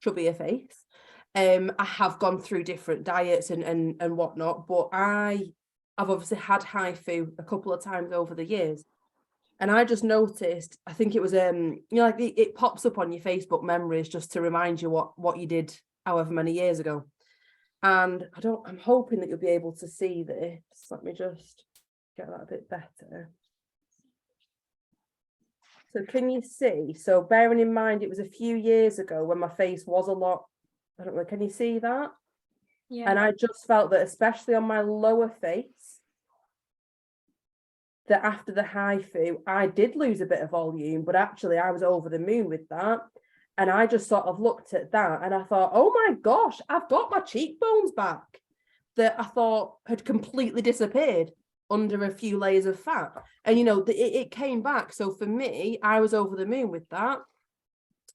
chubbier face. I have gone through different diets and whatnot, but I've obviously had HIFU a couple of times over the years. And I just noticed, I think it was, you know, like it pops up on your Facebook memories just to remind you what you did however many years ago. And I'm hoping that you'll be able to see this. Let me just get that a bit better. So can you see? So bearing in mind, it was a few years ago when my face was a lot, I don't know, can you see that? Yeah. And I just felt that, especially on my lower face, that after the HIFU, I did lose a bit of volume, but actually I was over the moon with that. And I just sort of looked at that and I thought, oh my gosh, I've got my cheekbones back that I thought had completely disappeared under a few layers of fat. And, you know, it came back. So for me, I was over the moon with that.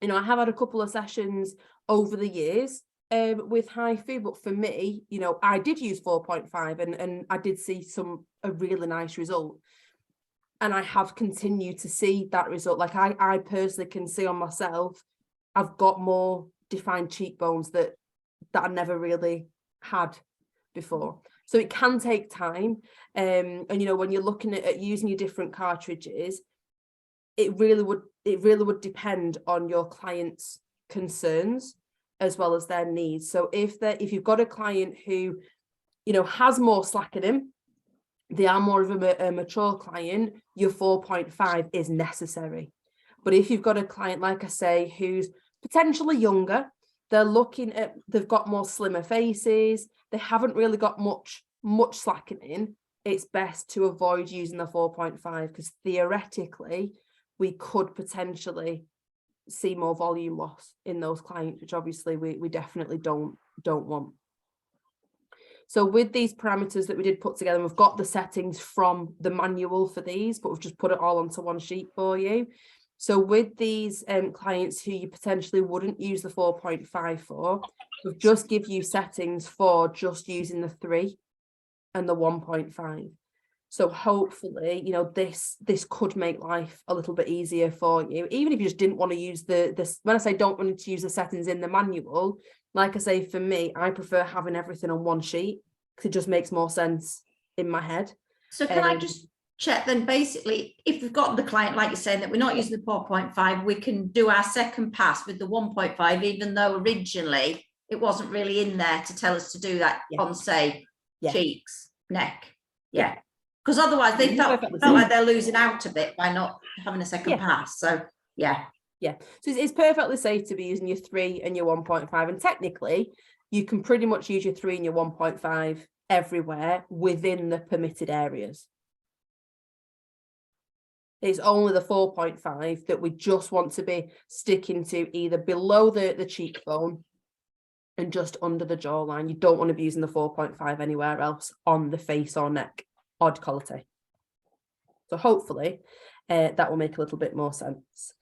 You know, I have had a couple of sessions over the years with HIFU, but for me, you know, I did use 4.5 and I did see a really nice result. And I have continued to see that result. Like I personally can see on myself, I've got more defined cheekbones that I never really had before. So it can take time. And, you know, when you're looking at using your different cartridges, it really would depend on your client's concerns as well as their needs. So if you've got a client who, you know, has more slack in him, they are more of a mature client, your 4.5 is necessary. But if you've got a client, like I say, who's potentially younger, they've got more slimmer faces, they haven't really got much slacking in, it's best to avoid using the 4.5, because theoretically we could potentially see more volume loss in those clients, which obviously we definitely don't want. So with these parameters that we did put together, we've got the settings from the manual for these, but we've just put it all onto one sheet for you. So with these clients who you potentially wouldn't use the 4.5 for, we've just give you settings for just using the 3 and the 1.5. So hopefully, you know, this could make life a little bit easier for you, even if you just didn't want to use this. When I say don't want to use the settings in the manual, like I say, for me, I prefer having everything on one sheet because it just makes more sense in my head. So can I just check then, basically, if we've got the client, like you're saying, that we're not using the 4.5, we can do our second pass with the 1.5, even though originally it wasn't really in there to tell us to do that on, say, cheeks, neck. Yeah. Because otherwise they felt like they're losing out a bit by not having a second pass. So yeah. So it's perfectly safe to be using your 3 and your 1.5, and technically you can pretty much use your 3 and your 1.5 everywhere within the permitted areas. It's only the 4.5 that we just want to be sticking to either below the cheekbone and just under the jawline. You don't want to be using the 4.5 anywhere else on the face or neck or décolleté. So hopefully that will make a little bit more sense.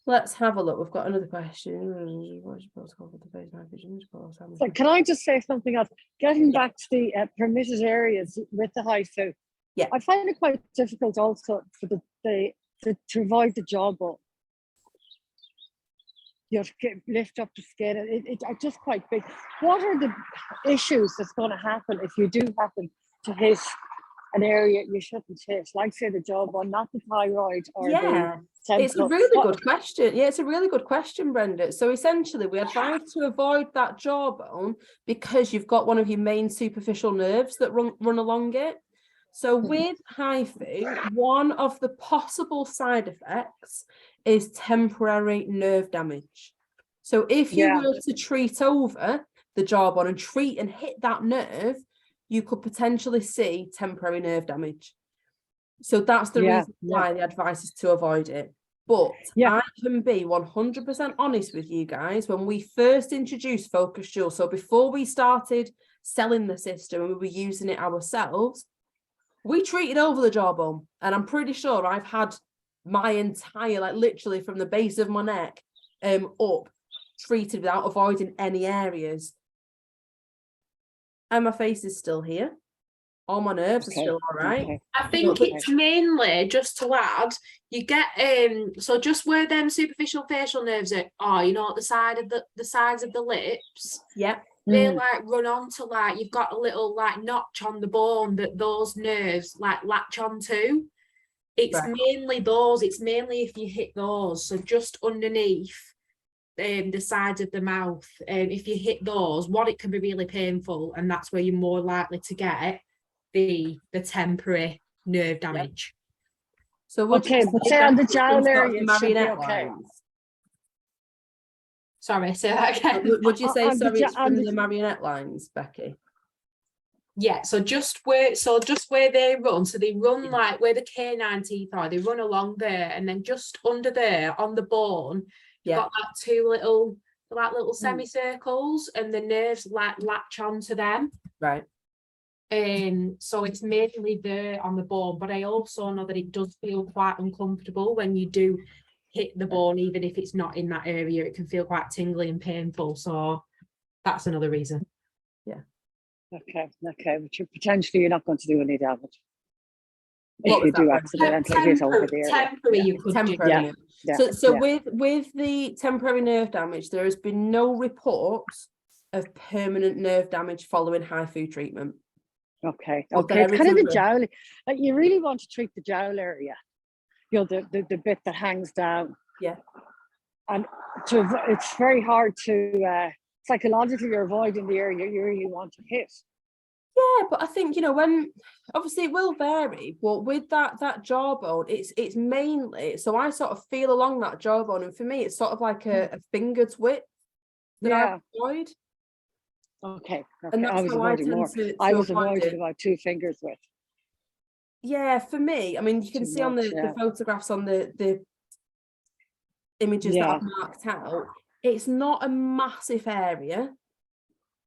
Let's have a look. We've got another question. So can I just say something else? Getting back to the permitted areas with the HIFU, I find it quite difficult also for to avoid the jaw bone. You have to lift up the skin. It's just quite big. What are the issues that's going to happen if you do happen to hit an area you shouldn't hit, like say the jawbone, not the thyroid or the temple? It's a really good question. Yeah, it's a really good question, Brenda. So essentially we advise to avoid that jawbone because you've got one of your main superficial nerves that run along it. So with HIFU, one of the possible side effects is temporary nerve damage. So if you were to treat over the jawbone and treat and hit that nerve, you could potentially see temporary nerve damage. So that's the reason why the advice is to avoid it. But I can be 100% honest with you guys. When we first introduced Focus Dual, so before we started selling the system and we were using it ourselves, we treated over the jawbone, and I'm pretty sure I've had my entire, like literally from the base of my neck up, treated without avoiding any areas. And my face is still here. All my nerves are still all right. I think it's mainly, just to add, you get so just where them superficial facial nerves are, you know, at the sides of the lips. They like run onto, like, you've got a little like notch on the bone that those nerves like latch onto. It's mainly those, it's mainly if you hit those. So just underneath the sides of the mouth, if you hit those, it can be really painful, and that's where you're more likely to get the temporary nerve damage. So but say on the jowl area, it should be okay. Sorry, say that again. Would you say it's from the marionette lines, Becky? Yeah, so just where they run, so they run like where the canine teeth are, they run along there, and then just under there on the bone, you've got like two little semicircles, and the nerves like latch onto them. Right. So it's mainly there on the bone, but I also know that it does feel quite uncomfortable when you do hit the bone, even if it's not in that area. It can feel quite tingly and painful, so that's another reason. Okay, but potentially you're not going to do any damage if you do accidentally hit over the area. Temporary, you could temporary. So with the temporary nerve damage, there has been no reports of permanent nerve damage following HIFU treatment. Okay, it's kind of the jowl. Like, you really want to treat the jowl area. you know, the bit that hangs down. Yeah. And it's very hard to, psychologically, you're avoiding the area you really want to hit. Yeah, but I think, you know, when obviously it will vary, but with that jawbone, it's mainly, so I sort of feel along that jawbone, and for me it's sort of like a finger's width that I avoid. Okay. And that's I was how I avoiding tend more. to I was avoid avoiding it. about 2 fingers width. Yeah, for me, I mean, you can Too see on much, the photographs on the images that I've marked out, it's not a massive area.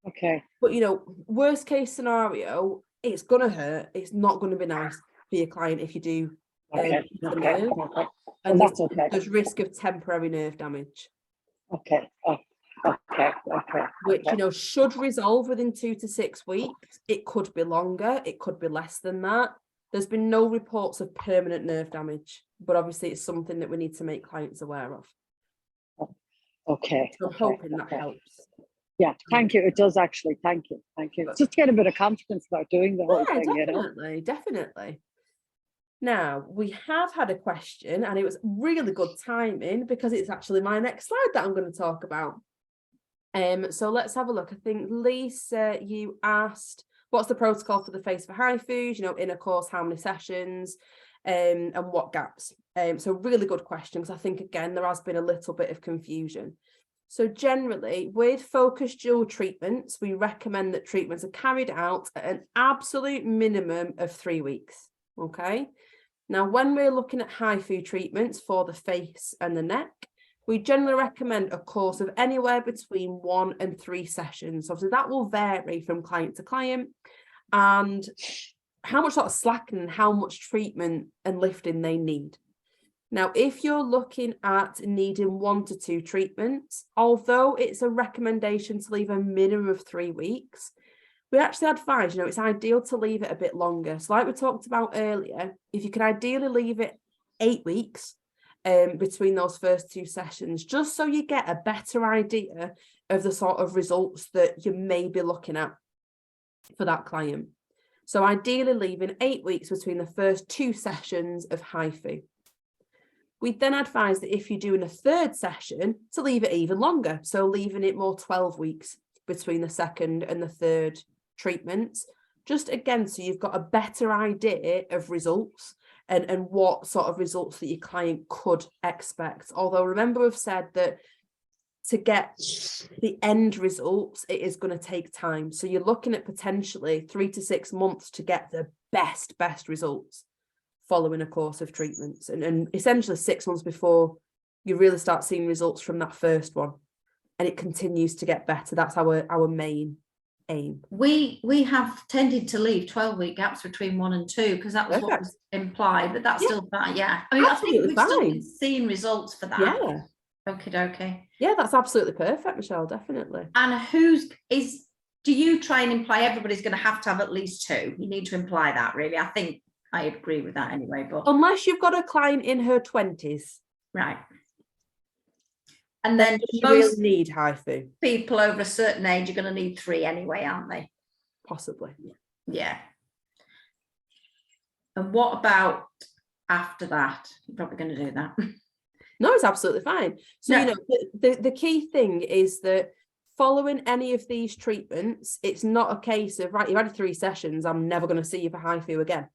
Okay. But, you know, worst case scenario, it's going to hurt. It's not going to be nice for your client if you do. Okay. And that's okay. There's risk of temporary nerve damage. Okay. Okay. Which, you know, should resolve within 2 to 6 weeks. It could be longer. It could be less than that. There's been no reports of permanent nerve damage, but obviously it's something that we need to make clients aware of. Okay. So I'm hoping that helps. Yeah, thank you. It does actually. Thank you. Just to get a bit of confidence about doing the whole thing, definitely, you know. Definitely. Now, we have had a question, and it was really good timing because it's actually my next slide that I'm going to talk about. So let's have a look. I think Lisa, you asked, what's the protocol for the face for HIFU? You know, in a course, how many sessions, and what gaps? So really good question, because I think, again, there has been a little bit of confusion. So generally, with focused dual treatments, we recommend that treatments are carried out at an absolute minimum of 3 weeks, okay? Now, when we're looking at HIFU treatments for the face and the neck, we generally recommend a course of anywhere between 1 and 3 sessions. Obviously, that will vary from client to client, and how much sort of slackening and how much treatment and lifting they need. Now, if you're looking at needing 1 to 2 treatments, although it's a recommendation to leave a minimum of 3 weeks, we actually advise, you know, it's ideal to leave it a bit longer. So like we talked about earlier, if you can ideally leave it 8 weeks between those first 2 sessions, just so you get a better idea of the sort of results that you may be looking at for that client. So ideally leaving 8 weeks between the first 2 sessions of HIFU. We then advise that if you're doing a 3rd session, to leave it even longer. So leaving it more 12 weeks between the 2nd and the 3rd treatments, just again, so you've got a better idea of results and what sort of results that your client could expect. Although remember, we've said that to get the end results, it is going to take time. So you're looking at potentially 3 to 6 months to get the best results following a course of treatments, and essentially 6 months before you really start seeing results from that first one, and it continues to get better. That's our main aim. We have tended to leave 12-week gaps between 1 and 2 because that was what was implied, but that's still fine. Yeah, I mean, absolutely, I think we've still been seeing results for that. Yeah. Okay. Yeah, that's absolutely perfect, Michelle, definitely. And do you try and imply everybody's going to have at least 2? You need to imply that, really. I think I agree with that anyway, but unless you've got a client in her 20s, right? And then most really need HIFU. People over a certain age are going to need 3 anyway, aren't they? Possibly. Yeah. And what about after that? You're probably going to do that. No, it's absolutely fine. So, you know, the key thing is that following any of these treatments, it's not a case of, right, you've had 3 sessions, I'm never going to see you for HIFU again.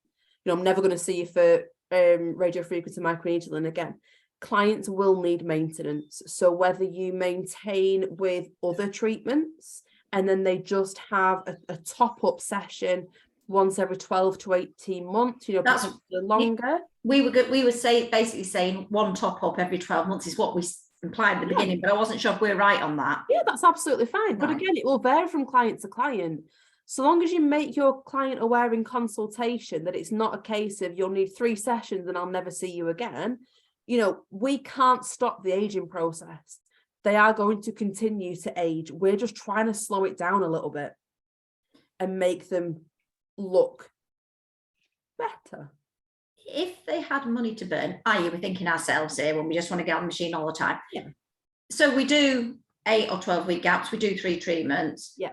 You know, I'm never going to see you for radiofrequency microneedling again. Clients will need maintenance. So whether you maintain with other treatments and then they just have a top-up session once every 12 to 18 months, you know, that's longer. We were basically saying 1 top-up every 12 months is what we implied at the beginning, but I wasn't sure if we're right on that. Yeah, that's absolutely fine. Right. But again, it will vary from client to client. So long as you make your client aware in consultation that it's not a case of you'll need 3 sessions and I'll never see you again, you know, we can't stop the aging process. They are going to continue to age. We're just trying to slow it down a little bit and make them look better. If they had money to burn, we're thinking ourselves here when we just want to get on the machine all the time. Yeah. So we do 8 or 12-week gaps. We do 3 treatments. Yeah.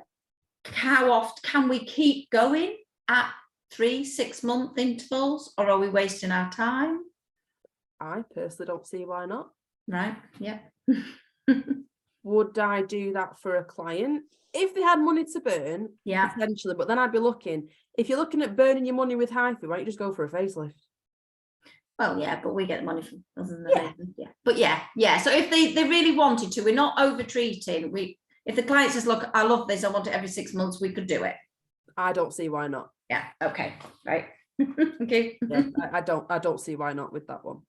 How often can we keep going at 3-6 month intervals, or are we wasting our time? I personally don't see why not. Right, yeah. Would I do that for a client? If they had money to burn, Yeah. potentially, but then I'd be looking, if you're looking at burning your money with HIFU, why don't you just go for a facelift? Well, yeah, but we get money from other than the yeah. But yeah. So if they really wanted to, we're not over treating. If the client says, look, I love this, I want it every 6 months, we could do it. I don't see why not. Yeah, okay, right. Okay. Yeah, I don't see why not with that one.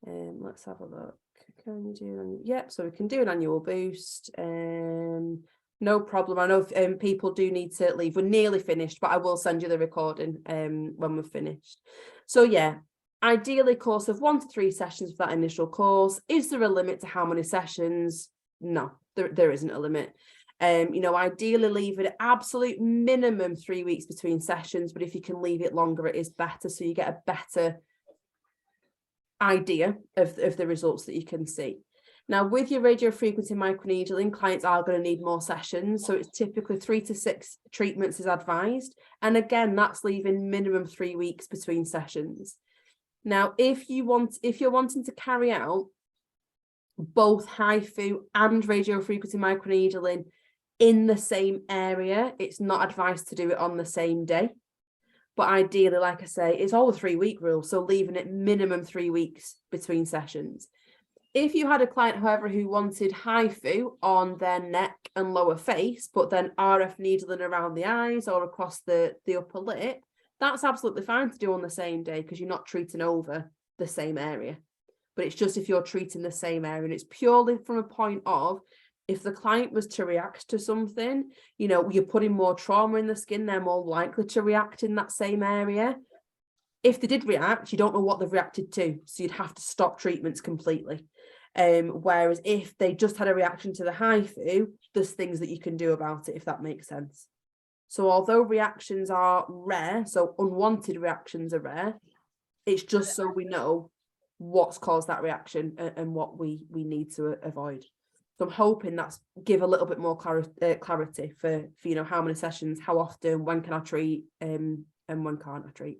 Let's have a look. Can you do? Yep, so we can do an annual boost. No problem. I know people do need to leave. We're nearly finished, but I will send you the recording when we're finished. So yeah, ideally course of 1 to 3 sessions for that initial course. Is there a limit to how many sessions? No, there isn't a limit. Ideally leave it at absolute minimum 3 weeks between sessions, but if you can leave it longer, it is better, so you get a better idea of the results that you can see. Now, with your radiofrequency microneedling, clients are going to need more sessions, so it's typically 3 to 6 treatments is advised, and again, that's leaving minimum 3 weeks between sessions. Now, if you're wanting to carry out both HIFU and radiofrequency microneedling in the same area, it's not advised to do it on the same day. But ideally, like I say, it's all a 3-week rule, so leaving it minimum 3 weeks between sessions. If you had a client, however, who wanted HIFU on their neck and lower face, but then RF needling around the eyes or across the upper lip, that's absolutely fine to do on the same day because you're not treating over the same area. But it's just if you're treating the same area, and it's purely from a point of, if the client was to react to something, you're putting more trauma in the skin, they're more likely to react in that same area. If they did react, you don't know what they've reacted to, so you'd have to stop treatments completely. Whereas if they just had a reaction to the HIFU, there's things that you can do about it, if that makes sense. So although reactions are rare, so unwanted reactions are rare, it's just so we know what's caused that reaction and what we need to avoid. So I'm hoping that's give a little bit more clarity for how many sessions, how often, when can I treat, and when can't I treat.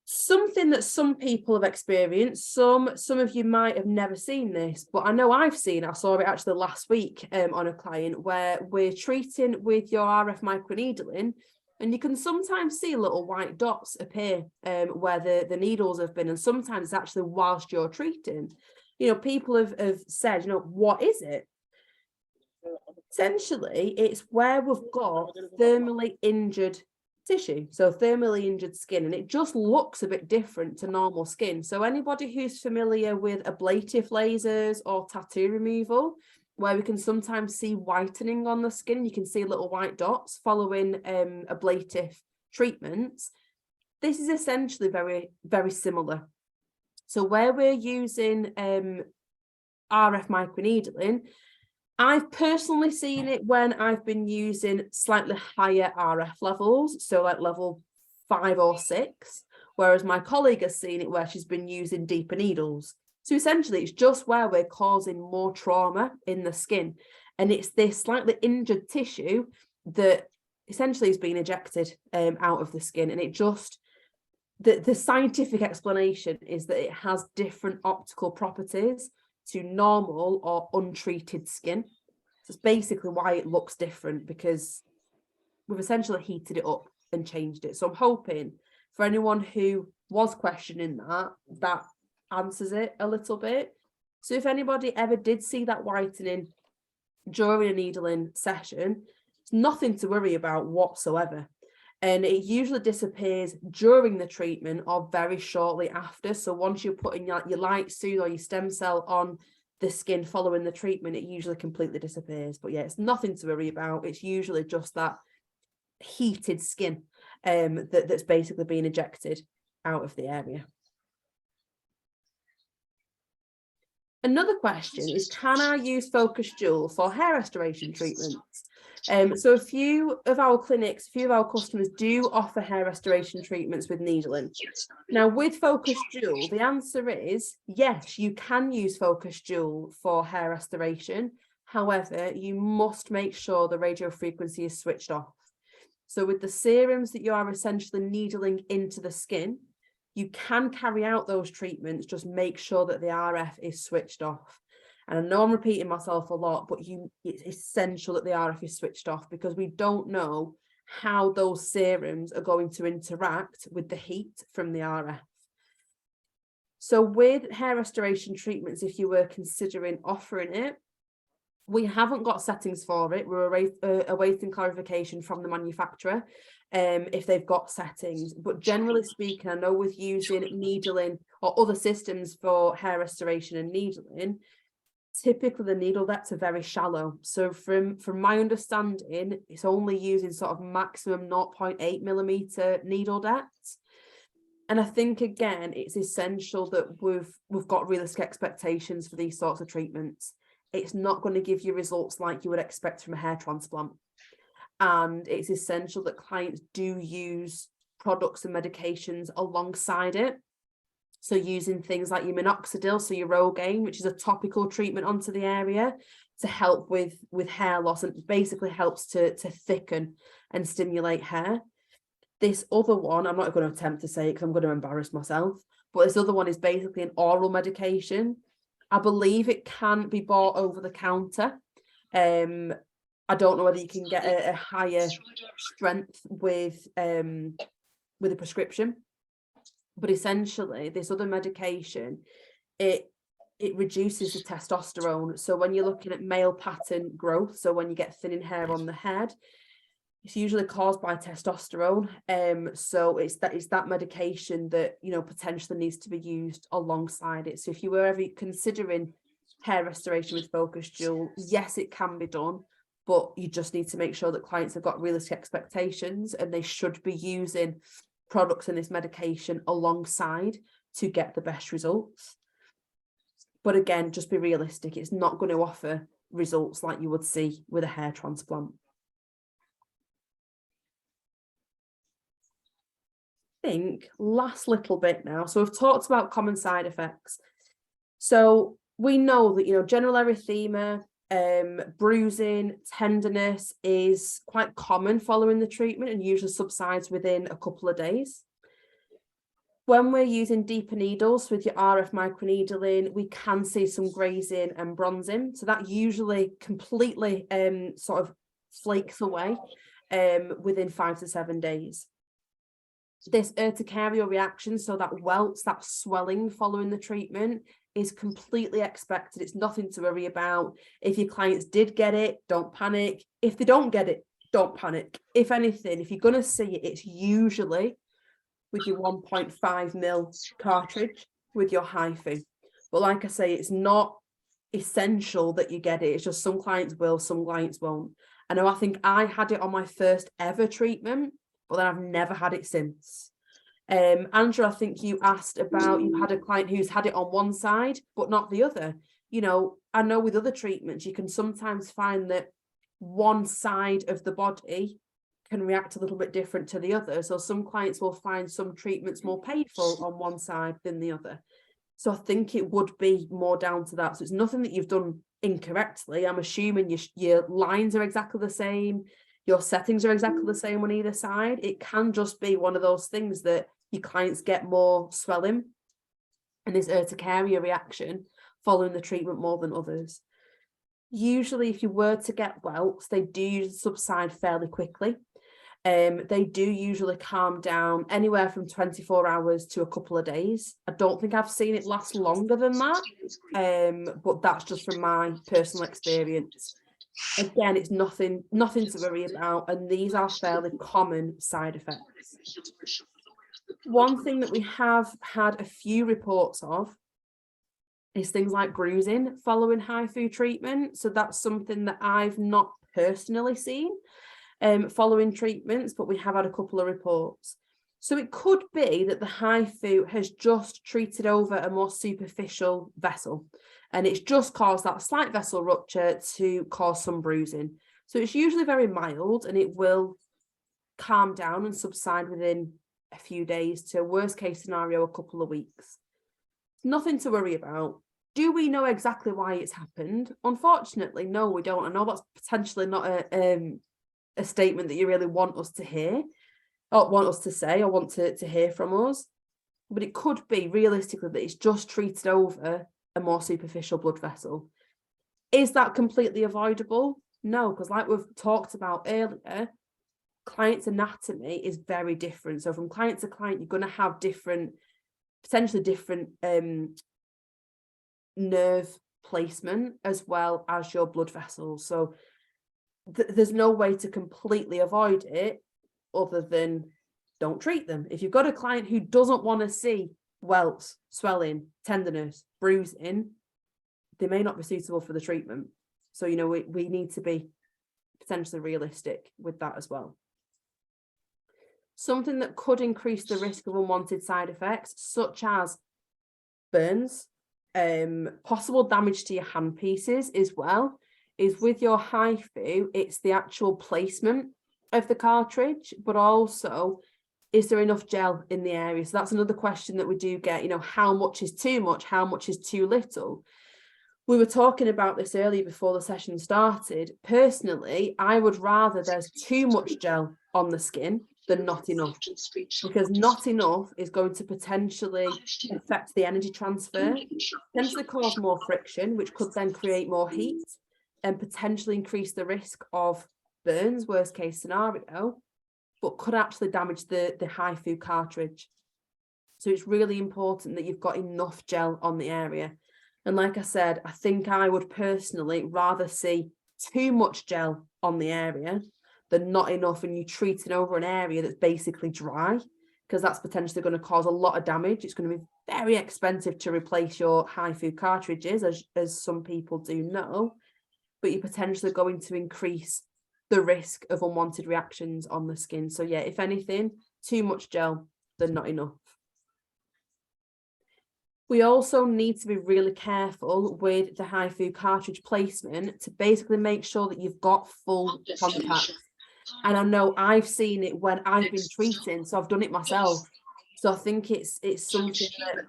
Something that some people have experienced, some of you might have never seen this, but I know I've seen, I saw it actually last week on a client where we're treating with your RF microneedling, and you can sometimes see little white dots appear where the needles have been, and sometimes it's actually whilst you're treating. People have said, what is it? Essentially, it's where we've got thermally injured tissue, so thermally injured skin, and it just looks a bit different to normal skin. So anybody who's familiar with ablative lasers or tattoo removal, where we can sometimes see whitening on the skin, you can see little white dots following ablative treatments. This is essentially very, very similar. So where we're using RF microneedling, I've personally seen it when I've been using slightly higher RF levels, so like level 5 or 6, whereas my colleague has seen it where she's been using deeper needles. So essentially, it's just where we're causing more trauma in the skin, and it's this slightly injured tissue that essentially is being ejected out of the skin, and it just, the scientific explanation is that it has different optical properties to normal or untreated skin. So it's basically why it looks different, because we've essentially heated it up and changed it. So I'm hoping for anyone who was questioning that answers it a little bit. So if anybody ever did see that whitening during a needling session, it's nothing to worry about whatsoever. And it usually disappears during the treatment or very shortly after. So once you're putting your light soothe or your stem cell on the skin following the treatment, it usually completely disappears. But yeah, it's nothing to worry about. It's usually just that heated skin that's basically being ejected out of the area. Another question is, can I use focus jewel for hair restoration treatments? So a few of our clinics, a few of our customers do offer hair restoration treatments with needling. Now with focus jewel, the answer is yes, you can use focus jewel for hair restoration. However, you must make sure the radio frequency is switched off. So with the serums that you are essentially needling into the skin, you can carry out those treatments, just make sure that the RF is switched off. And I know I'm repeating myself a lot, but it's essential that the RF is switched off, because we don't know how those serums are going to interact with the heat from the RF. So with hair restoration treatments, if you were considering offering it, we haven't got settings for it. We're awaiting clarification from the manufacturer if they've got settings. But generally speaking, I know with using needling or other systems for hair restoration and needling, typically the needle depths are very shallow. So from my understanding, it's only using sort of maximum 0.8 millimeter needle depth. And I think, again, it's essential that we've got realistic expectations for these sorts of treatments. It's not going to give you results like you would expect from a hair transplant. And it's essential that clients do use products and medications alongside it. So using things like your minoxidil, so your Rogaine, which is a topical treatment onto the area to help with hair loss, and basically helps to thicken and stimulate hair. This other one, I'm not going to attempt to say it because I'm going to embarrass myself, but this other one is basically an oral medication. I believe it can be bought over the counter. I don't know whether you can get a higher strength with a prescription, but essentially this other medication, it reduces the testosterone. So when you're looking at male pattern growth, so when you get thinning hair on the head, it's usually caused by testosterone. So it's that medication that, you know, potentially needs to be used alongside it. So if you were ever considering hair restoration with Focus Dual, yes, it can be done, but you just need to make sure that clients have got realistic expectations, and they should be using products in this medication alongside to get the best results. But again, just be realistic. It's not going to offer results like you would see with a hair transplant. Think last little bit now. So we've talked about common side effects. So we know that, you know, general erythema, bruising, tenderness is quite common following the treatment and usually subsides within a couple of days. When we're using deeper needles with your RF microneedling, we can see some grazing and bronzing. So that usually completely sort of flakes away within 5 to 7 days. This urticaria reaction, so that welts, that swelling following the treatment, is completely expected. It's nothing to worry about. If your clients did get it, don't panic. If they don't get it, don't panic. If anything, if you're going to see it, it's usually with your 1.5 mil cartridge with your HIFU. But like I say, it's not essential that you get it. It's just some clients will, some clients won't. I know, I think I had it on my first ever treatment, but then I've never had it since. Andrew, I think you asked about, you had a client who's had it on one side, but not the other. You know, I know with other treatments, you can sometimes find that one side of the body can react a little bit different to the other. So some clients will find some treatments more painful on one side than the other. So I think it would be more down to that. So it's nothing that you've done incorrectly. I'm assuming your lines are exactly the same. Your settings are exactly the same on either side. It can just be one of those things that your clients get more swelling and this urticaria reaction following the treatment more than others. Usually, if you were to get welts, they do subside fairly quickly. They do usually calm down anywhere from 24 hours to a couple of days. I don't think I've seen it last longer than that, but that's just from my personal experience. Again, it's nothing to worry about, and these are fairly common side effects. One thing that we have had a few reports of is things like bruising following HIFU treatment. So that's something that I've not personally seen following treatments, but we have had a couple of reports. So it could be that the HIFU has just treated over a more superficial vessel, and it's just caused that slight vessel rupture to cause some bruising. So it's usually very mild, and it will calm down and subside within a few days to worst case scenario, a couple of weeks. Nothing to worry about. Do we know exactly why it's happened? Unfortunately, no, we don't. I know that's potentially not a statement that you really want us to hear, or want us to say, or want to hear from us. But it could be realistically that it's just treated over a more superficial blood vessel. Is that completely avoidable? No, because like we've talked about earlier, client's anatomy is very different. So from client to client, you're going to have potentially different nerve placement as well as your blood vessels. So there's no way to completely avoid it other than don't treat them. If you've got a client who doesn't want to see welts, swelling, tenderness, bruising, they may not be suitable for the treatment. So, you know, we need to be potentially realistic with that as well. Something that could increase the risk of unwanted side effects, such as burns, possible damage to your hand pieces as well, is with your HIFU, it's the actual placement of the cartridge, but also, is there enough gel in the area? So that's another question that we do get, you know, how much is too much? How much is too little? We were talking about this earlier before the session started. Personally, I would rather there's too much gel on the skin than not enough, because not enough is going to potentially affect the energy transfer, potentially cause more friction, which could then create more heat and potentially increase the risk of burns, worst case scenario, but could actually damage the HIFU cartridge. So it's really important that you've got enough gel on the area. And like I said, I think I would personally rather see too much gel on the area than not enough and you treating over an area that's basically dry, because that's potentially going to cause a lot of damage. It's going to be very expensive to replace your HIFU cartridges, as some people do know, but you're potentially going to increase the risk of unwanted reactions on the skin. So yeah, if anything, too much gel than not enough. We also need to be really careful with the HIFU cartridge placement to basically make sure that you've got full contact. And I know I've seen it when I've been treating, so I've done it myself. So I think it's something that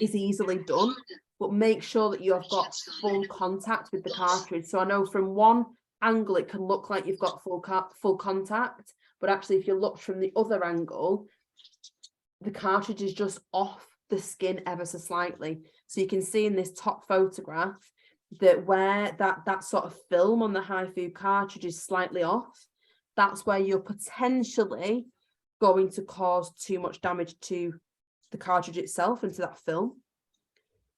is easily done, but make sure that you have got full contact with the cartridge. So I know from one angle it can look like you've got full contact, but actually if you look from the other angle, the cartridge is just off the skin ever so slightly. So you can see in this top photograph that where that sort of film on the HIFU cartridge is slightly off, that's where you're potentially going to cause too much damage to the cartridge itself and to that film,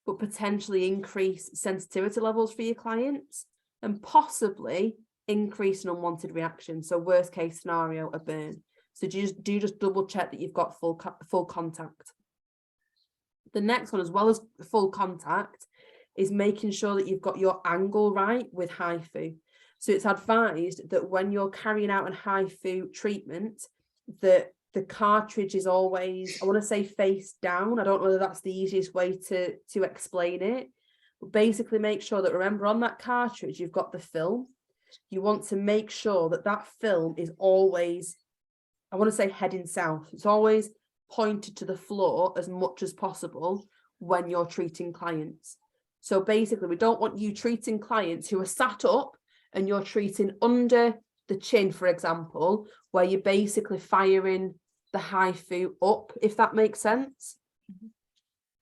but potentially increase sensitivity levels for your clients and possibly increase an unwanted reaction. So worst case scenario, a burn. So just double check that you've got full contact. The next one, as well as full contact, is making sure that you've got your angle right with HIFU. So it's advised that when you're carrying out an HIFU treatment, that the cartridge is always, I want to say face down. I don't know whether that's the easiest way to explain it, but basically make sure that, remember, on that cartridge, you've got the film. You want to make sure that that film is always, I want to say heading south. It's always pointed to the floor as much as possible when you're treating clients. So basically, we don't want you treating clients who are sat up and you're treating under the chin, for example, where you're basically firing the HIFU up, if that makes sense. Mm-hmm.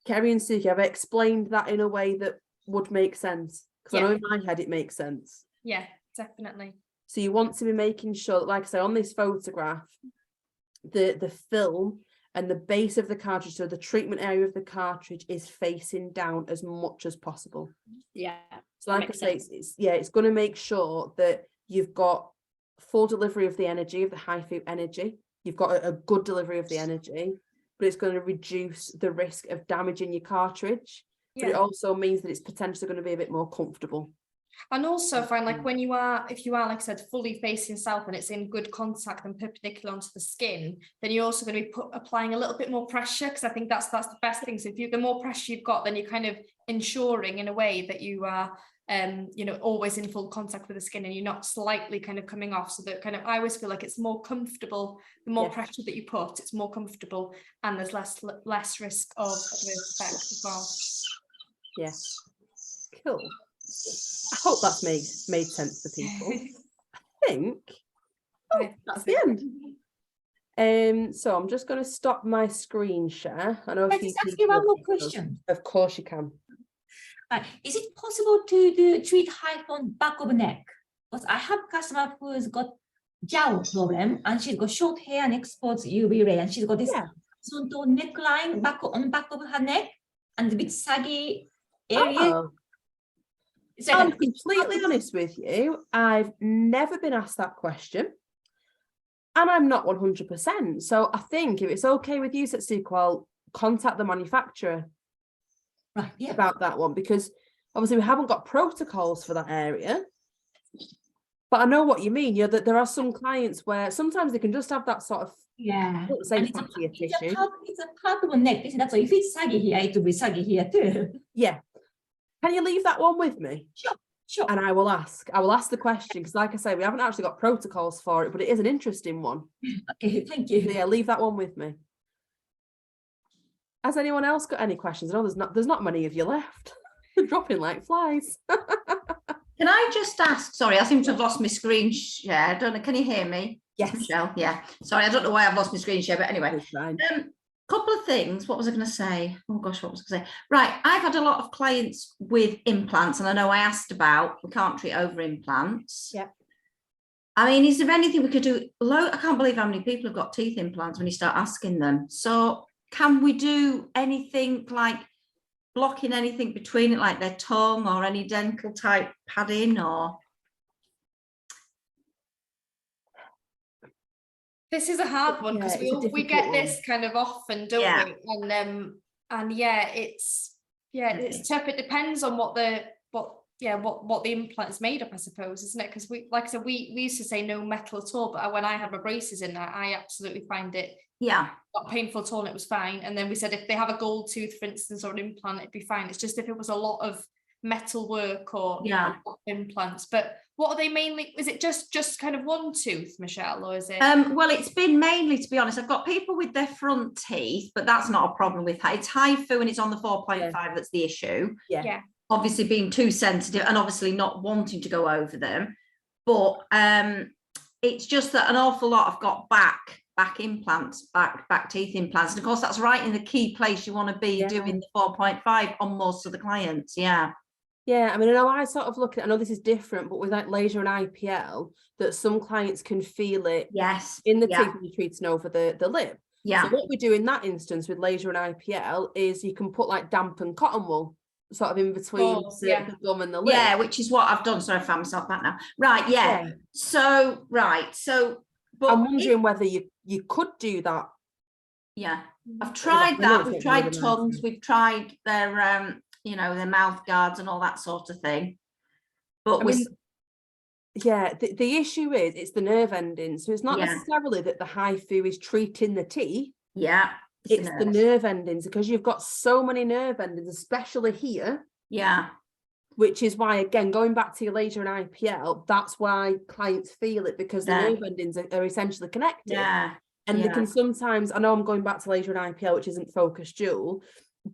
Kerry and Suki, have I explained that in a way that would make sense? Because I know in my head it makes sense. Yeah, definitely. So you want to be making sure that, like I say, on this photograph, the film and the base of the cartridge, so the treatment area of the cartridge, is facing down as much as possible. Yeah. So like I say, it's going to make sure that you've got full delivery of the energy, of the HIFU energy. You've got a good delivery of the energy, but it's going to reduce the risk of damaging your cartridge. Yeah. But it also means that it's potentially going to be a bit more comfortable. And also I find, like, if you are, like I said, fully facing south and it's in good contact and perpendicular onto the skin, then you're also going to be applying a little bit more pressure, because I think that's the best thing. So the more pressure you've got, then you're kind of ensuring in a way that you are always in full contact with the skin and you're not slightly kind of coming off. So that kind of, I always feel like it's more comfortable. The more pressure that you put, it's more comfortable, and there's less risk of adverse effects as well. Yes. Cool. I hope that's made sense for people. I think That's the end. So I'm just going to stop my screen share. I know a Can I few just ask people you one have more got those. question? Of course you can. Is it possible to treat height on back of neck? Because I have a customer who's got jowl problem and she's got short hair and exposed UV ray, and she's got this horizontal neckline on back of her neck and a bit saggy area. Oh. It's like I'm a- completely honest with you. I've never been asked that question. And I'm not 100%. So I think if it's okay with you, Setsuko, I'll contact the manufacturer about that one, because obviously we haven't got protocols for that area. But I know what you mean. Yeah, that there are some clients where sometimes they can just have that sort of yeah. say And fattier it's tissue. a part of the neck. That's why if it's saggy here, it will be saggy here too. Yeah. Can you leave that one with me? Sure. And I will ask the question, because like I say, we haven't actually got protocols for it, but it is an interesting one. Okay, thank you. So yeah, leave that one with me. Has anyone else got any questions? I know there's not many of you left. They're dropping like flies. Can I just ask, sorry, I seem to have lost my screen share. I don't know, can you hear me? Yes. Michelle, yeah. Sorry, I don't know why I've lost my screen share, but anyway. Couple of things. What was I going to say? Oh gosh, what was I going to say? Right, I've had a lot of clients with implants, and I know I asked about we can't treat over implants. Yeah. I mean, is there anything we could do? I can't believe how many people have got teeth implants when you start asking them. So can we do anything like blocking anything between it, like their tongue, or any dental type padding, or? This is a hard one, because we get this kind of often, don't we? And yeah, it's tough. It depends on what the implant's made up, I suppose, isn't it? Because we, like I said, we used to say no metal at all, but when I had my braces in, I absolutely find it not painful at all, and it was fine. And then we said if they have a gold tooth, for instance, or an implant, it'd be fine. It's just if it was a lot of metal work or implants. But what are they mainly? Is it just kind of one tooth, Michelle, or is it? Well, it's been mainly, to be honest, I've got people with their front teeth, but that's not a problem with that. It's HIFU and it's on the 4.5 that's the issue. Yeah. Obviously being too sensitive and obviously not wanting to go over them. But it's just that an awful lot have got back implants, back teeth implants. And of course, that's right in the key place you want to be doing the 4.5 on most of the clients. Yeah. Yeah, I mean, I know I sort of look at, I know this is different, but with like laser and IPL, that some clients can feel it in the teeth when you're treating over the lip. Yeah. So what we do in that instance with laser and IPL is you can put like dampened cotton wool sort of in between the gum and the lip. Yeah, which is what I've done. Sorry, I found myself back now. Right, yeah. So, but I'm wondering whether you could do that. Yeah, I've tried that. We've tried tongues, we've tried their their mouth guards and all that sort of thing. But the issue is it's the nerve ending. So it's not necessarily that the HIFU is treating the teeth. Yeah. It's the nerve endings, because you've got so many nerve endings, especially here. Yeah. Which is why, again, going back to your laser and IPL, that's why clients feel it, because the nerve endings are essentially connected. Yeah. And they can sometimes, I know I'm going back to laser and IPL, which isn't focus dual,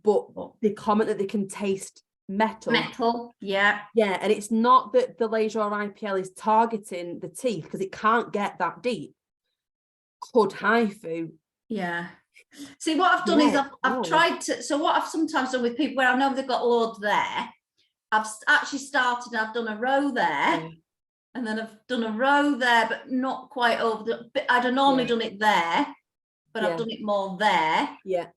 but they comment that they can taste metal. Yeah. Yeah, and it's not that the laser or IPL is targeting the teeth, because it can't get that deep. Could HIFU? Yeah. See, what I've done is I've tried to, so what I've sometimes done with people where I know they've got loads there, I've actually started, I've done a row there, and then I've done a row there, but not quite over I'd have normally done it there, but I've done it more there. Yeah.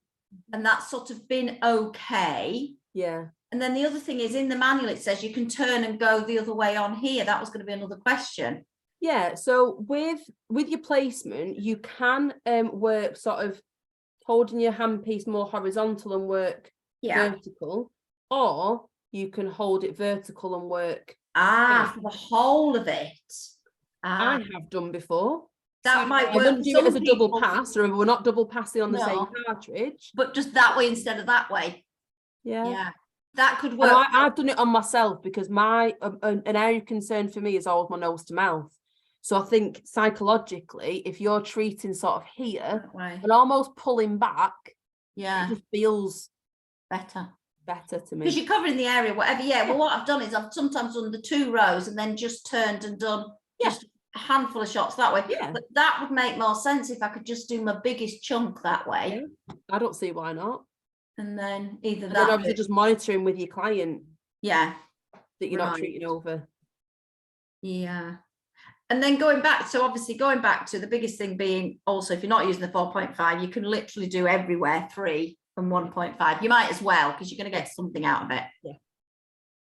And that's sort of been okay. Yeah. And then the other thing is, in the manual it says you can turn and go the other way on here. That was going to be another question. Yeah, so with your placement, you can work sort of holding your handpiece more horizontal and work vertical, or you can hold it vertical and work for the whole of it. I have done before. That might work. I wouldn't do it as a double pass. Remember, we're not double passing on the same cartridge, but just that way instead of that way. Yeah, that could work. I've done it on myself, because my an area of concern for me is always my nose to mouth. So I think psychologically, if you're treating sort of here and almost pulling back, it just feels better to me. Because you're covering the area, whatever. Yeah. Well, what I've done is I've sometimes done the 2 rows and then just turned and done just a handful of shots that way. Yeah. But that would make more sense if I could just do my biggest chunk that way. Yeah. I don't see why not. And then either And that. then obviously just monitoring with your client. Yeah. That you're not treating over. Yeah. And then going back to the biggest thing being also, if you're not using the 4.5, you can literally do everywhere 3 and 1.5. You might as well, because you're going to get something out of it. Yeah.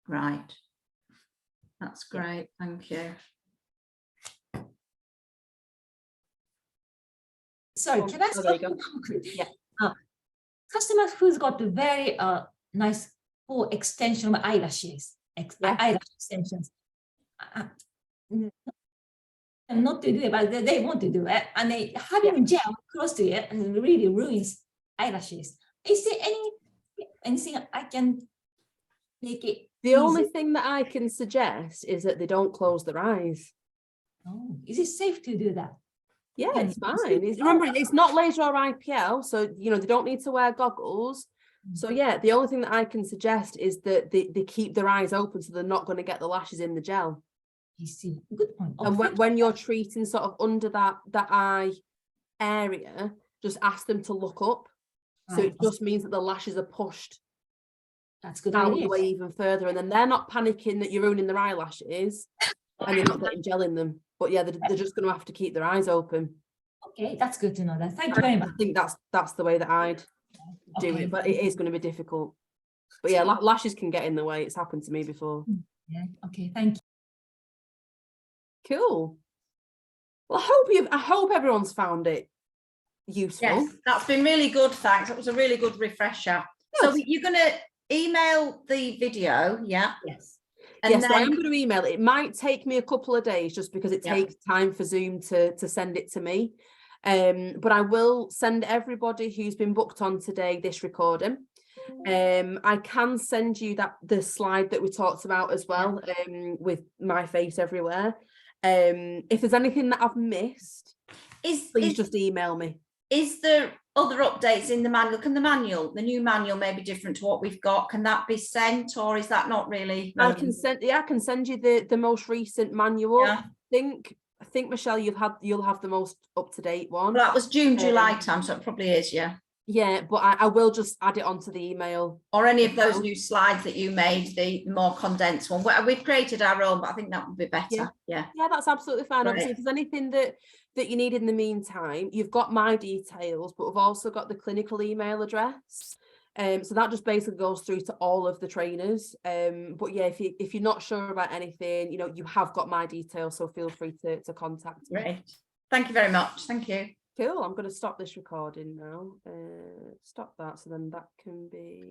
Right. That's great. Thank you. Sorry, can I ask there you you go. concrete? Yeah. Customers who's got the very nice full extension of eyelashes, eyelash extensions. Not to do it, but they want to do it, and they having gel close to it and really ruins eyelashes. Is there anything I can make it? The only thing that I can suggest is that they don't close their eyes. Oh, is it safe to do that? Yeah, it's fine. Remember, it's not laser or IPL, so you know they don't need to wear goggles. So yeah, the only thing that I can suggest is that they keep their eyes open, so they're not going to get the lashes in the gel. You see, good point. And when you're treating sort of under that eye area, just ask them to look up. So it just means that the lashes are pushed. That's good out idea. the way even further, and then they're not panicking that you're ruining their eyelashes, and they're not getting gel in them. But yeah, they're just going to have to keep their eyes open. Okay, that's good to know. That. Thank you very much. I think that's the way that I'd do it, but it is going to be difficult. But yeah, lashes can get in the way. It's happened to me before. Yeah. Okay. Thank you. Cool. Well, I hope everyone's found it useful. Yes, that's been really good. Thanks. That was a really good refresher. So you're going to email the video, yeah? Yes. And yes, so I am going to email it. It might take me a couple of days just because it takes time for Zoom to send it to me. But I will send everybody who's been booked on today this recording. I can send you the slide that we talked about as well, with my face everywhere. If there's anything that I've missed, please just email me. Is there other updates in the manual? Can the new manual may be different to what we've got? Can that be sent, or is that not really relevant? I can send you the most recent manual. I think Michelle, you'll have the most up-to-date one. Well, that was June, July time, so it probably is, yeah, but I will just add it onto the email. Or any of those new slides that you made, the more condensed one. We've created our own, but I think that would be better. Yeah, that's absolutely fine. Right. Obviously, if there's anything that you need in the meantime, you've got my details, but we've also got the clinical email address. So that just basically goes through to all of the trainers. But yeah, if you're not sure about anything, you have got my details, so feel free to contact me. Great. Thank you very much. Thank you. Cool. I'm going to stop this recording now. Stop that, so then that can be